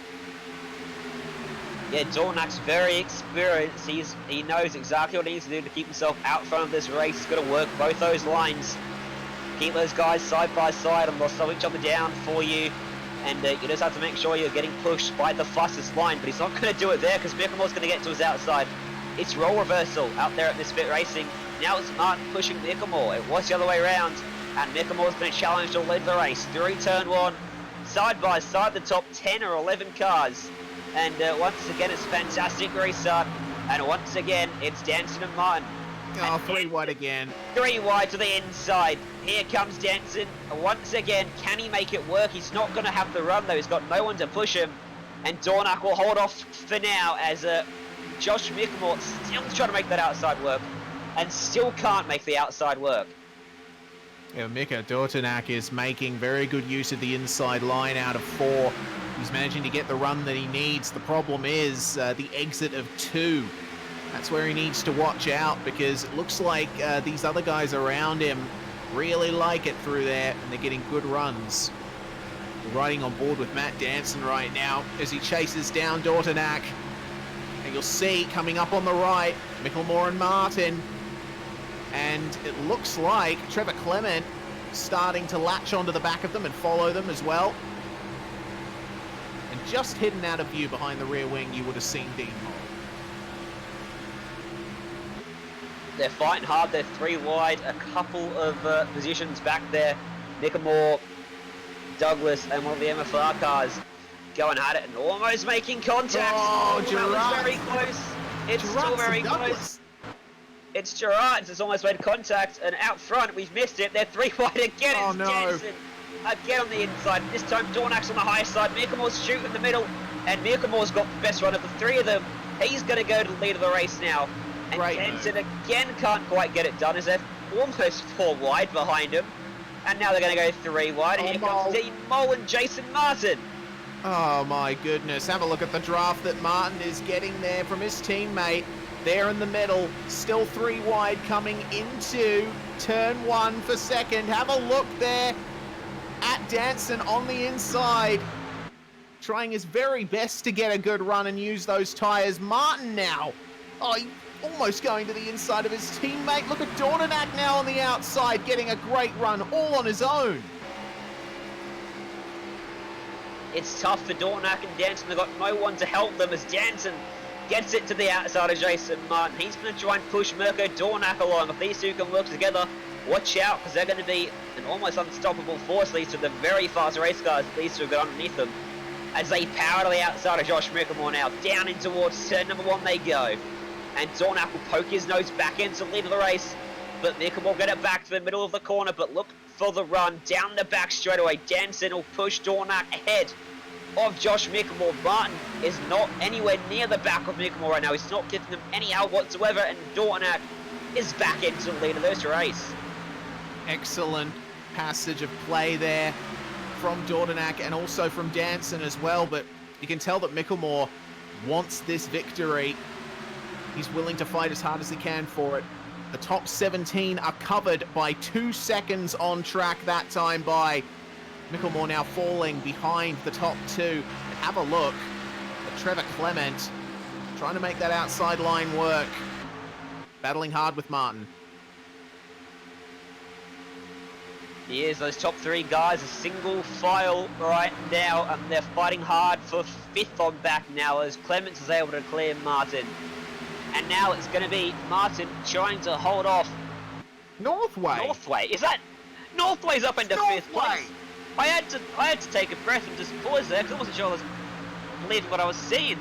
Yeah, Dornak's very experienced. He knows exactly what he needs to do to keep himself out front of this race. He's got to work both those lines. Keep those guys side by side and they'll slow each other down for you. And you just have to make sure you're getting pushed by the fastest line. But he's not going to do it there because Mickelmore's going to get to his outside. It's role reversal out there at Misfit Racing. Now it's Martin pushing Mickelmore. It was the other way around. And Mickelmore's been challenged to lead the race. Through turn one, side by side, the top 10 or 11 cars. And once again, it's a fantastic restart. And once again, it's Danson and Martin. Oh, 3 wide again. 3 wide to the inside. Here comes Danson. Once again, can he make it work? He's not going to have the run, though. He's got no one to push him. And Dornak will hold off for now as Josh Mickelmore still trying to make that outside work. And still can't make the outside work. Yeah, Mika Dortonak is making very good use of the inside line out of 4. He's managing to get the run that he needs. The problem is the exit of 2. That's where he needs to watch out because it looks like these other guys around him really like it through there and they're getting good runs. We're riding on board with Matt Danson right now as he chases down Dortonak. And you'll see coming up on the right, Mickelmore and Martin. And it looks like Trevor Clement starting to latch onto the back of them and follow them as well. And just hidden out of view behind the rear wing, you would have seen Dean Mole. They're fighting hard. They're 3 wide. A couple of positions back there. Mickelmore, Douglas, and one of the MFR cars going at it and almost making contact. Oh, that was very close. It's still very close. It's Gerard. It's almost made contact, and out front we've missed it. They're 3 wide again. Oh, it's no. Jensen again on the inside. This time Dornak's on the high side. Mickelmore's shooting in the middle, and Mickelmore's got the best run of the 3 of them. He's going to go to the lead of the race now. And Jensen again can't quite get it done as they're almost 4 wide behind him. And now they're going to go 3 wide. And here comes Dean Mole and Jason Martin. Oh my goodness, have a look at the draft that Martin is getting there from his teammate. There in the middle, still 3 wide coming into turn 1 for second. Have a look there at Danson on the inside. Trying his very best to get a good run and use those tyres. Martin now, almost going to the inside of his teammate. Look at Dortonak now on the outside, getting a great run all on his own. It's tough for Dornak and Danson. They've got no one to help them as Danson gets it to the outside of Jason Martin. He's going to try and push Mirko Dornak along. If these two can work together, watch out because they're going to be an almost unstoppable force. These two are the very fast race cars that these two have got underneath them. As they power to the outside of Josh Mickelmore now. Down in towards turn number 1 they go. And Dornak will poke his nose back into the lead of the race. But Mickelmore will get it back to the middle of the corner. But look for the run down the back straightaway. Danson will push Dornak ahead of Josh Mickelmore. Martin is not anywhere near the back of Mickelmore right now. He's not giving them any help whatsoever. And Dornak is back into the lead of this race. Excellent passage of play there from Dortonak and also from Danson as well. But you can tell that Mickelmore wants this victory. He's willing to fight as hard as he can for it. The top 17 are covered by 2 seconds on track that time by. Mickelmore now falling behind the top 2. And have a look at Trevor Clement trying to make that outside line work. Battling hard with Martin. Here's those top 3 guys, a single file right now, and they're fighting hard for 5th on back now as Clements is able to clear Martin. And now it's going to be Martin trying to hold off Northway. Northway. Is that Northway's up into 5th place? I had to take a breath and just pause there because I wasn't sure I was believing what I was seeing.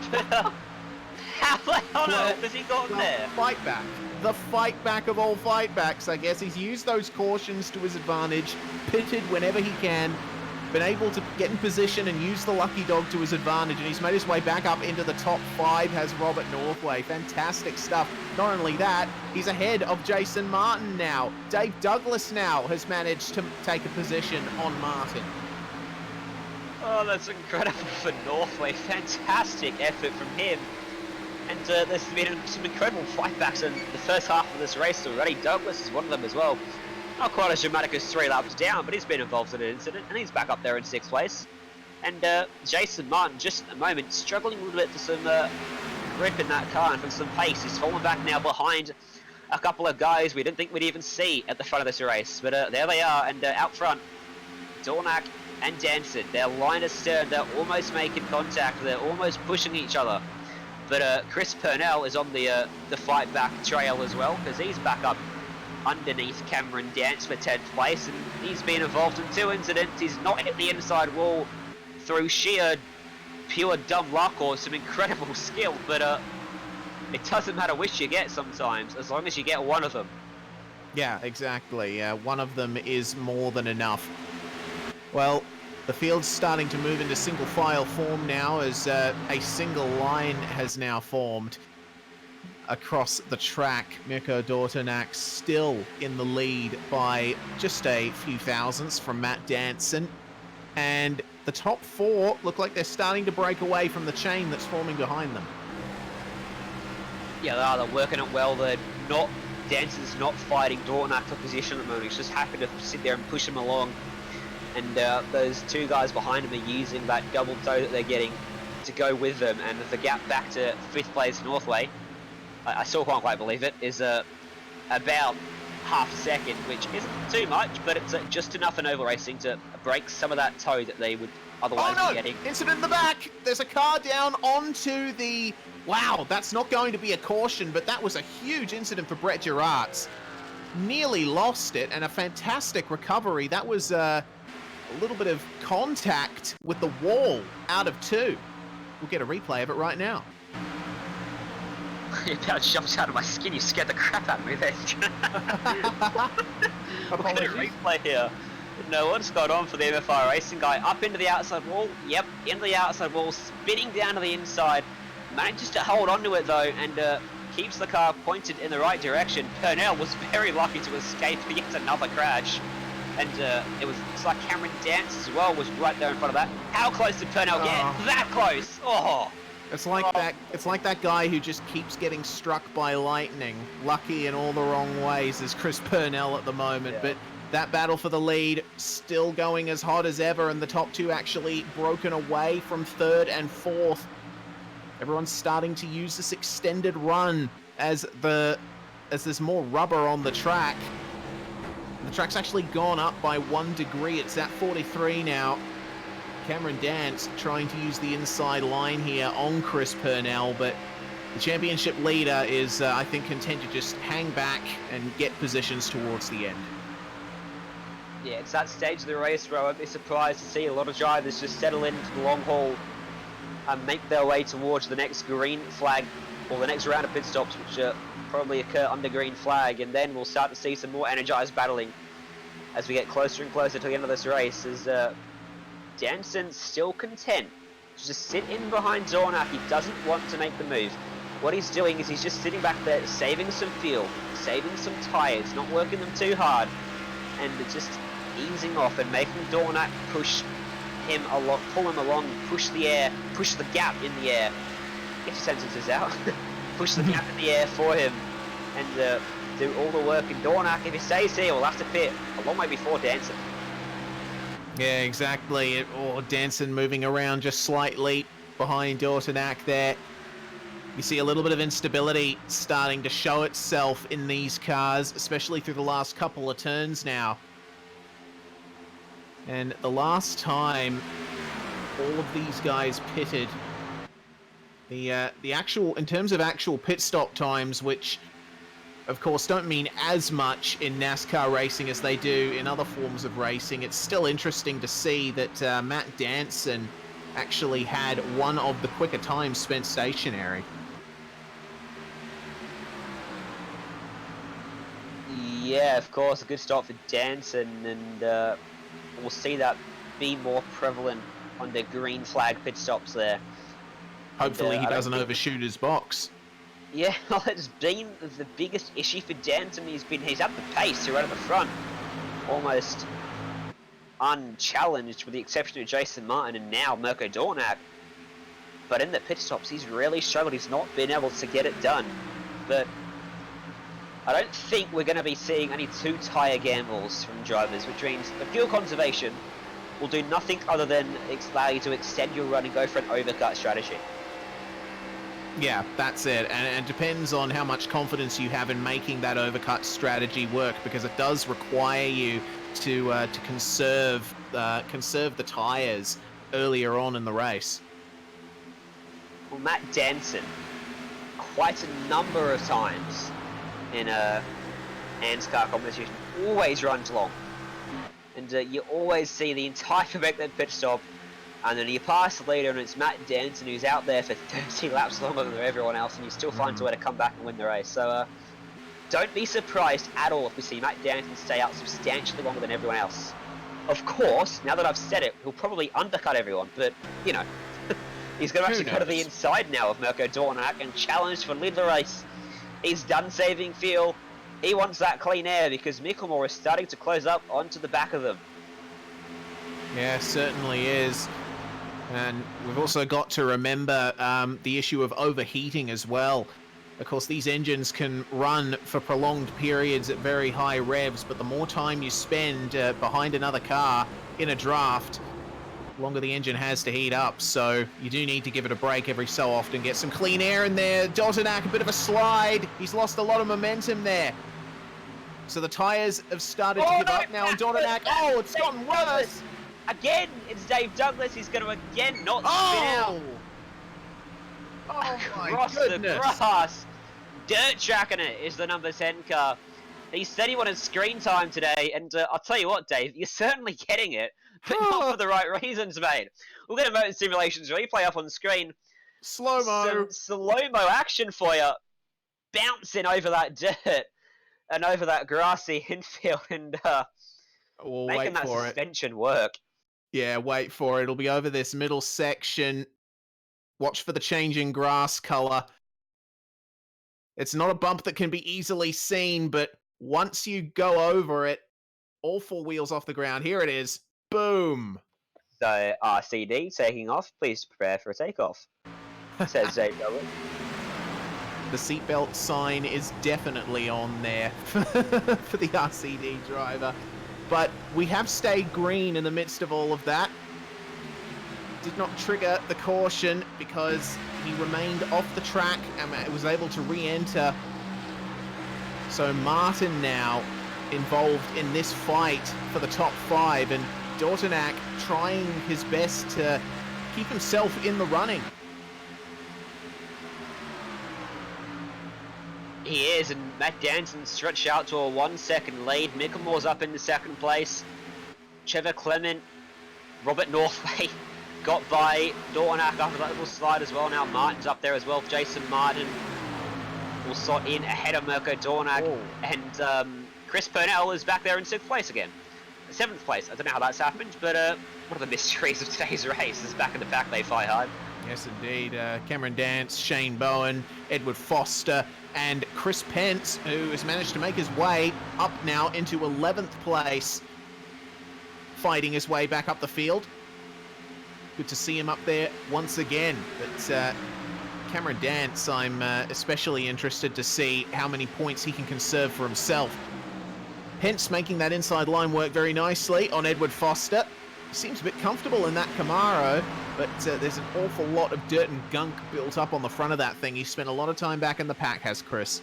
How the hell on earth has he gotten there? Fight back. The fight back of all fight backs, I guess. He's used those cautions to his advantage, pitted whenever he can, been able to get in position and use the lucky dog to his advantage, and he's made his way back up into the top 5, has Robert Northway. Fantastic stuff. Not only that, he's ahead of Jason Martin now. Dave Douglas now has managed to take a position on Martin. Oh, that's incredible for Northway. Fantastic effort from him. And there's been some incredible fightbacks in the first half of this race already. Douglas is one of them as well. Not quite as dramatic as 3 laps down, but he's been involved in an incident, and he's back up there in 6th place. And Jason Martin, just at the moment, struggling a little bit for some grip in that car and for some pace. He's fallen back now behind a couple of guys we didn't think we'd even see at the front of this race. But there they are, and out front, Dornack and Danson. They're line astern, they're almost making contact, they're almost pushing each other. But Chris Purnell is on the fight back trail as well, because he's back up underneath Cameron Dance for 10th place, and he's been involved in 2 incidents. He's not hit the inside wall through sheer pure dumb luck or some incredible skill, but it doesn't matter which you get sometimes, as long as you get one of them. Yeah, exactly. One of them is more than enough. Well, the field's starting to move into single file form now, as a single line has now formed across the track. Mirko Dortonak still in the lead by just a few thousandths from Matt Danson. And the top 4 look like they're starting to break away from the chain that's forming behind them. Yeah, they are. They're working it well. They're not... Danson's not fighting Dortonak for position at the moment. He's just happy to sit there and push him along. And those 2 guys behind him are using that double toe that they're getting to go with them. And the gap back to 5th place Northway, I still can't quite believe it, is about half a second, which isn't too much, but it's just enough in oval racing to break some of that toe that they would otherwise be getting. Incident in the back! There's a car down onto the... Wow, that's not going to be a caution, but that was a huge incident for Brett Gerards. Nearly lost it, and a fantastic recovery. That was a little bit of contact with the wall out of 2. We'll get a replay of it right now. You about jumped out of my skin, you scared the crap out of me there. We're going to replay here. No one's got on for the MFI Racing guy. Up into the outside wall. Yep, into the outside wall, spinning down to the inside. Manages to hold onto it though, and keeps the car pointed in the right direction. Purnell was very lucky to escape yet another crash. And it's like Cameron Dance as well was right there in front of that. How close did Purnell get? That close! Oh! It's like that guy who just keeps getting struck by lightning. Lucky in all the wrong ways is Chris Purnell at the moment, Yeah. But that battle for the lead still going as hot as ever, and the top 2 actually broken away from 3rd and 4th. Everyone's starting to use this extended run as there's more rubber on the track. The track's actually gone up by 1 degree. It's at 43 now. Cameron Dance trying to use the inside line here on Chris Purnell, but the championship leader is, I think, content to just hang back and get positions towards the end. Yeah, it's that stage of the race where I'd be surprised to see a lot of drivers just settle into the long haul and make their way towards the next green flag, or the next round of pit stops, which probably occur under green flag, and then we'll start to see some more energized battling as we get closer and closer to the end of this race, as Danson's still content to just sit in behind Dornack. He doesn't want to make the move. What he's doing is he's just sitting back there, saving some fuel, saving some tires, not working them too hard, and just easing off and making Dornack push him along, pull him along, push the air, push the gap in the air. Get your sentences out. Push the gap in the air for him, and do all the work. And Dornack, if he stays here, will have to pit a long way before Danson. Yeah, exactly. Danson moving around just slightly behind Dortonak there. You see a little bit of instability starting to show itself in these cars, especially through the last couple of turns now. And the last time all of these guys pitted, the actual, in terms of actual pit stop times, which of course don't mean as much in NASCAR racing as they do in other forms of racing, it's still interesting to see that Matt Danson actually had one of the quicker times spent stationary. Yeah, of course, a good start for Danson, and we'll see that be more prevalent on the green flag pit stops there. Hopefully And, he I don't doesn't think- overshoot his box. Yeah, well, it's been the biggest issue for Danton. He's at the pace, so right at the front, almost unchallenged with the exception of Jason Martin and now Mirko Dornak. But in the pit stops, he's really struggled. He's not been able to get it done. But I don't think we're going to be seeing any two tyre gambles from drivers, which means the fuel conservation will do nothing other than allow you to extend your run and go for an overcut strategy. Yeah, that's it, and it depends on how much confidence you have in making that overcut strategy work, because it does require you to conserve the tires earlier on in the race. Well, Matt Danson, quite a number of times in a NASCAR competition, always runs long, and you always see the entire Quebec pit stop. And then you pass the leader, and it's Matt Danton who's out there for 30 laps longer than everyone else, and you still find a way to come back and win the race. So don't be surprised at all if we see Matt Danton stay out substantially longer than everyone else. Of course, now that I've said it, he'll probably undercut everyone, but, you know, he's going to actually go to the inside now of Mirko Dornak and challenge for lead of the race. He's done saving fuel. He wants that clean air because Mickelmore is starting to close up onto the back of them. Yeah, certainly is. And we've also got to remember the issue of overheating as well. Of course, these engines can run for prolonged periods at very high revs, but the more time you spend behind another car in a draft, the longer the engine has to heat up. So you do need to give it a break every so often, get some clean air in there. Dornak, a bit of a slide. He's lost a lot of momentum there. So the tyres have started to give up now, and Dornak, oh, it's gotten worse. Again, it's Dave Douglas. He's going to again not spin out. Oh my Across goodness. the grass. Dirt tracking it is the number 10 car. He said he wanted screen time today, and I'll tell you what, Dave, you're certainly getting it, but not for the right reasons, mate. We'll get a Motor Simulations replay up on the screen. Slow-mo. Some slow-mo action for you. Bouncing over that dirt and over that grassy infield and We'll making wait that for suspension work. Yeah, wait for it. It'll be over this middle section. Watch for the change in grass color. It's not a bump that can be easily seen, but once you go over it, all four wheels off the ground. Here it is. Boom. So RCD taking off. Please prepare for a takeoff. Says Dave Douglas. The seatbelt sign is definitely on there for the RCD driver. But we have stayed green in the midst of all of that. Did not trigger the caution because he remained off the track and was able to re-enter. So Martin now involved in this fight for the top 5, and Dornak trying his best to keep himself in the running. He is, and Matt Danson stretched out to a 1 second lead. Mickelmore's up in the second place. Trevor Clement, Robert Northway got by Dornak after that little slide as well. Now Martin's up there as well. Jason Martin will slot in ahead of Mirko Dornak. Oh. And Chris Purnell is back there in 6th place again. 7th place. I don't know how that's happened, but one of the mysteries of today's race is back in the pack they fight hard. Yes, indeed. Cameron Dance, Shane Bowen, Edward Foster, and Chris Pence, who has managed to make his way up now into 11th place, fighting his way back up the field. Good to see him up there once again. But Cameron Dance, I'm especially interested to see how many points he can conserve for himself. Pence making that inside line work very nicely on Edward Foster. Seems a bit comfortable in that Camaro, but there's an awful lot of dirt and gunk built up on the front of that thing. He spent a lot of time back in the pack, has Chris.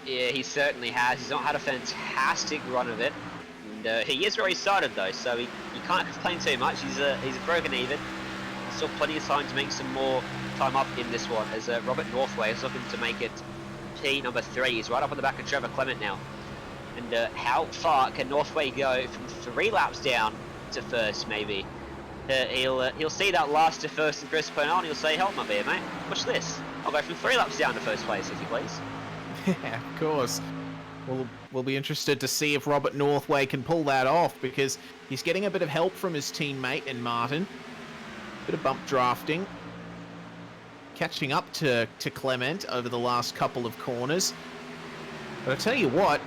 Yeah, he certainly has. He's not had a fantastic run of it. And he is where he started, though, so you can't complain too much. He's broken even. There's still plenty of time to make some more time up in this one, as Robert Northway is looking to make it P number 3. He's right up on the back of Trevor Clement now. And how far can Northway go from 3 laps down to first, maybe? He'll see that last to first and Chris Purnell, and he'll say, "Help my beer, mate. Watch this. I'll go from 3 laps down to first place, if you please." Yeah, of course. We'll be interested to see if Robert Northway can pull that off, because he's getting a bit of help from his teammate in Martin. Bit of bump drafting. Catching up to Clement over the last couple of corners. But I tell you what,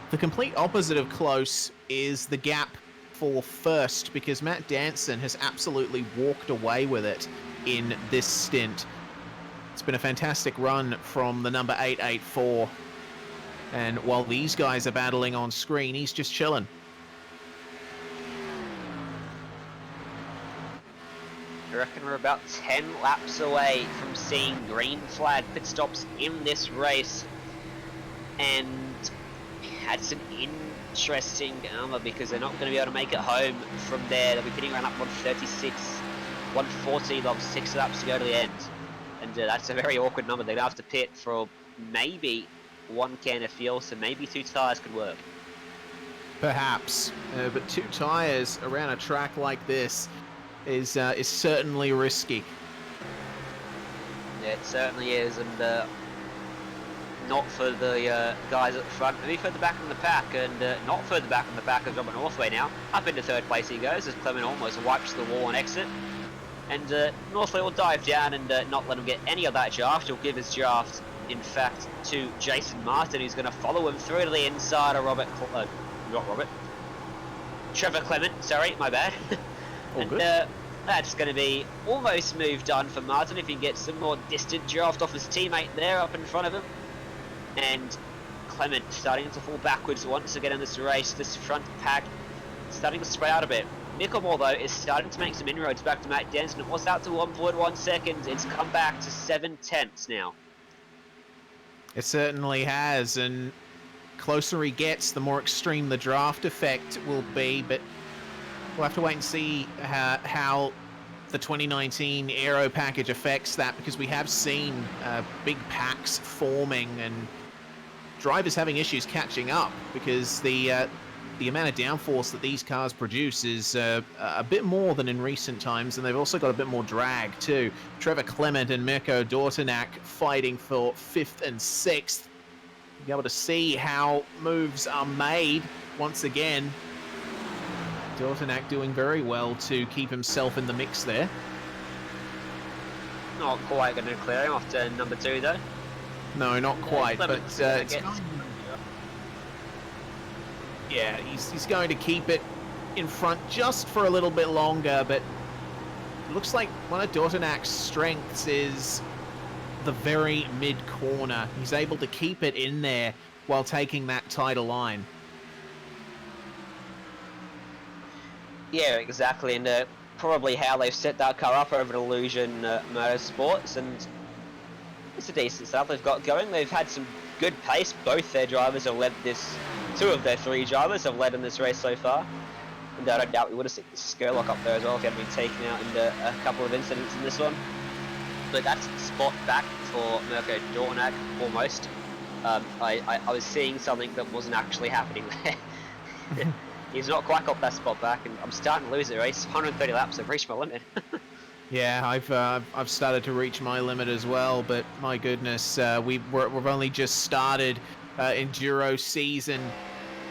the complete opposite of close is the gap for first, because Matt Danson has absolutely walked away with it in this stint. It's been a fantastic run from the number 884. And while these guys are battling on screen, he's just chilling. I reckon we're about 10 laps away from seeing green flag pit stops in this race. And that's an interesting number, because they're not going to be able to make it home from there. They'll be pitting around up 136, 140, they'll have 6 laps to go to the end. And that's a very awkward number. They're going to have to pit for maybe 1 can of fuel, so maybe 2 tyres could work. Perhaps, but 2 tyres around a track like this is certainly risky. Yeah, it certainly is, and not for the guys at the front, maybe further back in the pack, and not further back in the pack as Robert Northway now. Up into 3rd place he goes, as Clement almost wipes the wall on exit. And Northway will dive down and not let him get any of that draft. He'll give his draft, in fact, to Jason Martin, who's going to follow him through to the inside of Trevor Clement, sorry, my bad. And that's going to be almost moved on for Martin if he gets some more distant draft off his teammate there up in front of him. And Clement starting to fall backwards once again in this race. This front pack starting to spread out a bit. Nickelmore, though, is starting to make some inroads back to Matt Denson. It was out to 1.1 seconds. It's come back to 7/10 now. It certainly has, and closer he gets, the more extreme the draft effect will be, but we'll have to wait and see how the 2019 Aero package affects that, because we have seen big packs forming and drivers having issues catching up, because the amount of downforce that these cars produce is a bit more than in recent times, and they've also got a bit more drag too. Trevor Clement and Mirko Dortanak fighting for 5th and 6th. You'll be able to see how moves are made once again. Dortanak doing very well to keep himself in the mix there. Not quite going to clear him off turn number 2 though. No, not quite, but yeah, he's going to keep it in front just for a little bit longer, but it looks like one of Dortanak's strengths is the very mid-corner. He's able to keep it in there while taking that tighter line. Yeah, exactly, and probably how they've set that car up over at Illusion Motorsports, and it's a decent stuff they've got going. They've had some good pace. Both their drivers have led this. 2 of their 3 drivers have led in this race so far. And I don't doubt we would have seen Skerlock up there as well if he hadn't been taken out in a couple of incidents in this one. But that's spot back for Mirko Dortanak, almost. I was seeing something that wasn't actually happening there. He's not quite got that spot back, and I'm starting to lose the race. 130 laps, I've reached my limit. Yeah, I've started to reach my limit as well, but my goodness, we've only just started enduro season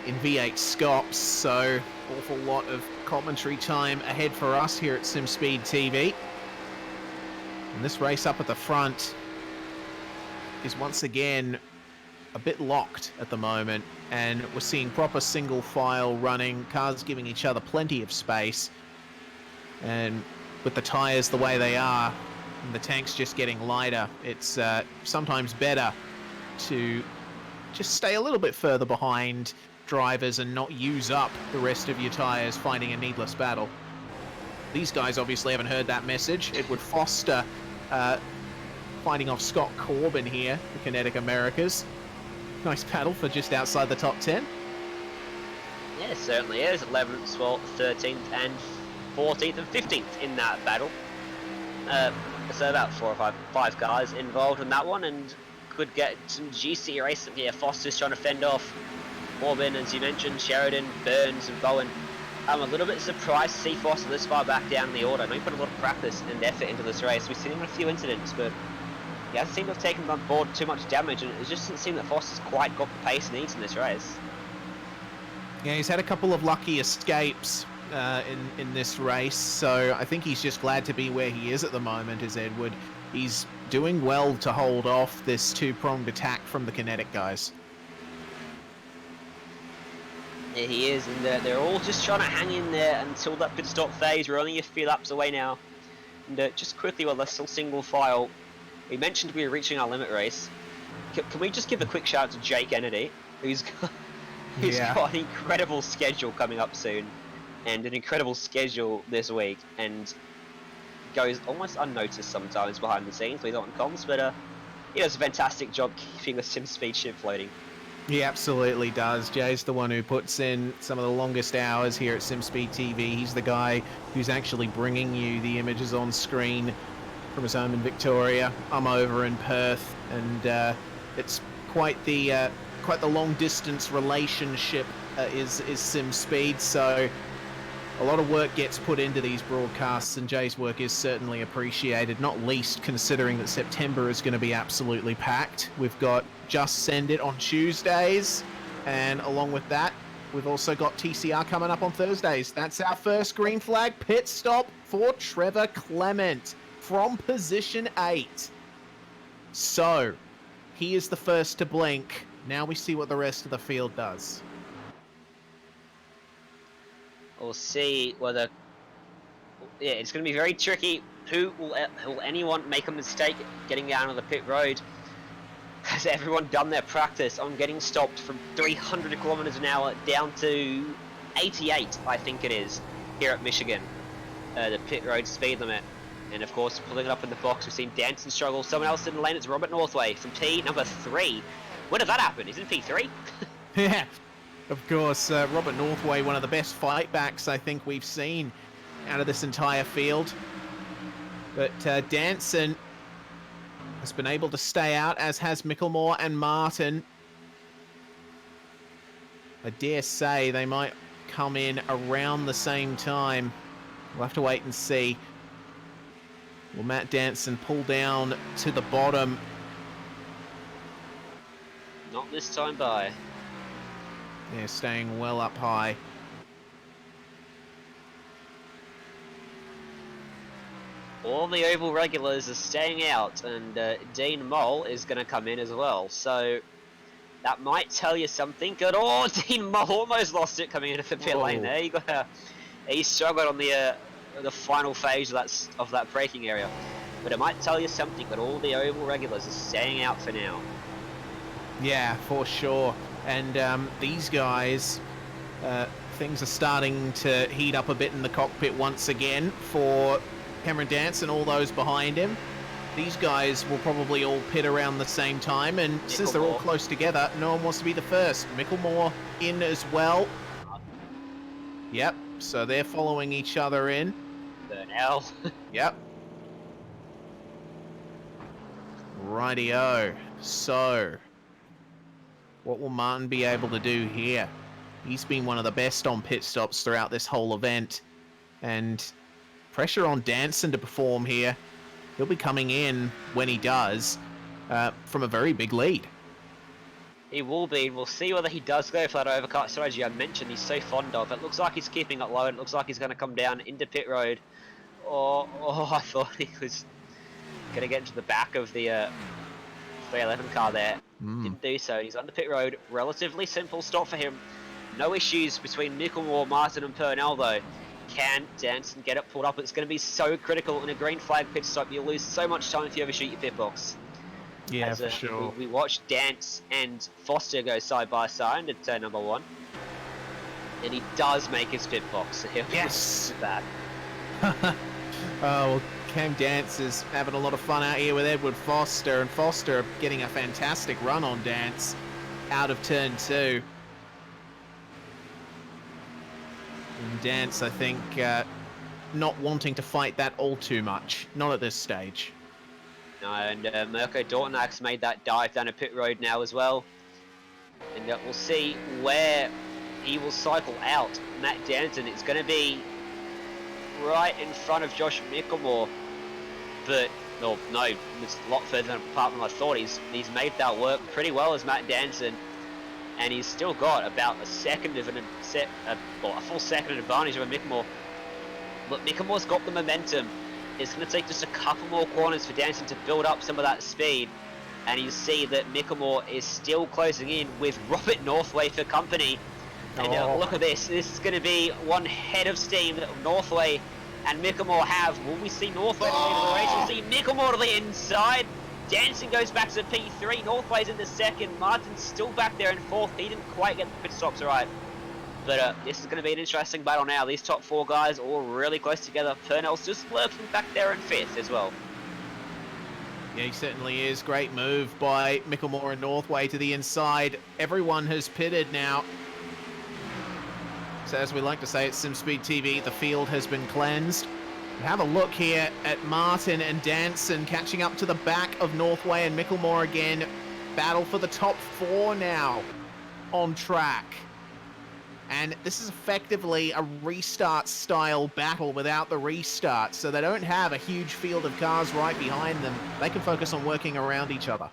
in V8 Scops, so awful lot of commentary time ahead for us here at SimSpeed TV. And this race up at the front is once again a bit locked at the moment, and we're seeing proper single file running, cars giving each other plenty of space, and with the tyres the way they are and the tanks just getting lighter, it's sometimes better to just stay a little bit further behind drivers and not use up the rest of your tyres fighting a needless battle. These guys obviously haven't heard that message. Edward Foster fighting off Scott Corbin here for Kinetic Americas. Nice battle for just outside the top 10. Yeah, it certainly is. 11th, 12th, 13th and 14th and 15th in that battle. So about 4 or 5 cars involved in that one, and could get some GC racing here. Foster's trying to fend off Corbin, as you mentioned, Sheridan, Burns and Bowen. I'm a little bit surprised to see Foster this far back down the order. I know he put a lot of practice and effort into this race. We've seen him in a few incidents, but he hasn't seemed to have taken on board too much damage, and it just doesn't seem that Foster's quite got the pace he needs in this race. Yeah, he's had a couple of lucky escapes in this race, so I think he's just glad to be where he is at the moment, is Edward. He's doing well to hold off this two-pronged attack from the Kinetic guys. Yeah, he is, and they're all just trying to hang in there until that pit stop phase. We're only a few laps away now. And just quickly, while they're still single file, we mentioned we were reaching our limit race. Can we just give a quick shout out to Jake Kennedy, who's got an incredible schedule coming up soon, and an incredible schedule this week, and goes almost unnoticed sometimes behind the scenes. We don't on comms, but he does a fantastic job keeping the sim speed ship floating. He absolutely does. Jay's the one who puts in some of the longest hours here at SimSpeed TV. He's the guy who's actually bringing you the images on screen from his home in Victoria. I'm over in Perth, and it's quite the long distance relationship is SimSpeed. So a lot of work gets put into these broadcasts, and Jay's work is certainly appreciated, not least considering that September is going to be absolutely packed. We've got Just Send It on Tuesdays, and along with that, we've also got TCR coming up on Thursdays. That's our first green flag pit stop for Trevor Clement from position 8. So, he is the first to blink. Now we see what the rest of the field does. We'll see whether... Yeah, it's going to be very tricky. Will anyone make a mistake getting down on the pit road? Has everyone done their practice on getting stopped from 300 kilometers an hour down to 88, I think it is, here at Michigan? The pit road speed limit. And of course, pulling it up in the box, we've seen Danson struggle. Someone else in the lane, it's Robert Northway from P number 3. When did that happen? Is it P3? Yeah. Of course, Robert Northway, one of the best fight backs I think we've seen out of this entire field. But Danson has been able to stay out, as has Micklemore and Martin. I dare say they might come in around the same time. We'll have to wait and see. Will Matt Danson pull down to the bottom? Not this time by. Yeah, staying well up high. All the oval regulars are staying out, and Dean Moll is going to come in as well. So that might tell you something. Good. Oh, Dean Moll almost lost it coming into the pit lane there. He struggled on the final phase of that braking area. But it might tell you something that all the oval regulars are staying out for now. Yeah, for sure. And these guys, things are starting to heat up a bit in the cockpit once again for Cameron Dance and all those behind him. These guys will probably all pit around the same time, and since they're all close together, no one wants to be the first. Micklemore in as well. Yep, so they're following each other in. Burnell. Yep. Rightio. So, what will Martin be able to do here? He's been one of the best on pit stops throughout this whole event. And pressure on Danson to perform here. He'll be coming in when he does from a very big lead. He will be. We'll see whether he does go for that overcut strategy I mentioned he's so fond of. It looks like he's keeping it low, and it looks like he's going to come down into pit road. Oh, I thought he was going to get into the back of the 311 car there. Didn't do so. He's on the pit road. Relatively simple stop for him. No issues between Micklemore, Martin and Purnell though. Can Danson get it pulled up? It's going to be so critical in a green flag pit stop. You'll lose so much time if you overshoot your pit box. Yeah, for sure. We watched Dance and Foster go side by side at turn number 1. And he does make his pit box. So yes! That. Oh, well, Cam Dance is having a lot of fun out here with Edward Foster, and Foster getting a fantastic run on Dance out of turn 2. And Dance, I think, not wanting to fight that all too much. Not at this stage. No, and Mirko Dortnack's made that dive down a pit road now as well. And we'll see where he will cycle out. Matt Danson, it's going to be right in front of Josh Micklemore. but no, it's a lot further apart than I thought. He's made that work pretty well as Matt Danson, and he's still got about a full second advantage over Mickamore. But Mickamore's got the momentum. It's going to take just a couple more corners for Danson to build up some of that speed, and you see that Mickamore is still closing in with Robert Northway for company. And look at this. This is going to be one head of steam that Northway and Mickamore have. Will we see Northway to the race? We'll see Mickamore to the inside. Danson goes back to P3. Northway's in the second. Martin's still back there in fourth. He didn't quite get the pit stops right. But this is going to be an interesting battle now. These top four guys all really close together. Purnell's just lurking back there in fifth as well. Yeah, he certainly is. Great move by Mickamore and Northway to the inside. Everyone has pitted now. So as we like to say at SimSpeed TV, the field has been cleansed. Have a look here at Martin and Danson catching up to the back of Northway and Mickamore again. Battle for the top four now on track. And this is effectively a restart style battle without the restart. So they don't have a huge field of cars right behind them. They can focus on working around each other.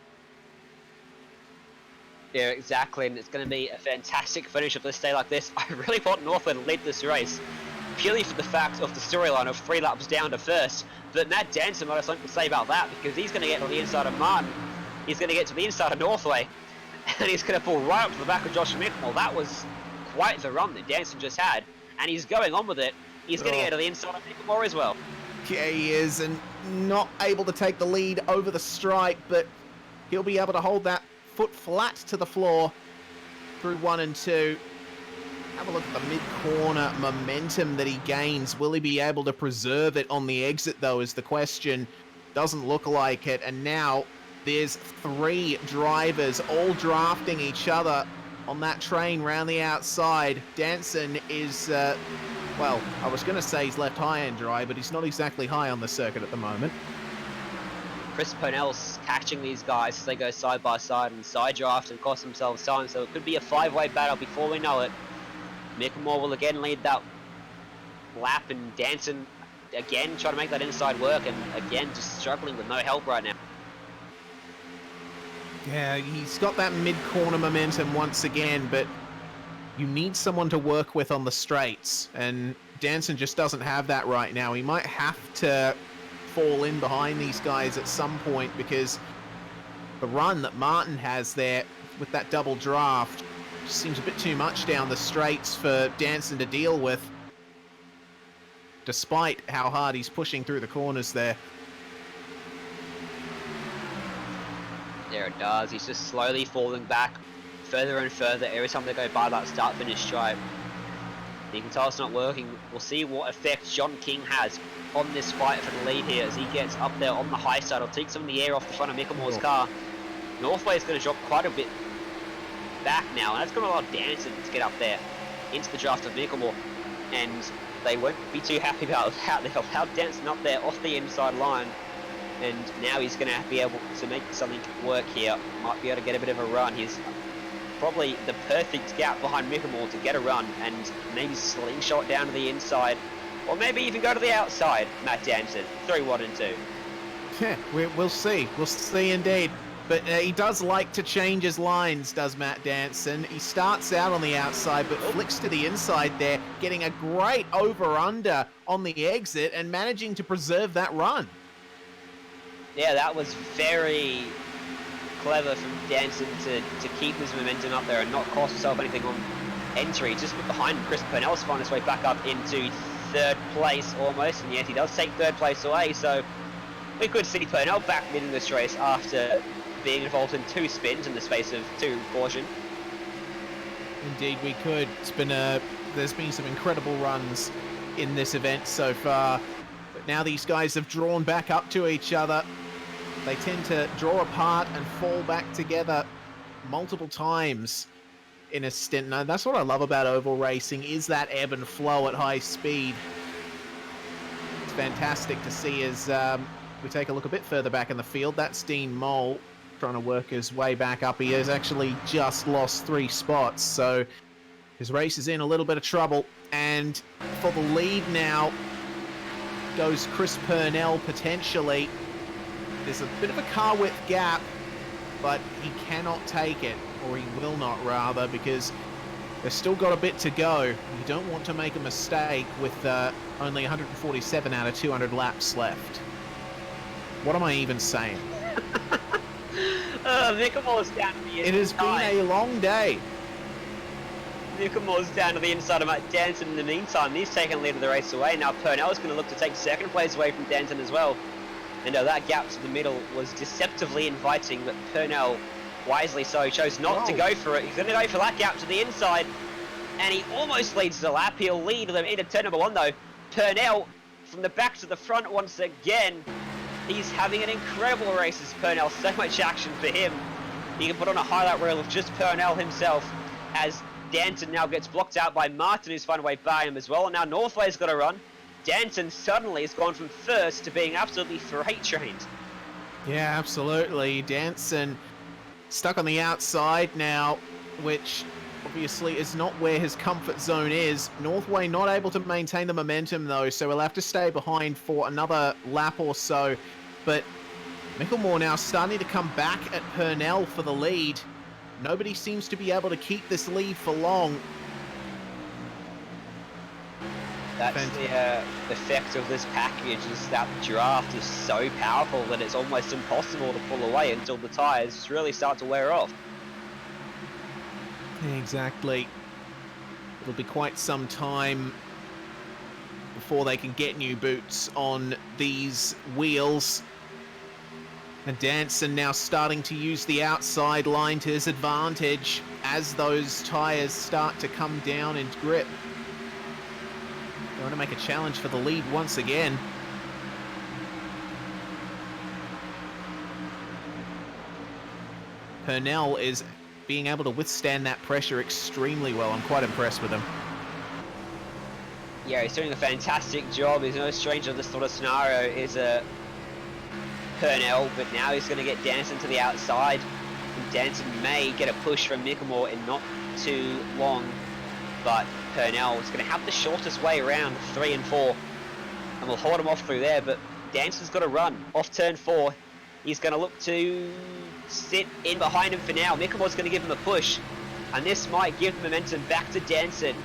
Yeah, exactly, and it's going to be a fantastic finish of this day like this. I really want Northway to lead this race, purely for the fact of the storyline of 3 laps down to first. But Matt Danson might have something to say about that, because he's going to get to the inside of Martin, he's going to get to the inside of Northway, and he's going to pull right up to the back of Josh Mickamore. That was quite the run that Danson just had, and he's going on with it. He's going to get to the inside of Mickamore as well. Yeah, he is, and not able to take the lead over the stripe, but he'll be able to hold that foot flat to the floor through 1 and 2. Have a look at the mid-corner momentum that he gains. Will he be able to preserve it on the exit, though, is the question. Doesn't look like it. And now there's 3 drivers all drafting each other on that train round the outside. Danson is, well, I was going to say he's left high and dry, but he's not exactly high on the circuit at the moment. Chris Purnell's catching these guys as they go side by side and side draft and cost themselves time, so it could be a 5-way battle before we know it. Mickamore will again lead that lap, and Danson again trying to make that inside work, and again just struggling with no help right now. Yeah, he's got that mid-corner momentum once again, but you need someone to work with on the straights, and Danson just doesn't have that right now. He might have to fall in behind these guys at some point, because the run that Martin has there with that double draft just seems a bit too much down the straights for Danson to deal with, despite how hard he's pushing through the corners there. There it does. He's just slowly falling back further and further every time they go by that start-finish stripe. You can tell it's not working. We'll see what effect John King has on this fight for the lead here as he gets up there on the high side. He'll take some of the air off the front of Mickamore's car. Northway is going to drop quite a bit back now, and that's going to allow Danson to get up there into the draft of Mickamore, and they won't be too happy about that. They'll have Danson up there off the inside line, and now he's going to be able to make something work here. Might be able to get a bit of a run. He's probably the perfect gap behind Mickamore to get a run and maybe slingshot down to the inside, or maybe even go to the outside. Matt Danson, 3, 1 and 2. Yeah, we'll see. We'll see indeed. But he does like to change his lines, does Matt Danson. He starts out on the outside, but flicks to the inside there, getting a great over-under on the exit and managing to preserve that run. Yeah, that was very clever from Danson to keep his momentum up there and not cost himself anything on entry. Just behind Chris Purnell's found his way back up into 3rd place almost, and yet he does take 3rd place away, so we could see Purnell back mid in this race after being involved in 2 spins in the space of 2 caution. Indeed we could. There's been some incredible runs in this event so far, but now these guys have drawn back up to each other. They tend to draw apart and fall back together multiple times in a stint. Now, that's what I love about oval racing, is that ebb and flow at high speed. It's fantastic to see as we take a look a bit further back in the field. That's Dean Mole trying to work his way back up. He has actually just lost 3 spots, so his race is in a little bit of trouble. And for the lead now, goes Chris Purnell potentially. There's a bit of a car width gap, but he cannot take it, or he will not rather, because they've still got a bit to go. You don't want to make a mistake with only 147 out of 200 laps left. What am I even saying? Mickelmore's down to the inside. It has been a long day. Mickelmore's down to the inside of Matt Danson in the meantime. He's taken the lead of the race away. Now Purnell is going to look to take second place away from Danson as well. And that gap to the middle was deceptively inviting, but Purnell, wisely so, chose not to go for it. He's going to go for that gap to the inside, and he almost leads the lap. He'll lead them into turn number 1 though. Purnell from the back to the front once again. He's having an incredible race as Purnell. So much action for him. He can put on a highlight reel of just Purnell himself, as Danton now gets blocked out by Martin, who's found a way by him as well. And now Northway's got to run. Danton suddenly has gone from first to being absolutely freight trained. Yeah, absolutely. Danson stuck on the outside now, which obviously is not where his comfort zone is. Northway not able to maintain the momentum though, so we'll have to stay behind for another lap or so. But Mickelmore now starting to come back at Purnell for the lead. Nobody seems to be able to keep this lead for long. That's the effect of this package, is that draft is so powerful that it's almost impossible to pull away until the tyres really start to wear off. Exactly. It'll be quite some time before they can get new boots on these wheels. And Danson now starting to use the outside line to his advantage as those tyres start to come down in grip. Going to make a challenge for the lead once again. Purnell is being able to withstand that pressure extremely well. I'm quite impressed with him. Yeah, he's doing a fantastic job. He's no stranger to this sort of scenario. Is Purnell, but now he's going to get Danson to the outside. And Danson may get a push from Mickelmore in not too long, but Purnell is going to have the shortest way around 3 and 4, and we'll hold him off through there. But Danson's got to run off turn 4. He's going to look to sit in behind him for now. Mickelmore's going to give him a push, and this might give the momentum back to Danson.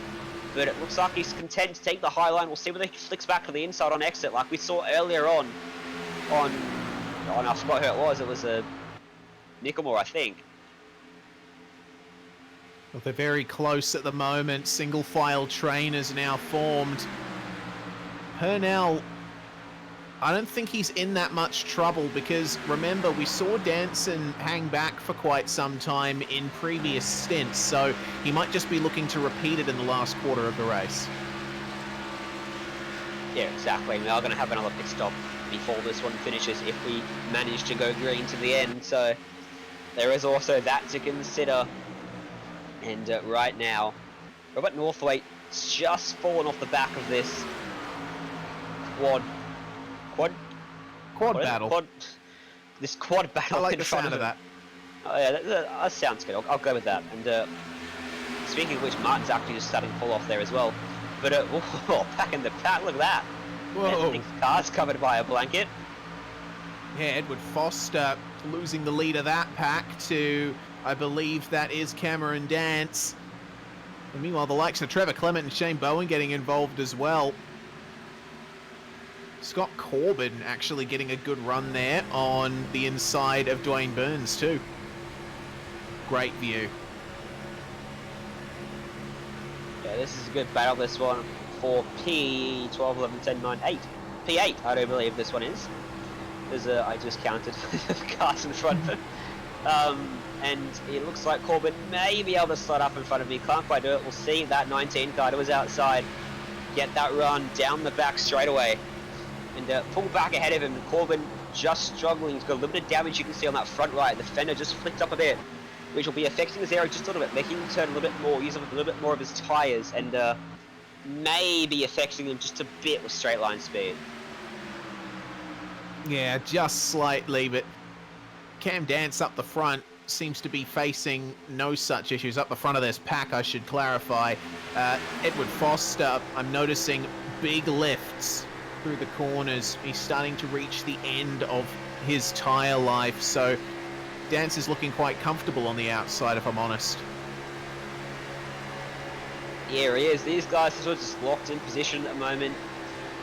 But it looks like he's content to take the high line. We'll see whether he flicks back to the inside on exit, like we saw earlier on I forgot who it was. It was Mickelmore, I think. Well, they're very close at the moment. Single file train is now formed. Purnell, I don't think he's in that much trouble, because remember, we saw Danson hang back for quite some time in previous stints, so he might just be looking to repeat it in the last quarter of the race. Yeah, exactly. We are going to have another pit stop before this one finishes if we manage to go green to the end, so there is also that to consider. And right now, Robert Northway just fallen off the back of this quad battle. This quad battle. I like in the front sound of that. Oh yeah, that sounds good. I'll go with that. And speaking of which, Martin's actually just starting to pull off there as well. But back in the pack, look at that. Whoa. I think the car's covered by a blanket. Yeah, Edward Foster losing the lead of that pack to, I believe that is Cameron Dance. And meanwhile, the likes of Trevor Clement and Shane Bowen getting involved as well. Scott Corbin actually getting a good run there on the inside of Dwayne Burns too. Great view. Yeah, this is a good battle, this one, for P12, 11, 10, 9, 8. P8, I don't believe this one is. I just counted the cars in front of him. And it looks like Corbin may be able to slide up in front of me. Can't quite do it. We'll see. That 19 car was outside. Get that run down the back straight away. And pull back ahead of him. Corbin just struggling. He's got a little bit of damage you can see on that front right. The fender just flicked up a bit, which will be affecting his area just a little bit, making him turn a little bit more, using a little bit more of his tyres, and maybe affecting him just a bit with straight line speed. Yeah, just slightly, but Cam Dance up the front seems to be facing no such issues. Up the front of this pack, I should clarify. Edward Foster, I'm noticing big lifts through the corners. He's starting to reach the end of his tyre life, so Dance is looking quite comfortable on the outside, if I'm honest. Yeah, he is. These guys are sort of just locked in position at the moment.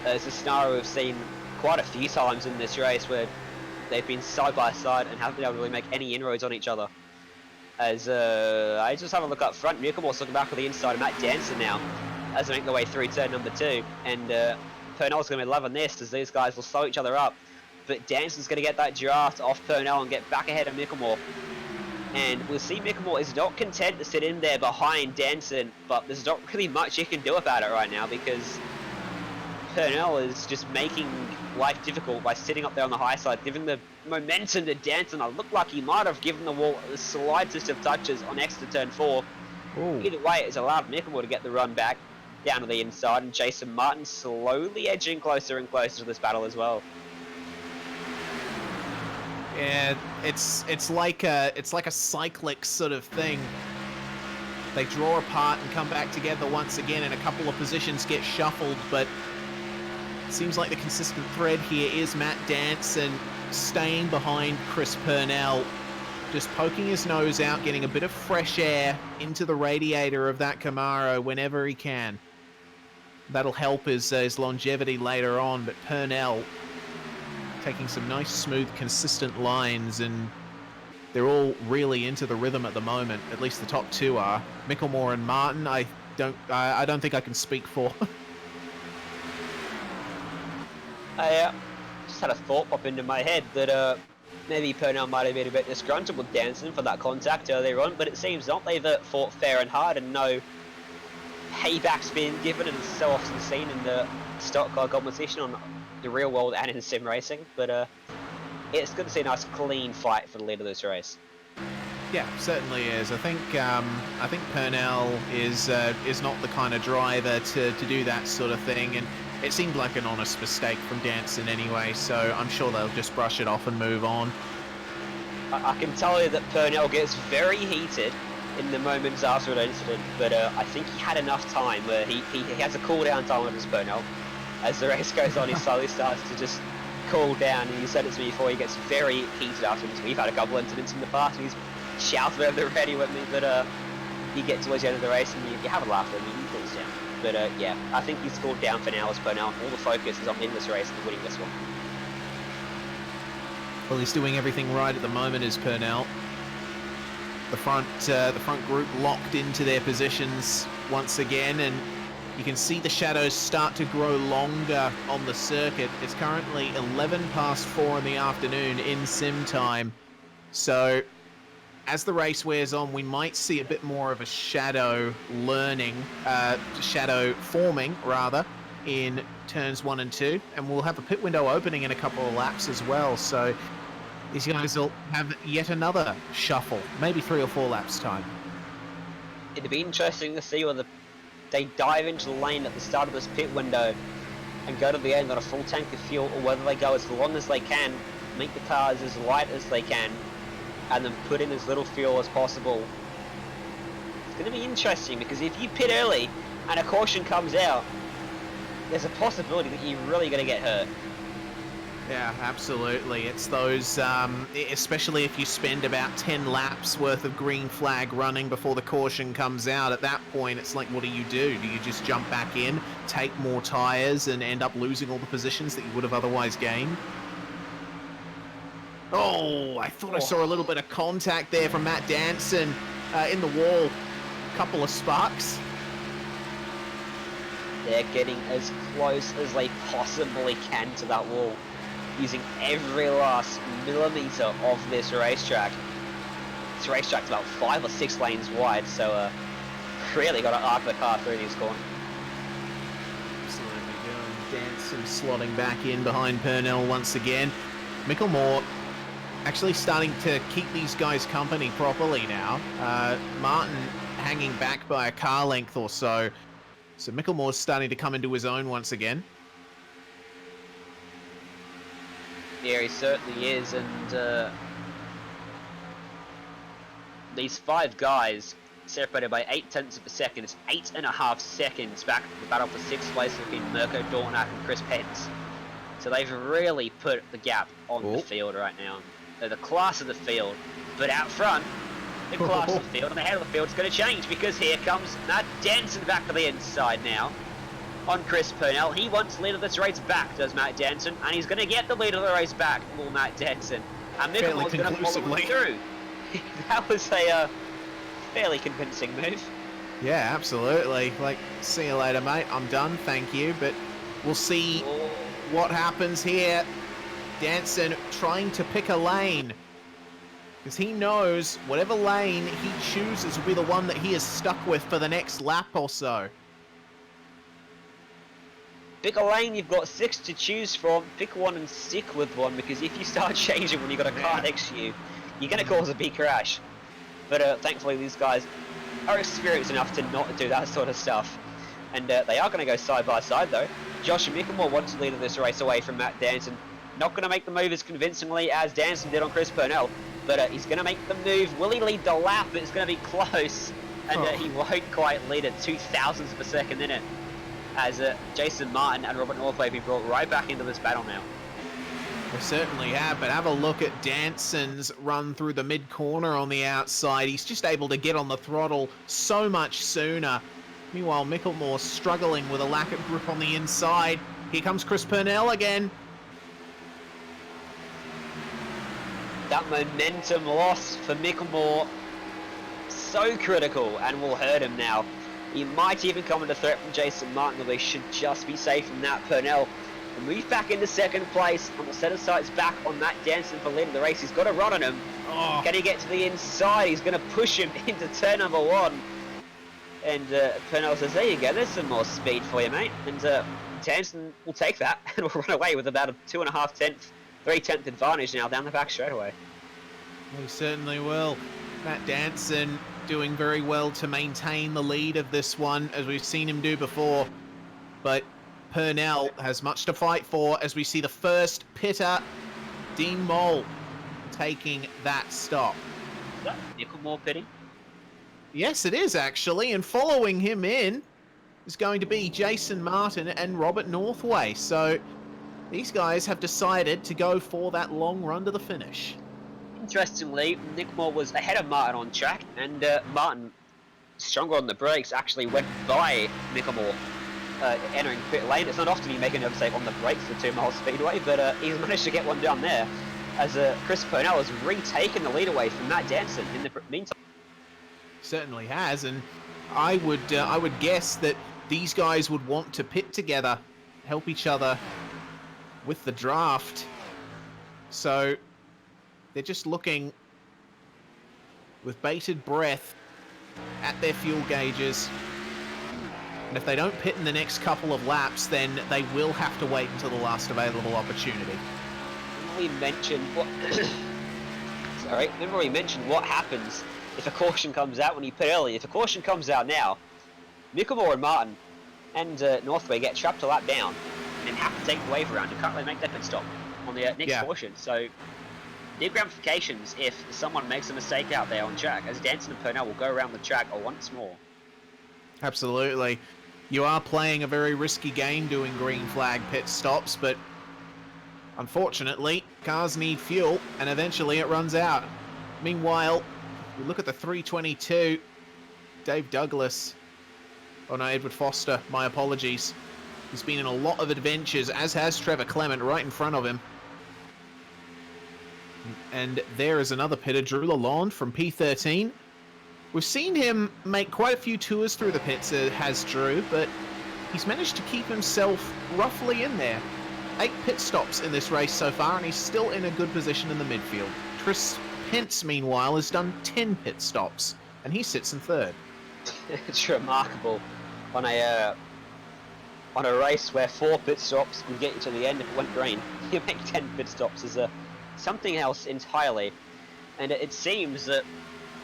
It's a scenario we've seen quite a few times in this race where they've been side by side and haven't been able to really make any inroads on each other. As I just have a look up front, Mukamore's looking back on the inside of Matt Danson now as they make their way through turn number 2. And Purnell's going to be loving this as these guys will slow each other up. But Danson's going to get that draft off Purnell and get back ahead of Mukamore. And we'll see Mukamore is not content to sit in there behind Danson, but there's not really much he can do about it right now because Purnell is just making life difficult by sitting up there on the high side, giving the momentum to Danson. I look like he might have given the wall the slightest of touches on exit turn 4. Ooh. Either way, it's allowed Mukamore to get the run back down to the inside, and Jason Martin slowly edging closer and closer to this battle as well. Yeah, it's like a cyclic sort of thing. They draw apart and come back together once again, and a couple of positions get shuffled, but it seems like the consistent thread here is Matt Danson staying behind Chris Purnell, just poking his nose out, getting a bit of fresh air into the radiator of that Camaro whenever he can. That'll help his longevity later on, but Purnell taking some nice, smooth, consistent lines, and they're all really into the rhythm at the moment. At least the top two are. Mickelmore and Martin, I don't think I can speak for. I just had a thought pop into my head that maybe Purnell might have been a bit disgruntled with Danson for that contact earlier on, but it seems not. They've fought fair and hard, and no payback's been given, and it's so often seen in the stock car competition on the real world and in sim racing. But it's good to see a nice clean fight for the lead of this race. Yeah, certainly is. I think Purnell is not the kind of driver to do that sort of thing, and it seemed like an honest mistake from Danson anyway, so I'm sure they'll just brush it off and move on. I can tell you that Purnell gets very heated in the moments after an incident, but I think he had enough time where he has a cool down time with his Purnell. As the race goes on, he slowly starts to just cool down, and you said it to me before, he gets very heated after this. We've had a couple incidents in the past, and he's shouted over the radio with me, but you get towards the end of the race and you have a laugh at him, he cools down. But yeah, I think he's cooled down for now as Purnell. All the focus is on winning this race and winning this one. Well, he's doing everything right at the moment, is Purnell. The front group locked into their positions once again, and you can see the shadows start to grow longer on the circuit. It's currently 11 past 4 in the afternoon in sim time. So as the race wears on, we might see a bit more of a shadow forming rather, in turns 1 and 2. And we'll have a pit window opening in a couple of laps as well. So these guys will have yet another shuffle, maybe 3 or 4 laps time. It'd be interesting to see whether they dive into the lane at the start of this pit window and go to the end on a full tank of fuel, or whether they go as long as they can, make the cars as light as they can, and then put in as little fuel as possible. It's going to be interesting, because if you pit early and a caution comes out, there's a possibility that you're really going to get hurt. Yeah, absolutely. It's those, especially if you spend about 10 laps worth of green flag running before the caution comes out. At that point, it's like, what do? Do you just jump back in, take more tyres, and end up losing all the positions that you would have otherwise gained? Oh, I thought I saw a little bit of contact there from Matt Danson in the wall. Couple of sparks. They're getting as close as they possibly can to that wall, using every last millimetre of this racetrack. This racetrack's about 5 or 6 lanes wide, so really got to arc the car through these corners. Absolutely doing. Danson slotting back in behind Purnell once again. Mickelmore actually starting to keep these guys company properly now. Martin hanging back by a car length or so. So Mickelmore's starting to come into his own once again. Yeah, he certainly is, and these 5 guys separated by 0.8 of a second. It's 8.5 seconds back to the battle for 6th place between Mirko Dornak and Chris Pence. So they've really put the gap on the field right now. They're the class of the field. But out front, the class of the field and the head of the field is going to change because here comes Matt Danson back to the inside now on Chris Purnell. He wants the lead of this race back, does Matt Danson, and he's going to get the lead of the race back, will Matt Danson. And Micklemore's going to follow him through. That was a fairly convincing move. Yeah, absolutely. Like, see you later, mate. I'm done, thank you. But we'll see what happens here. Danson trying to pick a lane. Because he knows whatever lane he chooses will be the one that he is stuck with for the next lap or so. Pick a lane, you've got 6 to choose from. Pick one and stick with one, because if you start changing when you've got a car next to you, you're going to cause a big crash. But thankfully these guys are experienced enough to not do that sort of stuff. And they are going to go side by side though. Josh Micklemore wants to lead this race away from Matt Danson. Not going to make the move as convincingly as Danson did on Chris Purnell. But he's going to make the move. Will he lead the lap? It's going to be close. And he won't quite lead it 0.02 of a second in it. As Jason Martin and Robert Northway be brought right back into this battle now. They certainly have, but have a look at Danson's run through the mid-corner on the outside. He's just able to get on the throttle so much sooner. Meanwhile, Micklemore struggling with a lack of grip on the inside. Here comes Chris Purnell again. That momentum loss for Micklemore, so critical, and will hurt him now. He might even come under threat from Jason Martin, but they should just be safe from that. Purnell will move back into second place, and will set his sights back on Matt Danson for leading the race. He's got a run on him. Can he get to the inside? He's going to push him into turn number 1. And Purnell says, there you go, there's some more speed for you, mate. And Danson will take that and will run away with about a 3/10th advantage now down the back straightaway. He certainly will. Matt Danson doing very well to maintain the lead of this one, as we've seen him do before. But Purnell has much to fight for, as we see the first pitter, Dean Mole, taking that stop. Is that Micklemore pitting? Yes, it is actually, and following him in is going to be Jason Martin and Robert Northway. So these guys have decided to go for that long run to the finish. Interestingly, Micklemore was ahead of Martin on track, and Martin, stronger on the brakes, actually went by Micklemore entering pit lane. It's not often you make an overtake on the brakes for 2 Mile Speedway, but he's managed to get one down there, as Chris Purnell has retaken the lead away from Matt Danson in the meantime. Certainly has, and I would guess that these guys would want to pit together, help each other with the draft. So they're just looking with bated breath at their fuel gauges. And if they don't pit in the next couple of laps, then they will have to wait until the last available opportunity. We mentioned what remember we mentioned what happens if a caution comes out when you pit early. If a caution comes out now, Micklemore and Martin and Northway get trapped a lap down and have to take the wave around and can't really make that pit stop on the next caution. So big ramifications if someone makes a mistake out there on track, as Danson and Purnell will go around the track once more. Absolutely. You are playing a very risky game doing green flag pit stops, but unfortunately, cars need fuel, and eventually it runs out. Meanwhile, we look at the 322. Dave Douglas. Oh no, Edward Foster. My apologies. He's been in a lot of adventures, as has Trevor Clement right in front of him. And there is another pitter, Drew Lalonde from P13. We've seen him make quite a few tours through the pits, has Drew, but he's managed to keep himself roughly in there. 8 pit stops in this race so far, and he's still in a good position in the midfield. Chris Pence, meanwhile, has done 10 pit stops, and he sits in 3rd. It's remarkable. On a race where 4 pit stops would get you to the end if it went green, you make 10 pit stops is something else entirely. And it seems that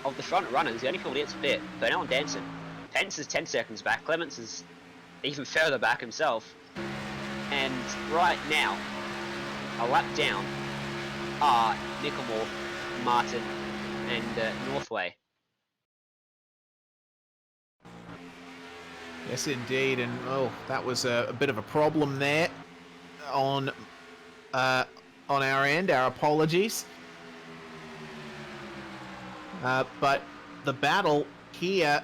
of the front runners, the only people who gets pit, Purnell and Danson. Pence is 10 seconds back, Clements is even further back himself. And right now, a lap down are Micklemore, Martin, and Northway. Yes, indeed, and oh, that was a bit of a problem there on on our end. Our apologies. But the battle here,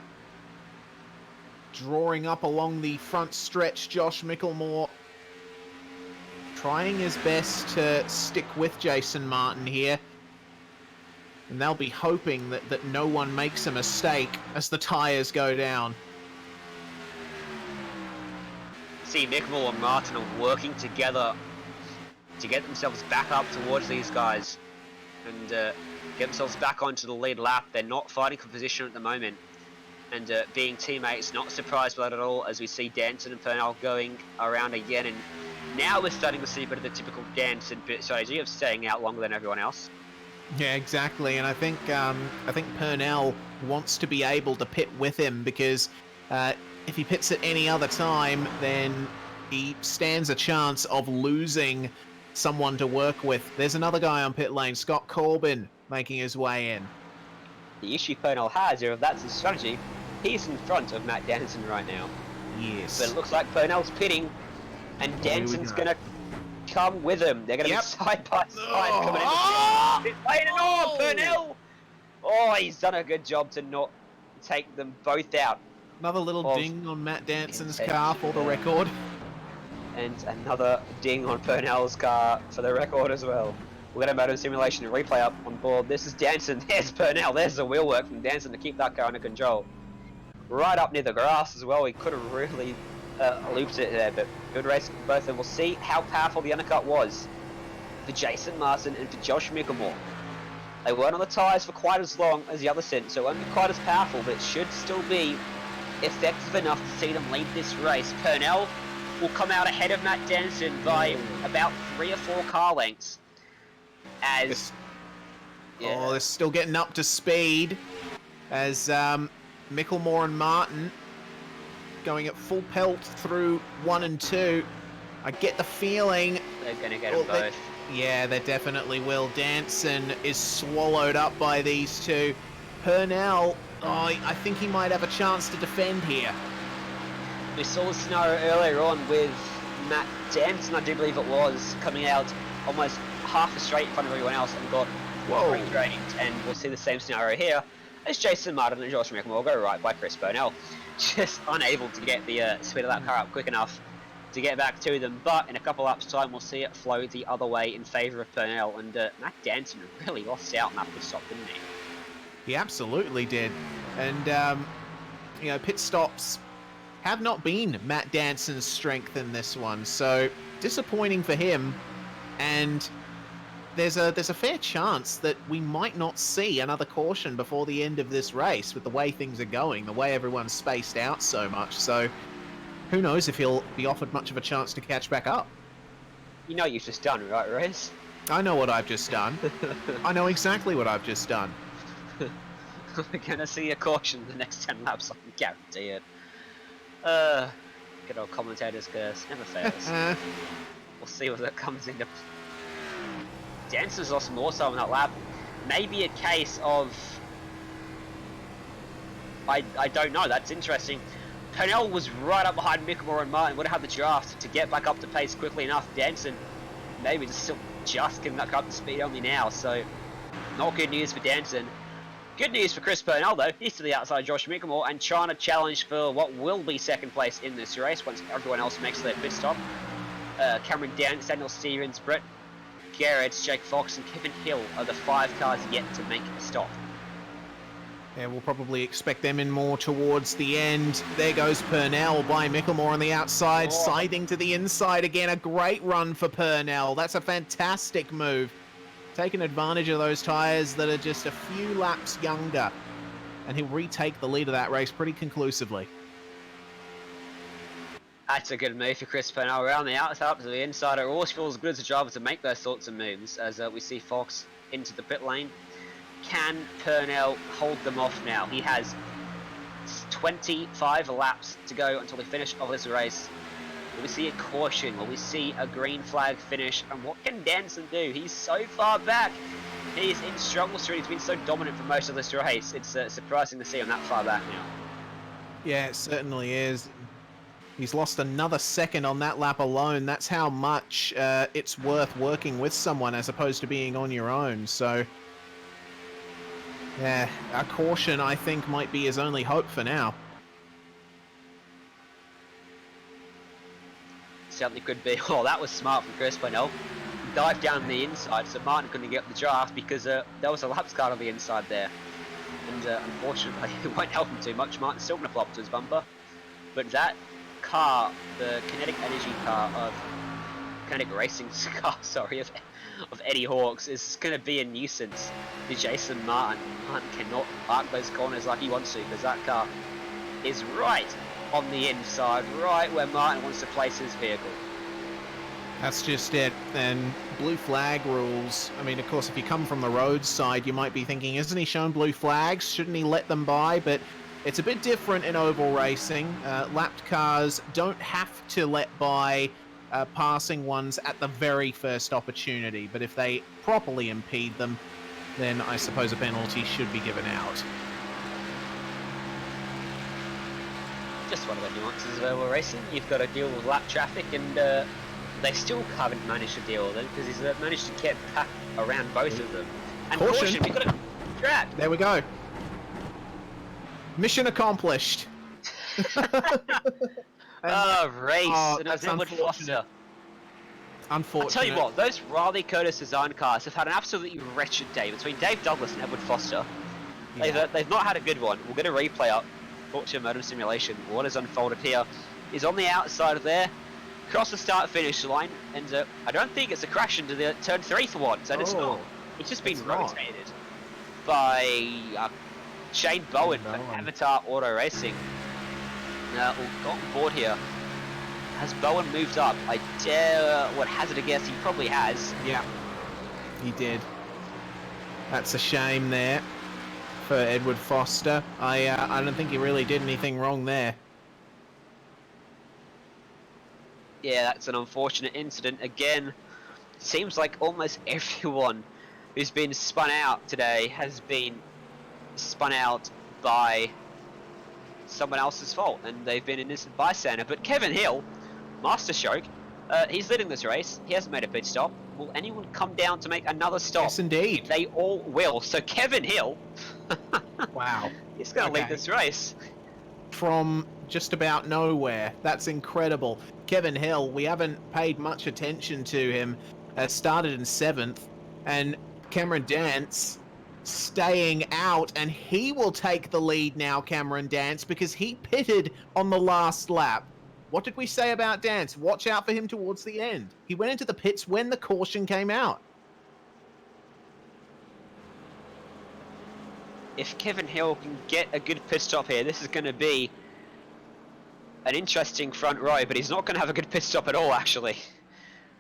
drawing up along the front stretch, Josh Micklemore trying his best to stick with Jason Martin here. And they'll be hoping that no one makes a mistake as the tyres go down. See, Micklemore and Martin are working together to get themselves back up towards these guys and get themselves back onto the lead lap. They're not fighting for position at the moment. And being teammates, not surprised by that at all, as we see Danson and Purnell going around again. And now we're starting to see a bit of the typical Danson bit strategy of staying out longer than everyone else. Yeah, exactly. And I think Purnell wants to be able to pit with him, because if he pits at any other time, then he stands a chance of losing someone to work with. There's another guy on pit lane, Scott Corbin, making his way in. The issue Purnell has, if that's his strategy, he's in front of Matt Danson right now. Yes. But it looks like Purnell's pitting, and Danson's going to come with him. They're going to be side by side coming in. Purnell! Oh, he's done a good job to not take them both out. Another little ding on Matt Danson's car for the record. And another ding on Purnell's car for the record as well. We're going to motor simulation and replay up on board. This is Danson. There's Purnell. There's the wheel work from Danson to keep that car under control. Right up near the grass as well. He could have really looped it there, but good race for both of them. We'll see how powerful the undercut was for Jason Martin and for Josh Micklemore. They weren't on the tyres for quite as long as the other set, so it won't be quite as powerful, but it should still be effective enough to see them lead this race. Purnell will come out ahead of Matt Danson by about 3 or 4 car lengths. As they're still getting up to speed as Micklemore and Martin going at full pelt through 1 and 2. I get the feeling they're going to get them both. Yeah, they definitely will. Danson is swallowed up by these two. Purnell, I think he might have a chance to defend here. We saw the scenario earlier on with Matt Danson, I do believe it was, coming out almost half a straight in front of everyone else and got drained. And we'll see the same scenario here as Jason Martin and Josh Micklemore go right by Chris Purnell. Just unable to get the speed of that car up quick enough to get back to them. But in a couple laps time, we'll see it flow the other way in favour of Purnell. And Matt Danson really lost out in that pit stop, didn't he? He absolutely did. And, pit stops have not been Matt Danson's strength in this one. So disappointing for him. And there's a fair chance that we might not see another caution before the end of this race with the way things are going, the way everyone's spaced out so much. So who knows if he'll be offered much of a chance to catch back up. You know what you've just done, right, Rez? I know what I've just done. I know exactly what I've just done. We're going to see a caution the next 10 laps, I can guarantee it. Good old commentator's curse, never fails. We'll see what that comes into. Danson's lost more so in that lap. Maybe a case of... I don't know, that's interesting. Purnell was right up behind Micklemore and Martin, would have had the draft to get back up to pace quickly enough. Danson maybe just getting back up to speed only now, so not good news for Danson. Good news for Chris Purnell though, he's to the outside of Josh Micklemore and trying to challenge for what will be second place in this race once everyone else makes their pit stop. Cameron Downs, Daniel Stevens, Brett Garrett, Jake Fox and Kevin Hill are the 5 cars yet to make a stop. Yeah, we'll probably expect them in more towards the end. There goes Purnell by Micklemore on the outside, siding to the inside again. A great run for Purnell. That's a fantastic move. Taking advantage of those tyres that are just a few laps younger. And he'll retake the lead of that race pretty conclusively. That's a good move for Chris Purnell. Around the outside up to the inside. It always feels as good as a driver to make those sorts of moves as we see Fox into the pit lane. Can Purnell hold them off now? He has 25 laps to go until the finish of this race. Will we see a caution? Will we see a green flag finish? And what can Danson do? He's so far back. He's in struggle street. He's been so dominant for most of this race. It's surprising to see him that far back now. Yeah, it certainly is. He's lost another second on that lap alone. That's how much it's worth working with someone as opposed to being on your own. So, yeah, a caution, I think, might be his only hope for now. Certainly could be. Oh, that was smart from Chris Parnell. Dived down the inside, so Martin couldn't get up the draft because there was a laps card on the inside there. And unfortunately, it won't help him too much. Martin's still going to flop to his bumper. But that car, the kinetic energy car of kinetic racing's car, sorry, of Eddie Hawks, is going to be a nuisance to Jason Martin. Martin cannot arc those corners like he wants to because that car is right on the inside, right where Martin wants to place his vehicle. That's just it. And blue flag rules. I mean, of course, if you come from the road side, you might be thinking, isn't he shown blue flags? Shouldn't he let them by? But it's a bit different in oval racing. Lapped cars don't have to let by passing ones at the very first opportunity. But if they properly impede them, then I suppose a penalty should be given out. Just one of the nuances of oval racing. You've got to deal with lap traffic, and they still haven't managed to deal with it because he's managed to get back around both of them. And caution, we've got a track. There we go. Mission accomplished. Race. Oh, and it was that's Edward Foster. Unfortunate. I'll tell you what, those Riley Curtis design cars have had an absolutely wretched day between Dave Douglas and Edward Foster. Yeah. They've not had a good one. We'll get a replay up. Fortune Motor Simulation. What has unfolded here is on the outside of there, across the start-finish line, and I don't think it's a crash into the turn 3 for once, and it's not. It's just been rotated by Shane Bowen for Avatar Auto Racing. Got on board here. Has Bowen moved up? I dare hazard a guess he probably has. Yeah, he did. That's a shame there for Edward Foster. I don't think he really did anything wrong there. Yeah, that's an unfortunate incident. Again, seems like almost everyone who's been spun out today has been spun out by someone else's fault, and they've been an innocent bystander. But Kevin Hill, Master Stroke, he's leading this race. He hasn't made a pit stop. Will anyone come down to make another stop? Yes, indeed. They all will. So Kevin Hill, Wow. he's going to lead this race. From just about nowhere. That's incredible. Kevin Hill, we haven't paid much attention to him. Started in 7th, and Cameron Dance staying out, and he will take the lead now, Cameron Dance, because he pitted on the last lap. What did we say about Dance? Watch out for him towards the end. He went into the pits when the caution came out. If Kevin Hill can get a good pit stop here, this is going to be an interesting front row, but he's not going to have a good pit stop at all, actually.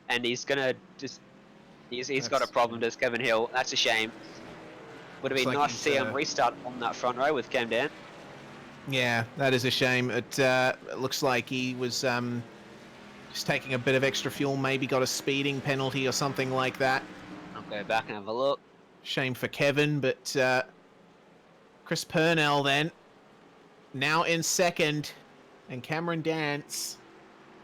And he's going to just... He's got a problem, does Kevin Hill. That's a shame. Would have been nice to see him restart on that front row with Cam Dan. Yeah, that is a shame. It looks like he was just taking a bit of extra fuel, maybe got a speeding penalty or something like that. I'll go back and have a look. Shame for Kevin, but Chris Purnell then, now in 2nd, and Cameron Dance,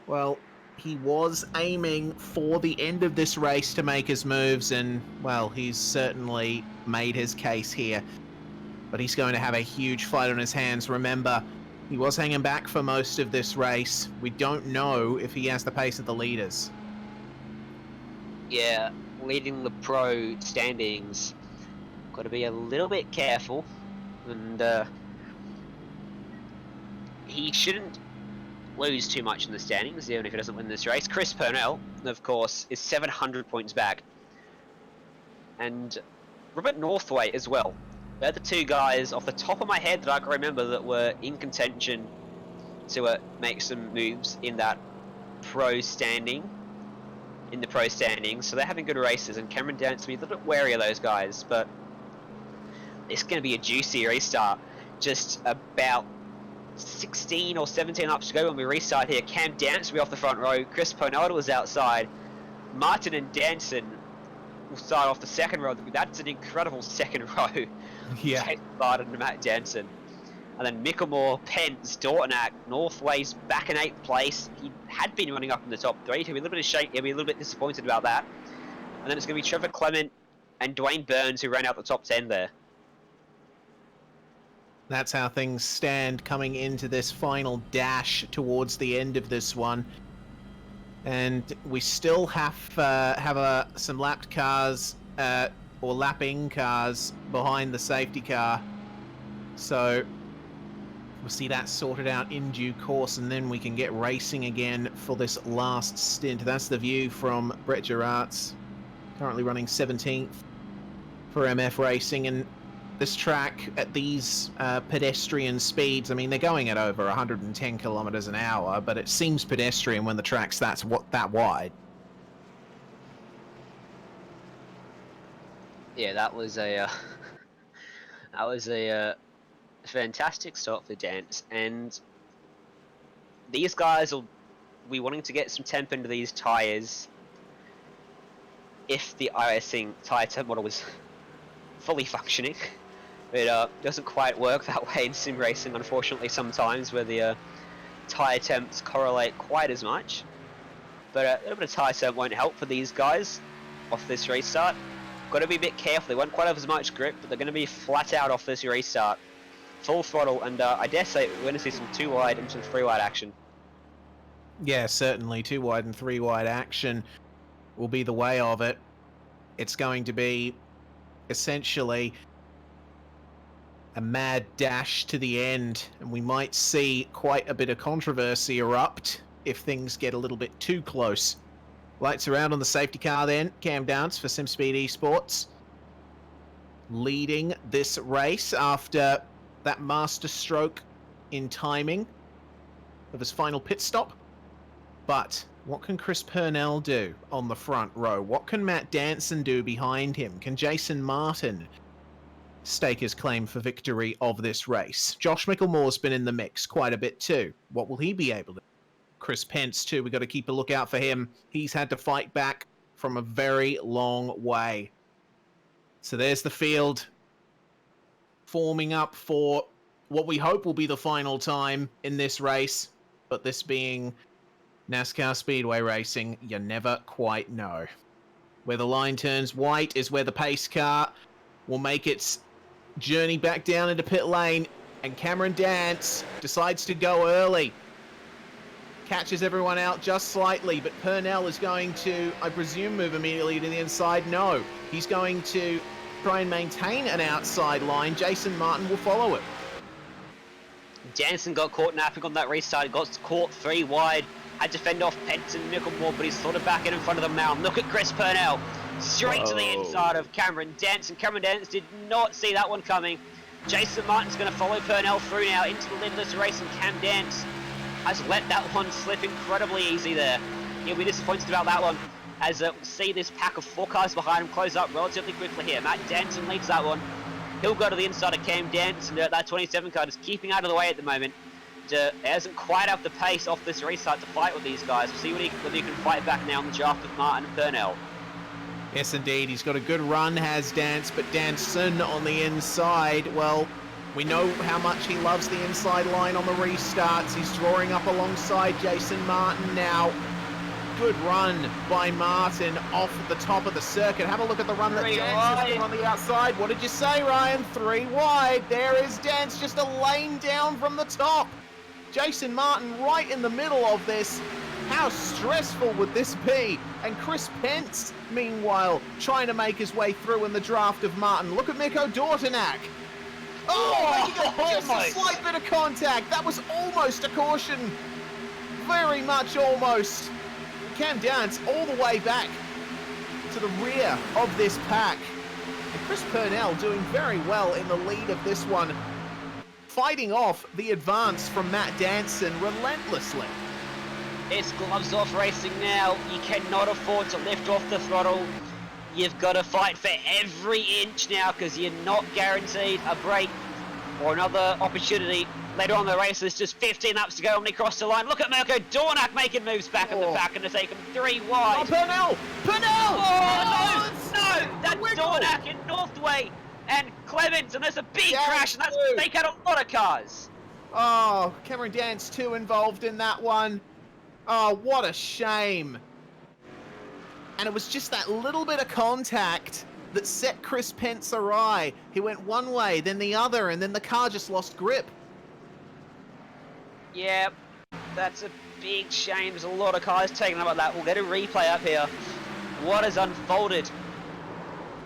well, he was aiming for the end of this race to make his moves, and, well, he's certainly made his case here. But he's going to have a huge fight on his hands. Remember, he was hanging back for most of this race. We don't know if he has the pace of the leaders. Yeah, leading the pro standings. Got to be a little bit careful, and he shouldn't lose too much in the standings, even if he doesn't win this race. Chris Purnell, of course, is 700 points back, and Robert Northway as well. They're the two guys off the top of my head that I can remember that were in contention to make some moves in that pro standing, in the pro standings. So they're having good races, and Cameron Dance will be a little bit wary of those guys, but it's going to be a juicy restart. Just about 16 or 17 laps to go when we restart here. Cam Dance will be off the front row. Chris Ponaldo is outside. Martin and Danson will start off the second row. That's an incredible second row. Yeah. Martin and Matt Danson. And then Mickelmore, Pence, Dortnack, Northway's back in 8th place. He had been running up in the top 3. He'll be a little bit he'll be a little bit disappointed about that. And then it's going to be Trevor Clement and Dwayne Burns who ran out the top 10 there. That's how things stand coming into this final dash towards the end of this one. And we still have some lapped cars or lapping cars behind the safety car. So we'll see that sorted out in due course, and then we can get racing again for this last stint. That's the view from Brett Gerards, currently running 17th for MF Racing. And this track at these pedestrian speeds, I mean, they're going at over 110 kilometers an hour, but it seems pedestrian when the track's that wide. Yeah, that was a fantastic start for Dance, and these guys will be wanting to get some temp into these tyres if the iRacing tyre temp model was fully functioning. It doesn't quite work that way in sim racing, unfortunately, sometimes, where the tyre temps correlate quite as much. But a little bit of tyre temp won't help for these guys off this restart. Got to be a bit careful. They won't quite have as much grip, but they're going to be flat out off this restart. Full throttle, and I dare say we're going to see some 2 wide and some 3 wide action. Yeah, certainly 2 wide and 3 wide action will be the way of it. It's going to be essentially a mad dash to the end, and we might see quite a bit of controversy erupt if things get a little bit too close. Lights around on the safety car then. Cam Dance for SimSpeed Esports leading this race after that master stroke in timing of his final pit stop. But what can Chris Purnell do on the front row? What can Matt Danson do behind him? Can Jason Martin stake his claim for victory of this race? Josh Mickelmore's been in the mix quite a bit too. What will he be able to do? Chris Pence too, we've got to keep a lookout for him. He's had to fight back from a very long way. So there's the field forming up for what we hope will be the final time in this race. But this being NASCAR Speedway racing, you never quite know. Where the line turns white is where the pace car will make its journey back down into pit lane, and Cameron Dance decides to go early. Catches everyone out just slightly, but Purnell is going to, I presume, move immediately to the inside. No, he's going to try and maintain an outside line. Jason Martin will follow it. Jansen got caught napping on that restart, got caught 3 wide, had to fend off Pence and Mickelmore, but he's sort of back in front of them now. Look at Chris Purnell, straight to the inside of Cameron Dance, and Cameron Dance did not see that one coming. Jason Martin's going to follow Purnell through now into the lead of this race, and Cam Dance has let that one slip incredibly easy there. He'll be disappointed about that one, as we'll see this pack of 4 cars behind him close up relatively quickly here. Matt Danson leads that one. He'll go to the inside of Cam Dance, and that 27 car is keeping out of the way at the moment. It hasn't quite have the pace off this restart to fight with these guys. We'll see whether he can fight back now on the draft with Martin and Purnell. Yes, indeed. He's got a good run, has Dance, but Danson on the inside, well, we know how much he loves the inside line on the restarts. He's drawing up alongside Jason Martin now. Good run by Martin off the top of the circuit. Have a look at the run that Dance is on the outside. What did you say, Ryan? 3 wide. There is Dance, just a lane down from the top. Jason Martin right in the middle of this. How stressful would this be? And Chris Pence, meanwhile, trying to make his way through in the draft of Martin. Look at Mikko Dortnack. Just a slight bit of contact. That was almost a caution. Very much almost. Cam Dance all the way back to the rear of this pack. And Chris Purnell doing very well in the lead of this one, fighting off the advance from Matt Danson relentlessly. It's gloves off racing now. You cannot afford to lift off the throttle. You've got to fight for every inch now, because you're not guaranteed a break or another opportunity later on in the race. There's just 15 laps to go when they cross the line. Look at Mirko Dornack making moves back in the back, and to take him 3 wide. Oh, Purnell! Oh, no! That's Dornack in Northway. and Clemens, and there's a big Dance crash, and that's too. taken out a lot of cars. Oh, Cameron Dance too involved in that one. Oh, what a shame. And it was just that little bit of contact that set Chris Pence awry. He went one way, then the other, and then the car just lost grip. Yeah, that's a big shame. There's a lot of cars taken up like that. We'll get a replay up here. What has unfolded?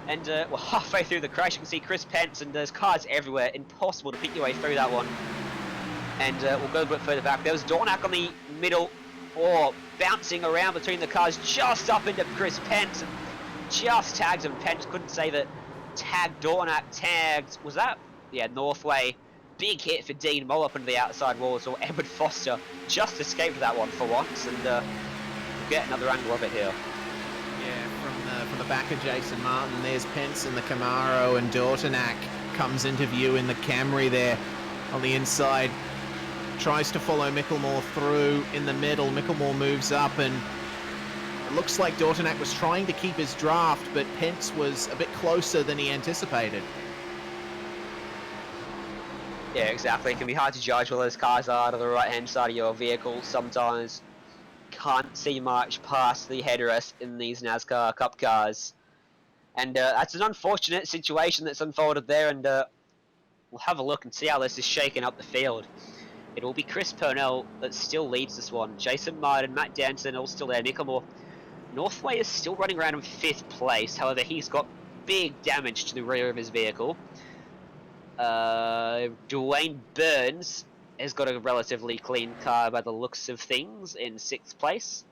And we're halfway through the crash. You can see Chris Pence, and there's cars everywhere. Impossible to pick your way through that one. And we'll go a bit further back. There was Dornack on the middle, or bouncing around between the cars, just up into Chris Pence, and just tagged him. Pence couldn't save it. Tagged Dornack, tagged, was that? Yeah, Northway. Big hit for Dean Moll up into the outside walls, or Edward Foster just escaped that one for once, and we'll get another angle of it here. Yeah, from the back of Jason Martin, there's Pence in the Camaro, and Dornack comes into view in the Camry there on the inside. Tries to follow Micklemore through in the middle. Micklemore moves up, and it looks like Dornack was trying to keep his draft, but Pence was a bit closer than he anticipated. Yeah, exactly. It can be hard to judge where those cars are to the right-hand side of your vehicle. Sometimes can't see much past the headrest in these NASCAR Cup cars. And that's an unfortunate situation that's unfolded there, and we'll have a look and see how this is shaking up the field. It will be Chris Purnell that still leads this one. Jason Martin, Matt Danson all still there. Micklemore. Northway is still running around in 5th place. However, he's got big damage to the rear of his vehicle. Dwayne Burns has got a relatively clean car by the looks of things in 6th place.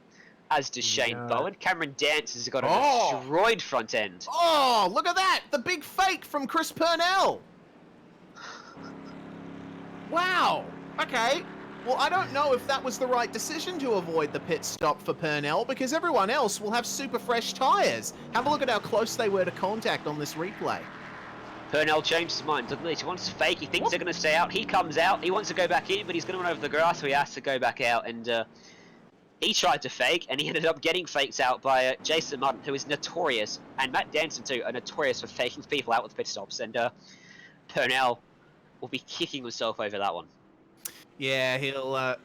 As does Shane Bowen. Cameron Dance has got a destroyed front end. Oh, look at that! The big fake from Chris Purnell! Wow! Okay. Well, I don't know if that was the right decision to avoid the pit stop for Purnell, because everyone else will have super fresh tyres. Have a look at how close they were to contact on this replay. Purnell changed his mind, doesn't he? He wants to fake, he thinks they're going to stay out. He comes out, he wants to go back in, but he's going to run over the grass, so he has to go back out. And he tried to fake, and he ended up getting faked out by Jason Martin, who is notorious, and Matt Danson too, are notorious for faking people out with pit stops. And Purnell will be kicking himself over that one. Yeah, he'll...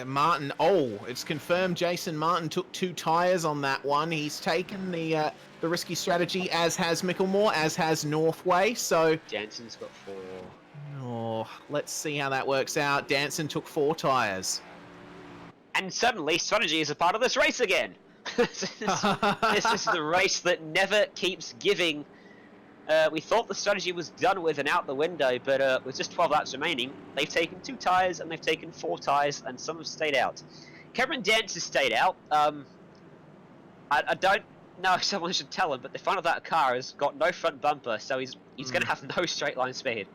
Martin... Oh, it's confirmed Jason Martin took 2 tyres on that one. He's taken the risky strategy, as has Micklemore, as has Northway, so... Danson's got 4. Oh, let's see how that works out. Danson took 4 tyres. And suddenly, strategy is a part of this race again! This is the race that never keeps giving. We thought the strategy was done with and out the window, but with just 12 laps remaining, they've taken 2 tyres and they've taken 4 tyres, and some have stayed out. Cameron Dance has stayed out. I don't know if someone should tell him, but the front of that car has got no front bumper, so he's going to have no straight line speed.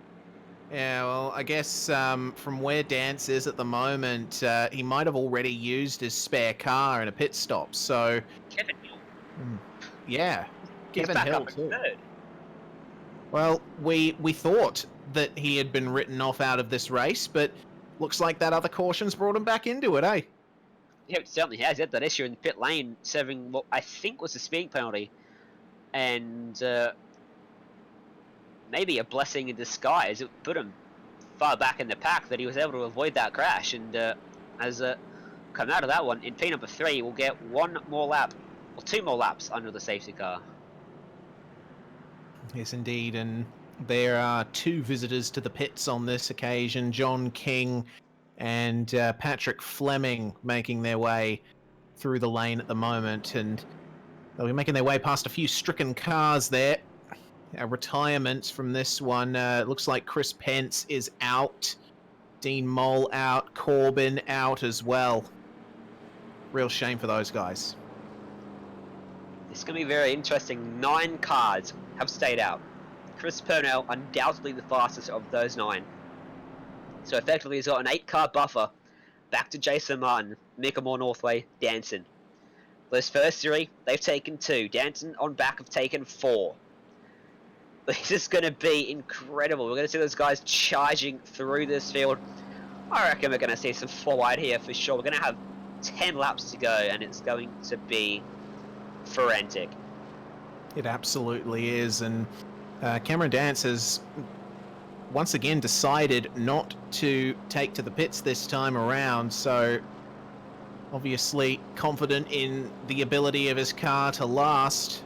Yeah, well, I guess from where Dance is at the moment, he might have already used his spare car in a pit stop, so... Kevin Hill. Yeah, He's Kevin back Hill up in too. 3rd. Well, we thought that he had been written off out of this race, but looks like that other caution's brought him back into it, eh? Yeah, it certainly has. He had that issue in the pit lane, serving what I think was a speeding penalty. And maybe a blessing in disguise. It put him far back in the pack that he was able to avoid that crash. And as come out of that one, in P number 3, we'll get 1 more lap, or 2 more laps under the safety car. Yes, indeed, and there are 2 visitors to the pits on this occasion, John King and Patrick Fleming, making their way through the lane at the moment, and they'll be making their way past a few stricken cars there. Retirements from this one, looks like Chris Pence is out, Dean Moll out, Corbin out as well. Real shame for those guys. It's going to be very interesting. 9 cars have stayed out. Chris Purnell, undoubtedly the fastest of those 9. So effectively he's got an 8-car buffer back to Jason Martin, Micklemore, Northway, Danson. Those first 3, they've taken 2. Danson on back have taken 4. This is going to be incredible. We're going to see those guys charging through this field. I reckon we're going to see some 4 wide here for sure. We're going to have 10 laps to go, and it's going to be frantic. It absolutely is, and Cameron Dance has once again decided not to take to the pits this time around, so obviously confident in the ability of his car to last.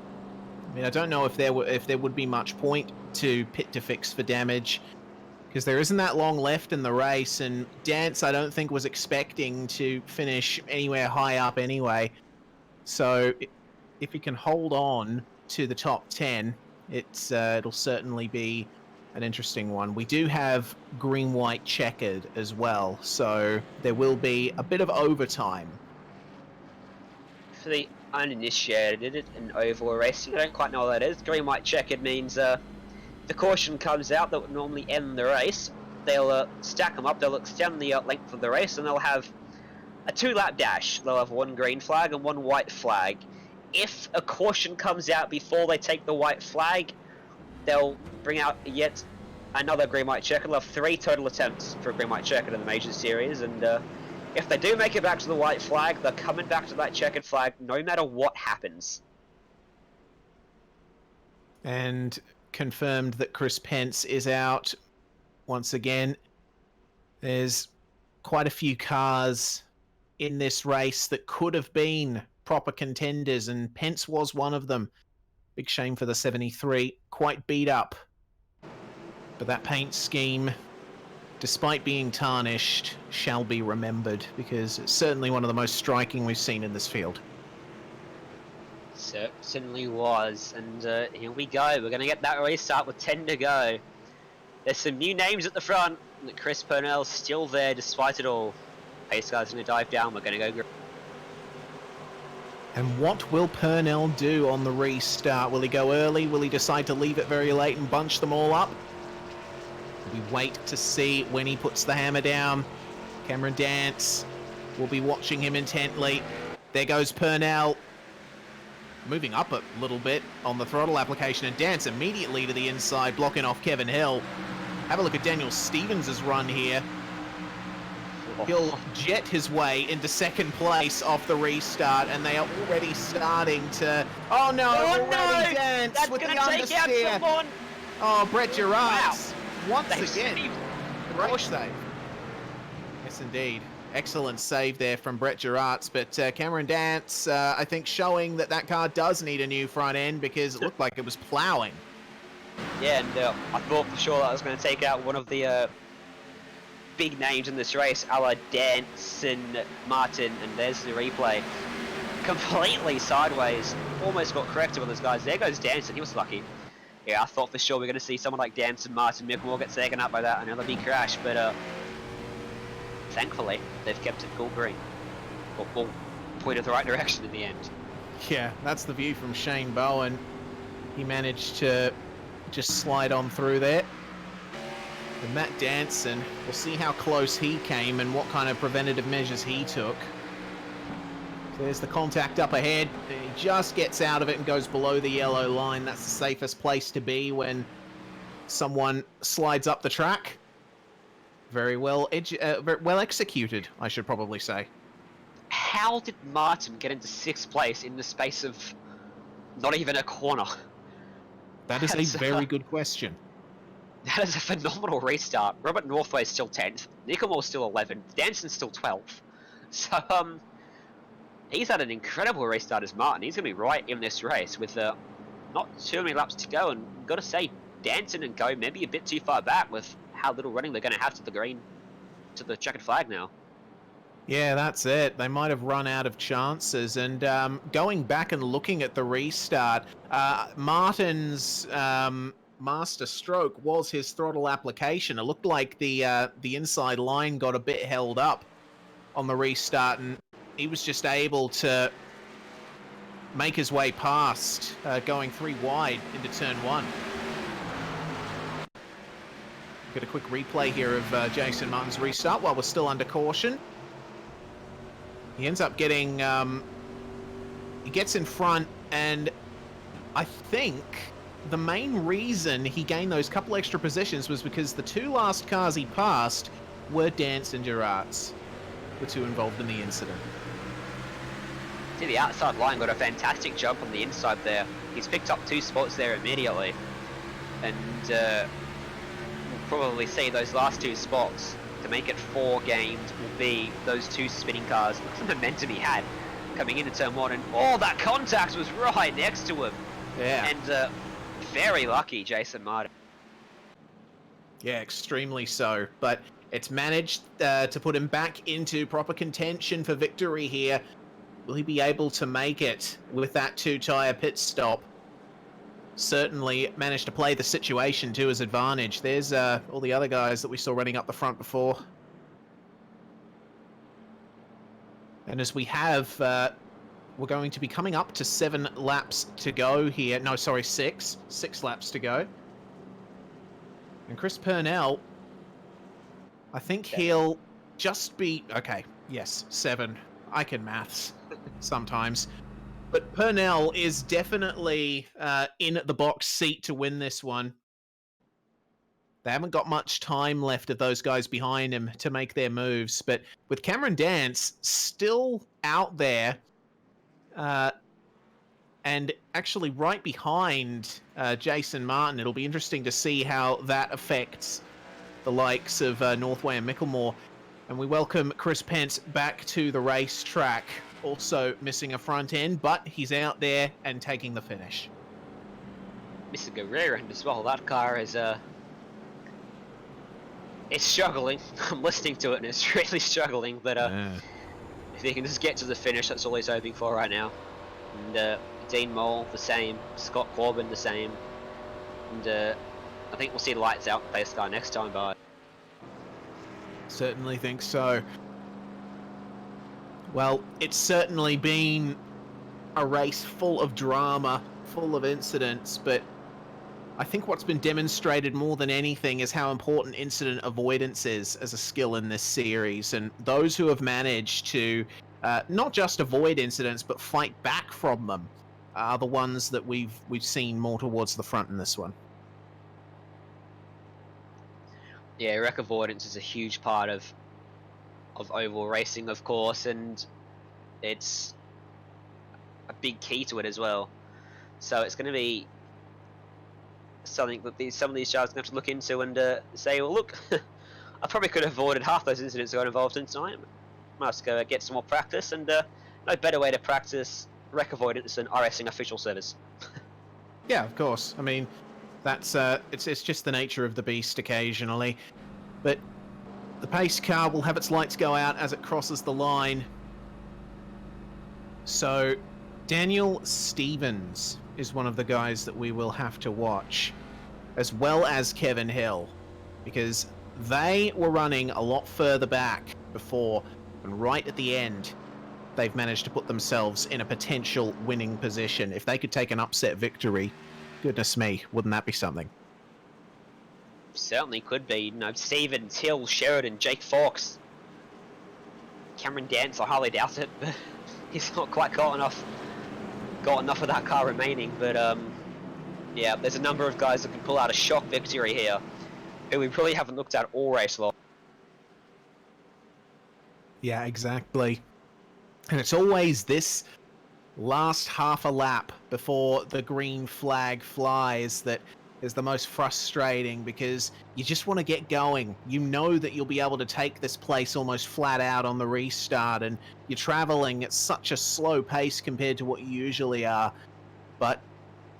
I mean, I don't know if there would be much point to pit to fix for damage, because there isn't that long left in the race, and Dance I don't think was expecting to finish anywhere high up anyway. So if he can hold on to the top 10, it'll certainly be an interesting one. We do have green-white checkered as well, so there will be a bit of overtime. For the uninitiated in oval racing, I don't quite know what that is. Green white checkered means the caution comes out that would normally end the race. They'll stack them up, they'll extend the length of the race, and they'll have a 2-lap dash. They'll have one green flag and one white flag. If a caution comes out before they take the white flag, they'll bring out yet another green white checkered. They'll have 3 total attempts for a green white checkered in the major series, and if they do make it back to the white flag, they're coming back to that checkered flag no matter what happens. And confirmed that Chris Pence is out once again. There's quite a few cars in this race that could have been proper contenders, and Pence was one of them. Big shame for the 73, quite beat up. But that paint scheme, despite being tarnished, shall be remembered, because it's certainly one of the most striking we've seen in this field. Certainly was, and here we go. We're going to get that restart with 10 to go. There's some new names at the front. Chris Purnell's still there despite it all. Pace car's going to dive down. We're going to go. And what will Purnell do on the restart? Will he go early? Will he decide to leave it very late and bunch them all up? We wait to see when he puts the hammer down. Cameron Dance will be watching him intently. There goes Purnell. Moving up a little bit on the throttle application, and Dance immediately to the inside, blocking off Kevin Hill. Have a look at Daniel Stevens' run here. He'll jet his way into second place off the restart, and they are already starting to... Oh no, already Dance That's with the gonna take out understeer. someone. Oh, Brett Gerards. Once They again. saved. Great save. Yes, indeed. Excellent save there from Brett Gerards, but Cameron Dance, I think, showing that that car does need a new front end, because it looked like it was plowing. Yeah, and I thought for sure that I was going to take out one of the big names in this race, a la Dance and Martin, and there's the replay. Completely sideways, almost got corrected with those guys. There goes Dance, and he was lucky. Yeah, I thought for sure we were going to see someone like Dance and Martin Mickmore get taken up by that, another big crash, but thankfully, they've kept it cool green. Or pointed the right direction in the end. Yeah, that's the view from Shane Bowen. He managed to just slide on through there. And Matt Danson, we'll see how close he came and what kind of preventative measures he took. So there's the contact up ahead. He just gets out of it and goes below the yellow line. That's the safest place to be when someone slides up the track. Very well executed, I should probably say. How did Martin get into 6th place in the space of not even a corner? That is a very good question. That is a phenomenal restart. Robert Northway's still 10th, Nicomore's still 11th, Danson's still 12th. So, he's had an incredible restart as Martin. He's going to be right in this race with not too many laps to go, and got to say, Danson and Go maybe a bit too far back with how little running they're going to have to the green, to the checkered flag now. Yeah, that's it. They might have run out of chances. And going back and looking at the restart, Martin's master stroke was his throttle application. It looked like the inside line got a bit held up on the restart, and he was just able to make his way past, going 3 wide into turn 1. Get a quick replay here of Jason Martin's restart while we're still under caution. He ends up getting, he gets in front, and I think the main reason he gained those couple extra positions was because the 2 last cars he passed were Dance and Gerards, the 2 involved in the incident. See, the outside line got a fantastic jump on the inside there. He's picked up 2 spots there immediately. and we'll probably see those last 2 spots to make it 4 games will be those 2 spinning cars. The momentum he had coming into turn 1, and that contact was right next to him. Yeah. And very lucky, Jason Martin. Yeah, extremely so. But it's managed to put him back into proper contention for victory here. Will he be able to make it with that 2-tyre pit stop? Certainly managed to play the situation to his advantage. There's all the other guys that we saw running up the front before. And as we have, we're going to be coming up to 7 laps to go here. No, sorry, 6. 6 laps to go. And Chris Purnell, I think he'll just be... Okay, yes, 7. I can maths sometimes. But Purnell is definitely in the box seat to win this one. They haven't got much time left of those guys behind him to make their moves. But with Cameron Dance still out there, and actually right behind Jason Martin, it'll be interesting to see how that affects the likes of Northway and Micklemore. And we welcome Chris Pence back to the racetrack. Also missing a front end, but he's out there and taking the finish. Mr. Guerrero as well. That car is it's struggling. I'm listening to it and it's really struggling. But if he can just get to the finish, that's all he's hoping for right now. And Dean Mole the same, Scott Corbin the same, and I think we'll see lights out pace car next time by. Certainly think so. Well, it's certainly been a race full of drama, full of incidents, but I think what's been demonstrated more than anything is how important incident avoidance is as a skill in this series. And those who have managed to not just avoid incidents, but fight back from them are the ones that we've seen more towards the front in this one. Yeah, wreck avoidance is a huge part of oval racing, of course, and it's a big key to it as well. So it's going to be something that some of these drivers are going to have to look into and say, well, look, I probably could have avoided half those incidents I got involved in tonight. Must go get some more practice, and no better way to practice wreck avoidance than iRacing official service. Yeah, of course. I mean, that's it's just the nature of the beast occasionally, but the pace car will have its lights go out as it crosses the line. So Daniel Stevens is one of the guys that we will have to watch, as well as Kevin Hill, because they were running a lot further back before, and right at the end they've managed to put themselves in a potential winning position. If they could take an upset victory, goodness me, wouldn't that be something? Certainly could be. You know, Stevens, Hill, Sheridan, Jake Fawkes, Cameron Dance, I hardly doubt it, but he's not quite got enough of that car remaining. But yeah, there's a number of guys that can pull out a shock victory here, who we really haven't looked at all race long. Yeah, exactly. And it's always this last half a lap before the green flag flies that is the most frustrating, because you just want to get going. You know that you'll be able to take this place almost flat out on the restart, and you're traveling at such a slow pace compared to what you usually are. But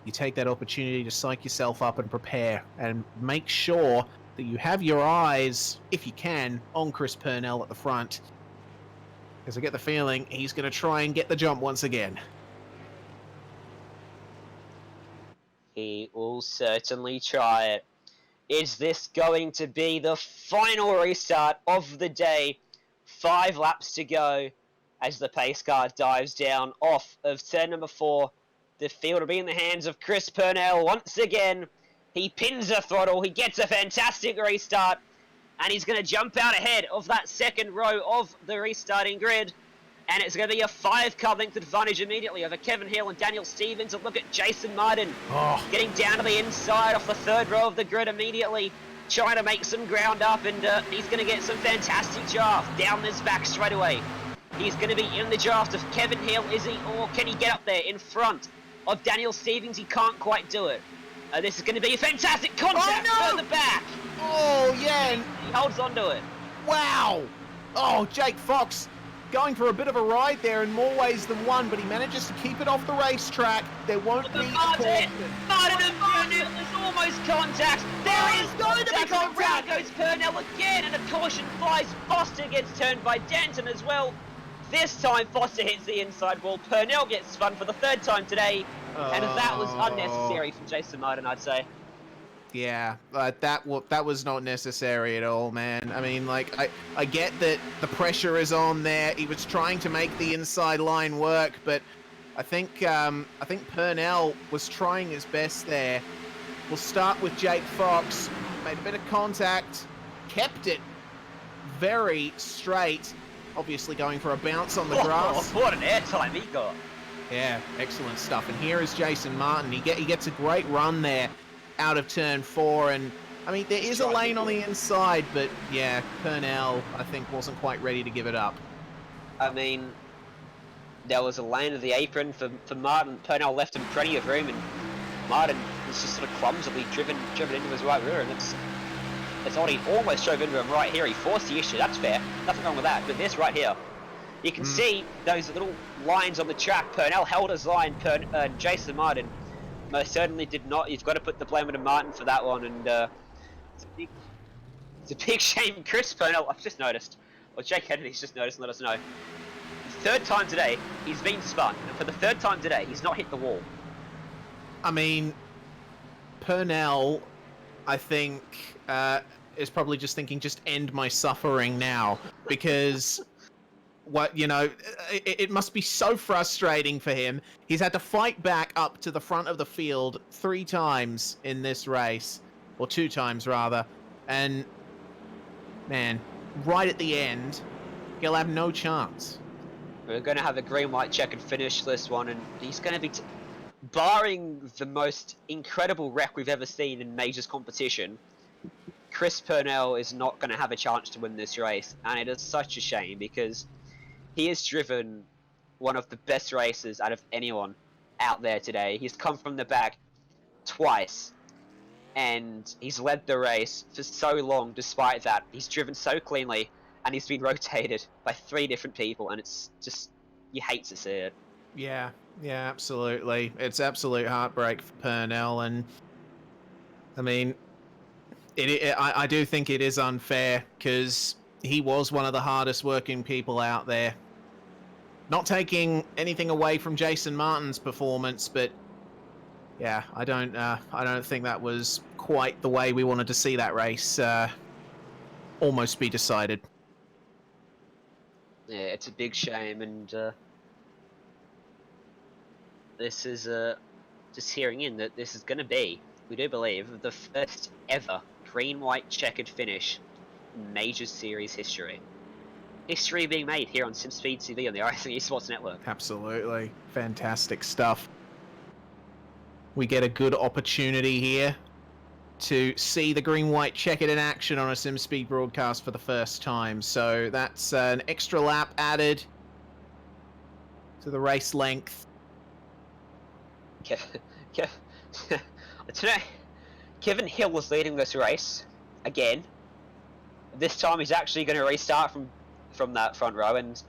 you take that opportunity to psych yourself up and prepare, and make sure that you have your eyes, if you can, on Chris Purnell at the front, because I get the feeling he's going to try and get the jump once again. He will certainly try it. Is this going to be the final restart of the day? 5 laps to go as the pace car dives down off of turn number 4. The field will be in the hands of Chris Purnell once again. He pins the throttle. He gets a fantastic restart. And he's going to jump out ahead of that second row of the restarting grid. And it's going to be a 5-car length advantage immediately over Kevin Hill and Daniel Stevens. And look at Jason Martin getting down to the inside off the third row of the grid immediately, trying to make some ground up. And he's going to get some fantastic draft down this back straight away. He's going to be in the draft of Kevin Hill, is he? Or can he get up there in front of Daniel Stevens? He can't quite do it. This is going to be a fantastic contact Oh, no! further back. Oh, yeah. He holds on to it. Wow. Oh, Jake Fox going for a bit of a ride there in more ways than one, but he manages to keep it off the racetrack. There won't be a Martin caution. and Purnell, there's almost contact. There is going to be contact. contact. Around goes Purnell again, and a caution flies. Foster gets turned by Denton as well. This time, Foster hits the inside wall. Purnell gets spun for the third time today, and that was unnecessary from Jason Martin, I'd say. Yeah, that was not necessary at all, man. I mean, like, I get that the pressure is on there. He was trying to make the inside line work, but I think Purnell was trying his best there. We'll start with Jake Fox. Made a bit of contact, kept it very straight. Obviously going for a bounce on the grass. What an airtime he got. Yeah, excellent stuff. And here is Jason Martin. He gets a great run there out of turn 4, and I mean there is a lane on the inside, but yeah, Purnell I think wasn't quite ready to give it up. I mean, there was a lane of the apron for Martin. Purnell left him plenty of room, and Martin was just sort of clumsily driven into his right rear, and it's almost drove into him right here. He forced the issue. That's fair. Nothing wrong with that. But this right here, you can see those little lines on the track. Purnell held his line. Jason Martin most certainly did not. You've got to put the blame on Martin for that one, and it's a big shame. Chris Purnell, I've just noticed, or Jake Kennedy's just noticed and let us know. The third time today, he's been spun, and for the third time today, he's not hit the wall. I mean, Purnell, I think, is probably just thinking, just end my suffering now, because it must be so frustrating for him. He's had to fight back up to the front of the field 3 times in this race, or 2 times rather, and man, right at the end, he'll have no chance. We're going to have a green-white checkered finish this one, and he's going to be, barring the most incredible wreck we've ever seen in Majors competition, Chris Purnell is not going to have a chance to win this race, and it is such a shame because he has driven one of the best races out of anyone out there today. He's come from the back twice, and he's led the race for so long. Despite that, he's driven so cleanly, and he's been rotated by 3 different people, and it's just, you hate to see it. Yeah, absolutely. It's absolute heartbreak for Purnell, and I mean, I do think it is unfair because he was one of the hardest working people out there. Not taking anything away from Jason Martin's performance, but yeah, I don't think that was quite the way we wanted to see that race almost be decided. Yeah, it's a big shame, and this is just hearing in that this is going to be, we do believe, the first ever green-white checkered finish in Major Series history. History being made here on SimSpeed TV on the iRacing Esports Network. Absolutely. Fantastic stuff. We get a good opportunity here to see the green-white checkered in action on a SimSpeed broadcast for the first time. So that's an extra lap added to the race length. Today, Kevin Hill was leading this race again. This time he's actually going to restart from that front row, and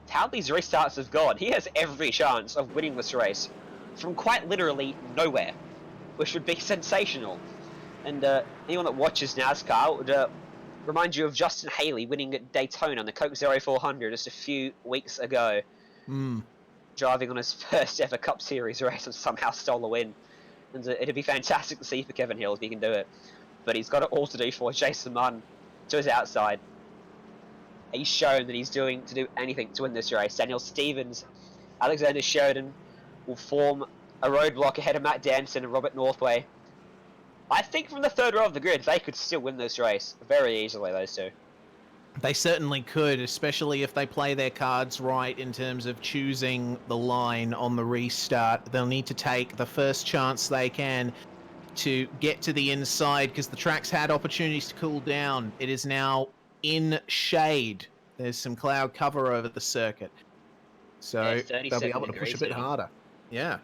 how these restarts have gone, he has every chance of winning this race from quite literally nowhere, which would be sensational. And anyone that watches NASCAR would remind you of Justin Haley winning at Daytona on the Coke 0400 just a few weeks ago. Driving on his first ever Cup Series race and somehow stole the win. And it'd be fantastic to see for Kevin Hill if he can do it. But he's got it all to do for Jason Martin to his outside. He's shown that he's to do anything to win this race. Daniel Stevens, Alexander Sheridan will form a roadblock ahead of Matt Danson and Robert Northway. I think from the third row of the grid, they could still win this race very easily, those two. They certainly could, especially if they play their cards right in terms of choosing the line on the restart. They'll need to take the first chance they can to get to the inside because the track's had opportunities to cool down. It is now in shade. There's some cloud cover over the circuit. So they'll be able to push a bit harder. Yeah.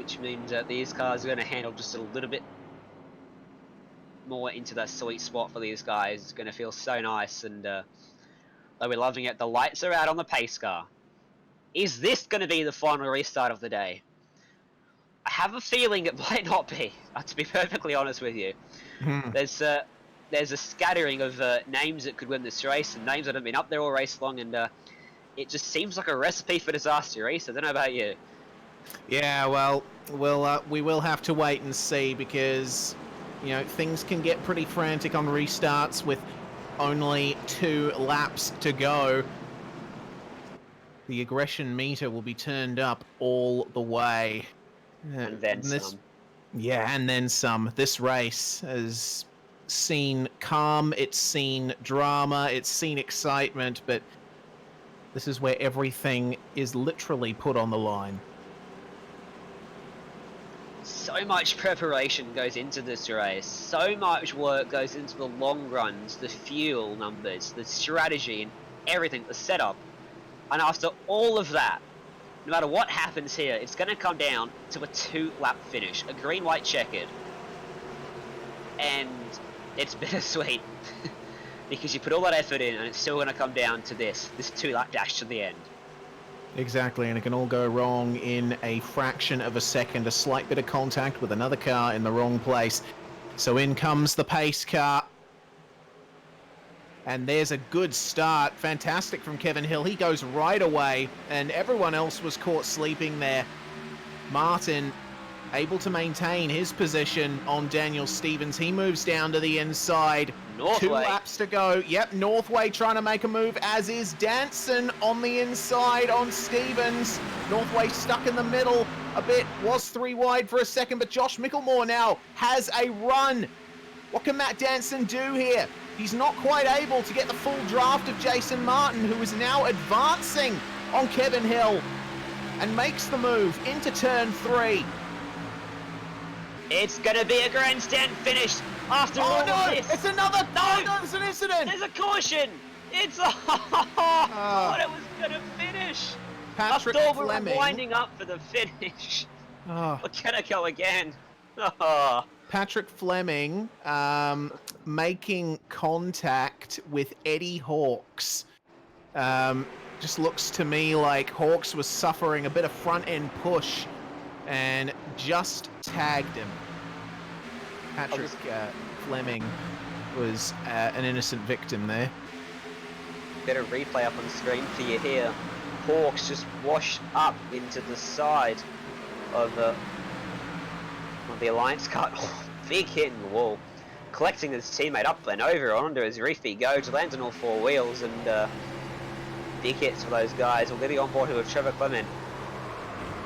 which means that these cars are going to handle just a little bit more into that sweet spot for these guys. It's going to feel so nice, and they'll be loving it. The lights are out on the pace car. Is this going to be the final restart of the day? I have a feeling it might not be, to be perfectly honest with you. There's a scattering of names that could win this race, and names that have been up there all race long, and it just seems like a recipe for disaster, Reese. I don't know about you. Yeah, well, we will have to wait and see, because, you know, things can get pretty frantic on restarts with only 2 laps to go. The aggression meter will be turned up all the way. And then some. Yeah, and then some. This race has seen calm, it's seen drama, it's seen excitement, but this is where everything is literally put on the line. So much preparation goes into this race. So much work goes into the long runs, the fuel numbers, the strategy, and everything, the setup. And after all of that, no matter what happens here, it's going to come down to a 2-lap finish, a green-white checkered. And it's bittersweet, because you put all that effort in, and it's still going to come down to this 2-lap dash to the end. Exactly, and it can all go wrong in a fraction of a second. A slight bit of contact with another car in the wrong place. So in comes the pace car. And there's a good start. Fantastic from Kevin Hill. He goes right away, and everyone else was caught sleeping there. Martin able to maintain his position on Daniel Stevens. He moves down to the inside. Northway. 2 laps to go. Yep, Northway trying to make a move, as is Danson on the inside on Stevens. Northway stuck in the middle a bit. Was 3 wide for a second, but Josh Micklemore now has a run. What can Matt Danson do here? He's not quite able to get the full draft of Jason Martin, who is now advancing on Kevin Hill, and makes the move into turn 3. It's going to be a grandstand finish after all of this. It's another... No! It's an incident! There's a caution! It's a... I thought it was going to finish. Patrick I thought Fleming. we were winding up for the finish. Oh. We're going to go again. Oh. Patrick Fleming making contact with Eddie Hawks. Just looks to me like Hawks was suffering a bit of front-end push and just tagged him. Patrick Fleming was an innocent victim there. Get a replay up on the screen for you here. Hawks just washed up into the side of the Alliance car. Oh, big hit in the wall. Collecting his teammate up and over onto his reef he goes, lands on all 4 wheels, and big hits for those guys. We'll get the onboard here with Trevor Clement.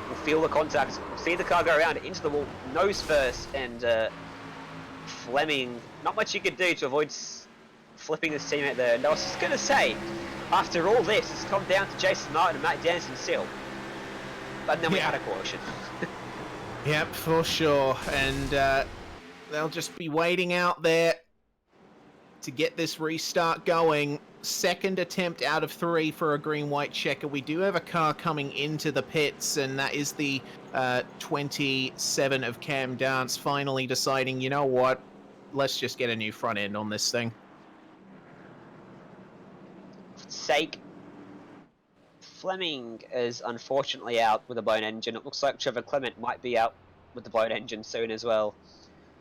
We'll feel the contact, we'll see the car go around into the wall, nose first, and Fleming, not much you could do to avoid flipping his teammate there. And I was just going to say, after all this, it's come down to Jason Martin and Matt Danson still. But then we had a caution. Yep, for sure. And they'll just be waiting out there to get this restart going. Second attempt out of 3 for a green-white checker. We do have a car coming into the pits, and that is the 27 of Cam Dance finally deciding, you know what, let's just get a new front end on this thing. Sake. Fleming is unfortunately out with a blown engine. It looks like Trevor Clement might be out with the blown engine soon as well.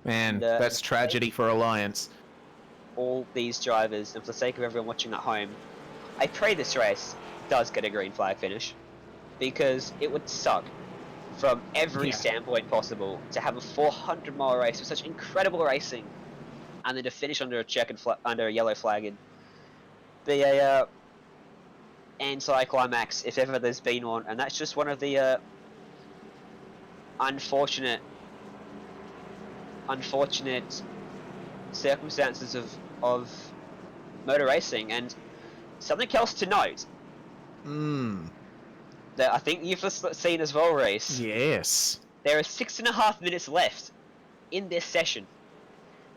Man, And, that's tragedy for Alliance. All these drivers, and for the sake of everyone watching at home, I pray this race does get a green flag finish, because it would suck from every standpoint possible to have a 400-mile race with such incredible racing, and then to finish under a checkered under a yellow flag. It'd be a anti-climax if ever there's been one, and that's just one of the unfortunate circumstances of motor racing. And something else to note that I think you've seen as well, Reese. Yes. There are 6.5 minutes left in this session.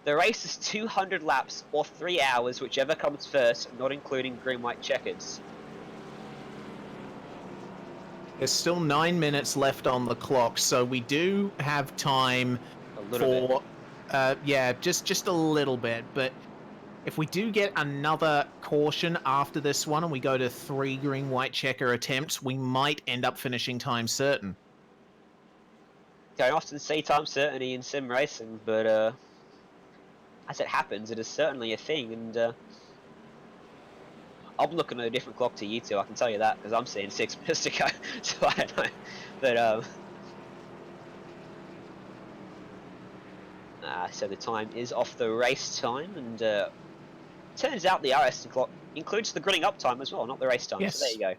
The race is 200 laps or 3 hours, whichever comes first, not including green-white checkers. There's still 9 minutes left on the clock, so we do have time A little bit. for, yeah, just a little bit. But if we do get another caution after this one and we go to 3 green-white checker attempts, we might end up finishing time certain. Don't often see time certainty in sim racing, but as it happens, it is certainly a thing, and I'm looking at a different clock to you two, I can tell you that, because I'm seeing 6 minutes to go, so I don't know. But, so the time is off the race time, and turns out the iRacing clock includes the grilling up time as well, not the race time, Yes. so there you go.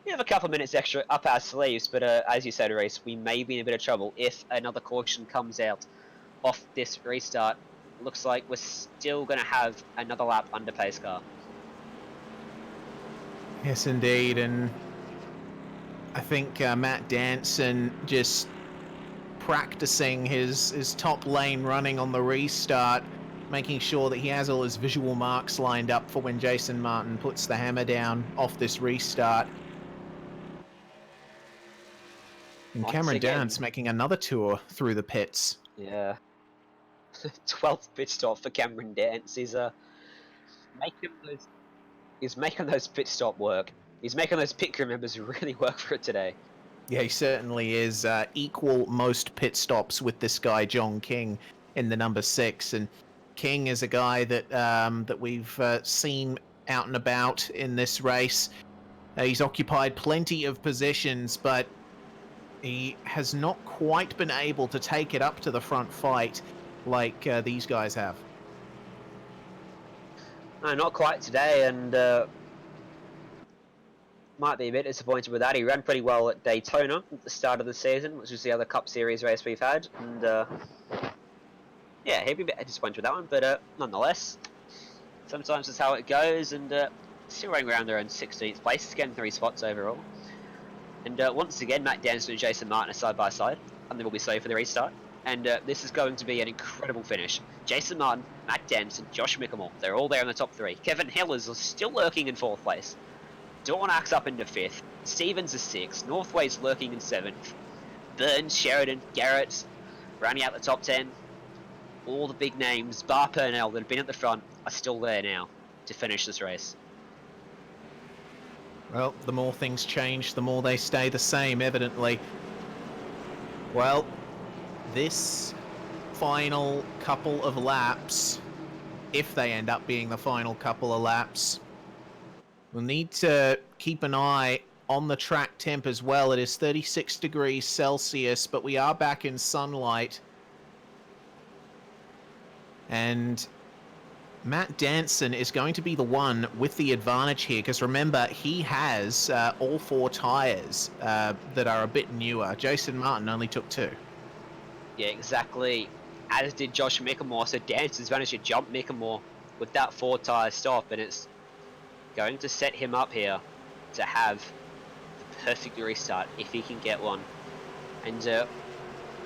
We have a couple minutes extra up our sleeves, but as you said, Reese, we may be in a bit of trouble if another caution comes out off this restart. Looks like we're still going to have another lap under pace car. Yes, indeed, and I think Matt Danson just practicing his top lane running on the restart, making sure that he has all his visual marks lined up for when Jason Martin puts the hammer down off this restart. And Once Cameron again. Dance making another tour through the pits. Yeah. 12th pit stop for Cameron Dance. He's making those pit stop work. He's making those pit crew members really work for it today. Yeah, he certainly is. Equal most pit stops with this guy, John King, in the number 6. And King is a guy that that we've seen out and about in this race. He's occupied plenty of positions, but he has not quite been able to take it up to the front fight like these guys have. No, not quite today, and might be a bit disappointed with that. He ran pretty well at Daytona at the start of the season, which was the other Cup Series race we've had, and yeah, he'd be a bit disappointed with that one, but nonetheless, sometimes that's how it goes, and still running around around 16th place, he's getting 3 spots overall. And once again, Matt Danson and Jason Martin are side by side, and they will be so for the restart. And this is going to be an incredible finish. Jason Martin, Matt Danson, Josh Mickelmore, they're all there in the top 3. Kevin Hill is still lurking in 4th place. Dornack's up into 5th. Stevens is 6th. Northway's lurking in 7th. Burns, Sheridan, Garrett, rounding out the top 10. All the big names, bar Purnell, that have been at the front, are still there now to finish this race. Well, the more things change, the more they stay the same, evidently. Well, this final couple of laps, if they end up being the final couple of laps, we'll need to keep an eye on the track temp as well. It is 36 degrees Celsius, but we are back in sunlight. And Matt Danson is going to be the one with the advantage here, because remember, he has all 4 tyres that are a bit newer. Jason Martin only took 2. Yeah, exactly. As did Josh Mickelmore, so Danson's managed to jump Mickelmore with that 4 tyre stop, and it's going to set him up here to have the perfect restart if he can get one. And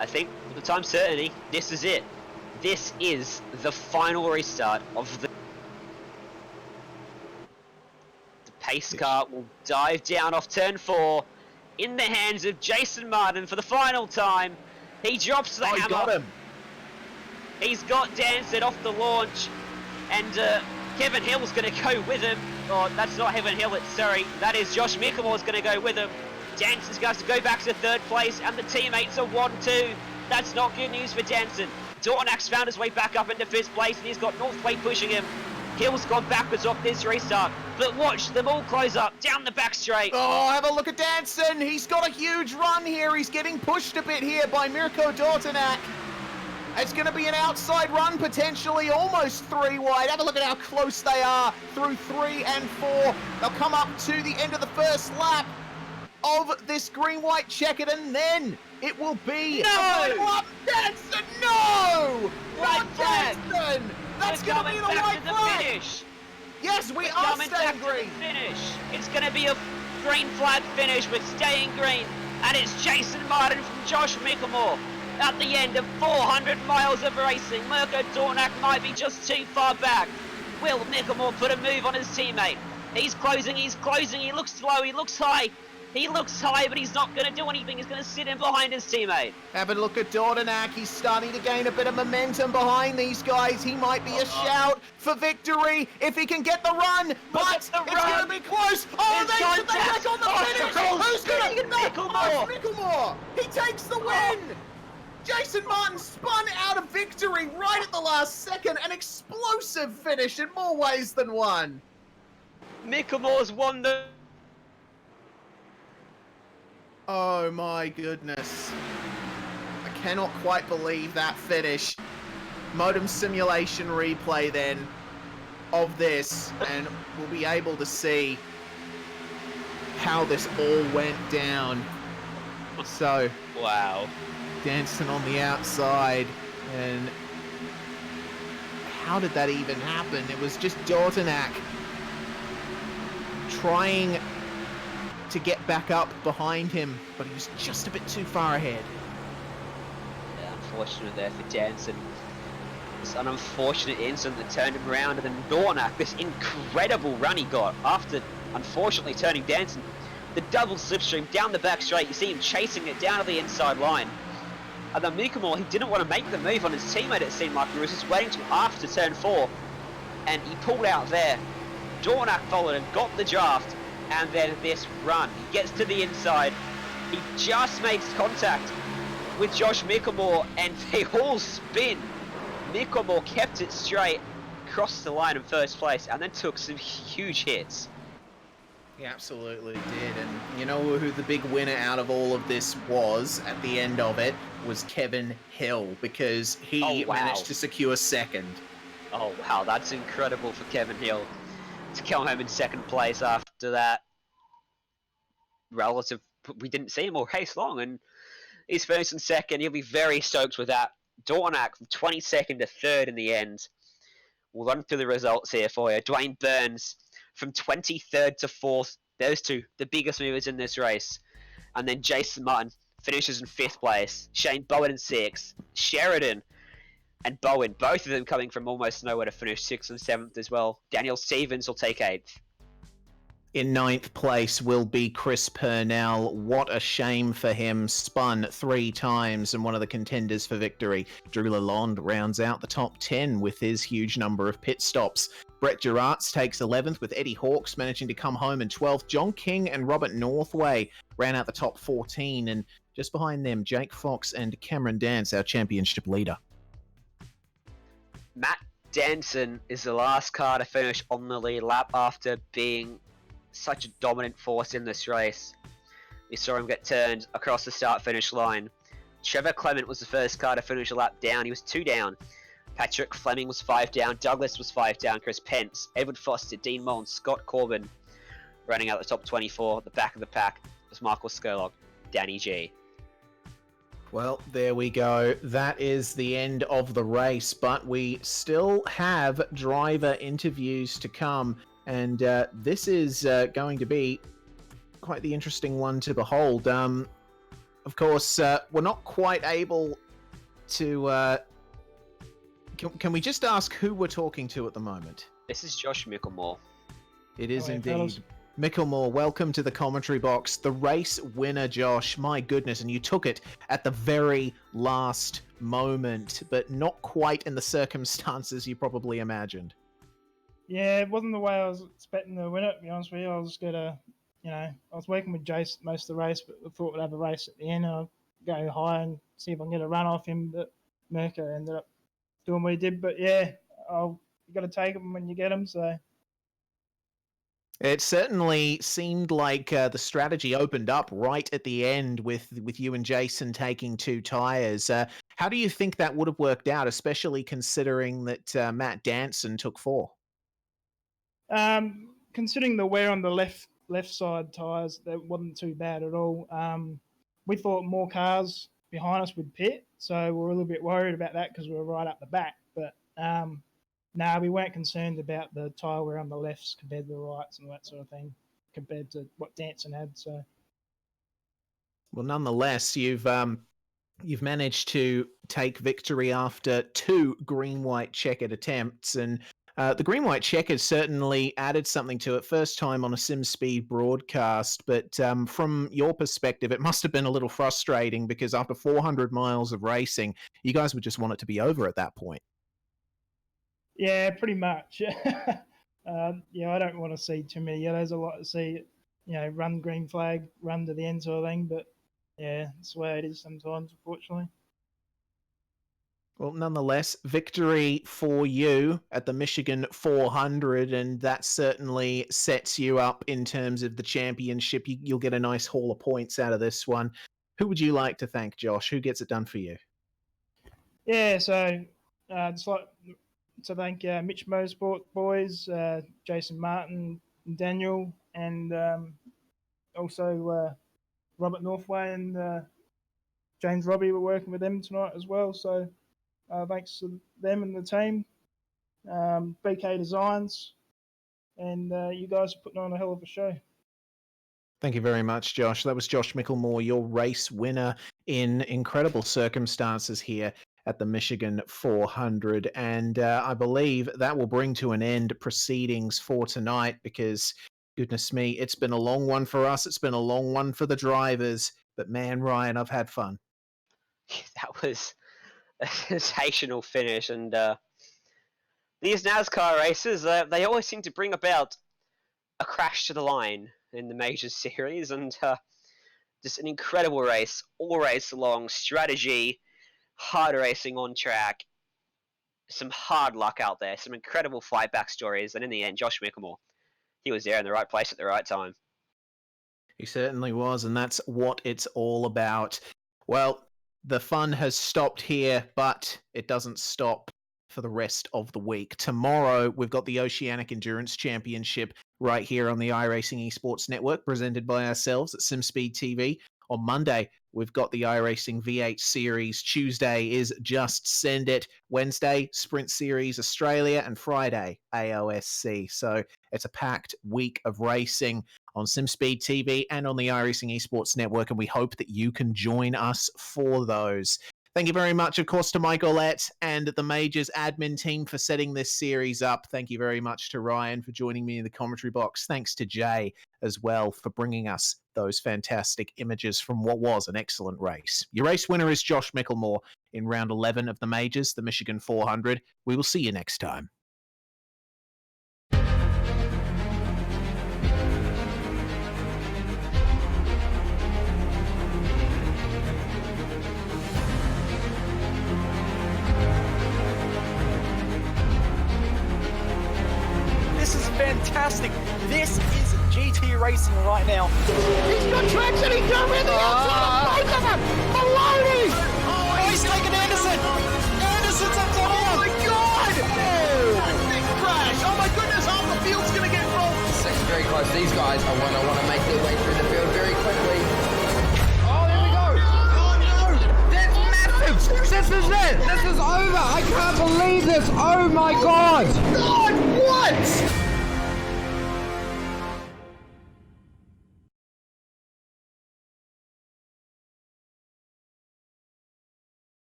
I think with the time certainty, this is it. This is the final restart of the pace car will dive down off turn 4 in the hands of Jason Martin for the final time. He drops the hammer. He got him. He's got Danson off the launch, and Kevin Hill's going to go with him. Oh, that's not Kevin Hill, that is Josh Mickelmore's going to go with him. Danson's going to go back to 3rd place, and the teammates are 1-2. That's not good news for Danson. Dornack's found his way back up into 5th place, and he's got Northway pushing him. Hill's gone backwards off this restart, but watch them all close up down the back straight. Oh, have a look at Danson. He's got a huge run here. He's getting pushed a bit here by Mirko Dornack. It's going to be an outside run, potentially almost 3 wide. Have a look at how close they are through 3 and 4. They'll come up to the end of the first lap of this green-white checkered, and then it will be a final up. Danson, no! Not Danson! That's going to be the white flag! Finish. Yes, we are Coming back staying to green. the finish. It's going to be a green flag finish with staying green, and it's Jason Martin from Josh Mickelmore. At the end of 400 miles of racing, Mirko Dornack might be just too far back. Will Mickelmore put a move on his teammate? He's closing, he looks low, he looks high. He looks tired, but he's not going to do anything. He's going to sit in behind his teammate. Have a look at Dordenak. He's starting to gain a bit of momentum behind these guys. He might be a shout for victory if he can get the run, but it's going to be close. Oh, they take on the finish. Who's going to get Micklemore. He takes the win. Jason Martin spun out of victory right at the last second. An explosive finish in more ways than one. Micklemore's won the... Oh my goodness. I cannot quite believe that finish. Modem simulation replay then of this, and we'll be able to see how this all went down. So, wow. Danson on the outside, and how did that even happen? It was just Dordenak trying to get back up behind him, but he was just a bit too far ahead. Yeah, unfortunate there for Jansen. It's an unfortunate incident that turned him around, and then Dornak, this incredible run he got after unfortunately turning Danson. The double slipstream down the back straight, you see him chasing it down to the inside line. And then Micklemore, he didn't want to make the move on his teammate, it seemed like. He was just waiting till after turn 4, and he pulled out there. Dornak followed and got the draft. And then this run, he gets to the inside, he just makes contact with Josh Micklemore, and they all spin. Micklemore kept it straight, crossed the line in first place, and then took some huge hits. He absolutely did, and you know who the big winner out of all of this was at the end of it? Was Kevin Hill, because he managed to secure second. Oh wow, that's incredible for Kevin Hill to come home in second place after that we didn't see him all race long, and he's finished in second. He'll be very stoked with that. Dornak from 22nd to 3rd in the end. We'll run through the results here for you. Dwayne Burns from 23rd to 4th. Those two, the biggest movers in this race. And then Jason Martin finishes in 5th place. Shane Bowen in 6th. Sheridan and Bowen, both of them coming from almost nowhere to finish 6th and 7th as well. Daniel Stevens will take 8th. In 9th place will be Chris Purnell. What a shame for him. Spun 3 times and one of the contenders for victory. Drew Lalonde rounds out the top 10 with his huge number of pit stops. Brett Gerards takes 11th with Eddie Hawkes managing to come home in 12th. John King and Robert Northway ran out the top 14. And just behind them, Jake Fox and Cameron Dance, our championship leader. Matt Danson is the last car to finish on the lead lap after being such a dominant force in this race. We saw him get turned across the start-finish line. Trevor Clement was the first car to finish a lap down. He was 2 down. Patrick Fleming was 5 down. Douglas was 5 down. Chris Pence, Edward Foster, Dean Mullins, Scott Corbin running out the top 24. At the back of the pack was Michael Skurlock, Danny G. Well, there we go. That is the end of the race, but we still have driver interviews to come. And this is going to be quite the interesting one to behold. Of course, we're not quite able to... Can we just ask who we're talking to at the moment? This is Josh Micklemore. It is Hello, indeed. fellas. Micklemore, welcome to the commentary box. The race winner, Josh. My goodness, and you took it at the very last moment, but not quite in the circumstances you probably imagined. Yeah, it wasn't the way I was expecting to win it, to be honest with you. I was gonna, I was working with Jace most of the race, but I thought we'd have a race at the end. I'll go high and see if I can get a run off him, but Merker ended up doing what he did. But yeah, you got to take them when you get them, so... It certainly seemed like the strategy opened up right at the end with you and Jason taking 2 tyres. How do you think that would have worked out, especially considering that Matt Danson took 4? Considering the wear on the left side tyres, that wasn't too bad at all. We thought more cars behind us would pit, so we were a little bit worried about that because we were right up the back. But no, we weren't concerned about the tyre wear on the lefts compared to the rights and that sort of thing, compared to what Danson had. So, well, nonetheless, you've managed to take victory after 2 green-white checkered attempts, and The green-white check has certainly added something to it. First time on a SimSpeed broadcast, but from your perspective, it must have been a little frustrating because after 400 miles of racing, you guys would just want it to be over at that point. Yeah, pretty much. I don't want to see too many yellows. I like to see, run green flag, run to the end sort of thing. But yeah, it's the way it is sometimes, unfortunately. Well, nonetheless, victory for you at the Michigan 400, and that certainly sets you up in terms of the championship. You'll get a nice haul of points out of this one. Who would you like to thank, Josh? Who gets it done for you? Yeah, so just like to thank Mitch Motorsport boys, Jason Martin, Daniel, and also Robert Northway and James Robbie were working with them tonight as well. So thanks to them and the team, BK Designs, and you guys are putting on a hell of a show. Thank you very much, Josh. That was Josh Micklemore, your race winner in incredible circumstances here at the Michigan 400. And I believe that will bring to an end proceedings for tonight because, goodness me, it's been a long one for us. It's been a long one for the drivers. But man, Ryan, I've had fun. That was a sensational finish, and these NASCAR races, they always seem to bring about a crash to the line in the major series, and just an incredible race, all race long, strategy, hard racing on track, some hard luck out there, some incredible fight back stories, and in the end, Josh Micklemore, he was there in the right place at the right time. He certainly was, and that's what it's all about. Well, the fun has stopped here, but it doesn't stop for the rest of the week. Tomorrow, we've got the Oceanic Endurance Championship right here on the iRacing Esports Network, presented by ourselves at SimSpeed TV. On Monday, we've got the iRacing V8 Series. Tuesday is Just Send It. Wednesday, Sprint Series Australia. And Friday, AOSC. So it's a packed week of racing on SimSpeed TV and on the iRacing Esports Network, and we hope that you can join us for those. Thank you very much, of course, to Mike Ollett and the Majors admin team for setting this series up. Thank you very much to Ryan for joining me in the commentary box. Thanks to Jay as well for bringing us those fantastic images from what was an excellent race. Your race winner is Josh Micklemore in round 11 of the Majors, the Michigan 400. We will see you next time. This is fantastic. This is GT racing right now. He's got traction. He's got rhythm. Both of them. Maloney. Oh, he's taking Anderson. Anderson's up top. Oh my God! Oh, big crash. Oh my goodness, half the field's going to get rolled. Six very close. These guys are want to make their way through the field very quickly. Oh, here we go. Oh no! That's massive. This is it. This is over. I can't believe this. Oh my God. God, what?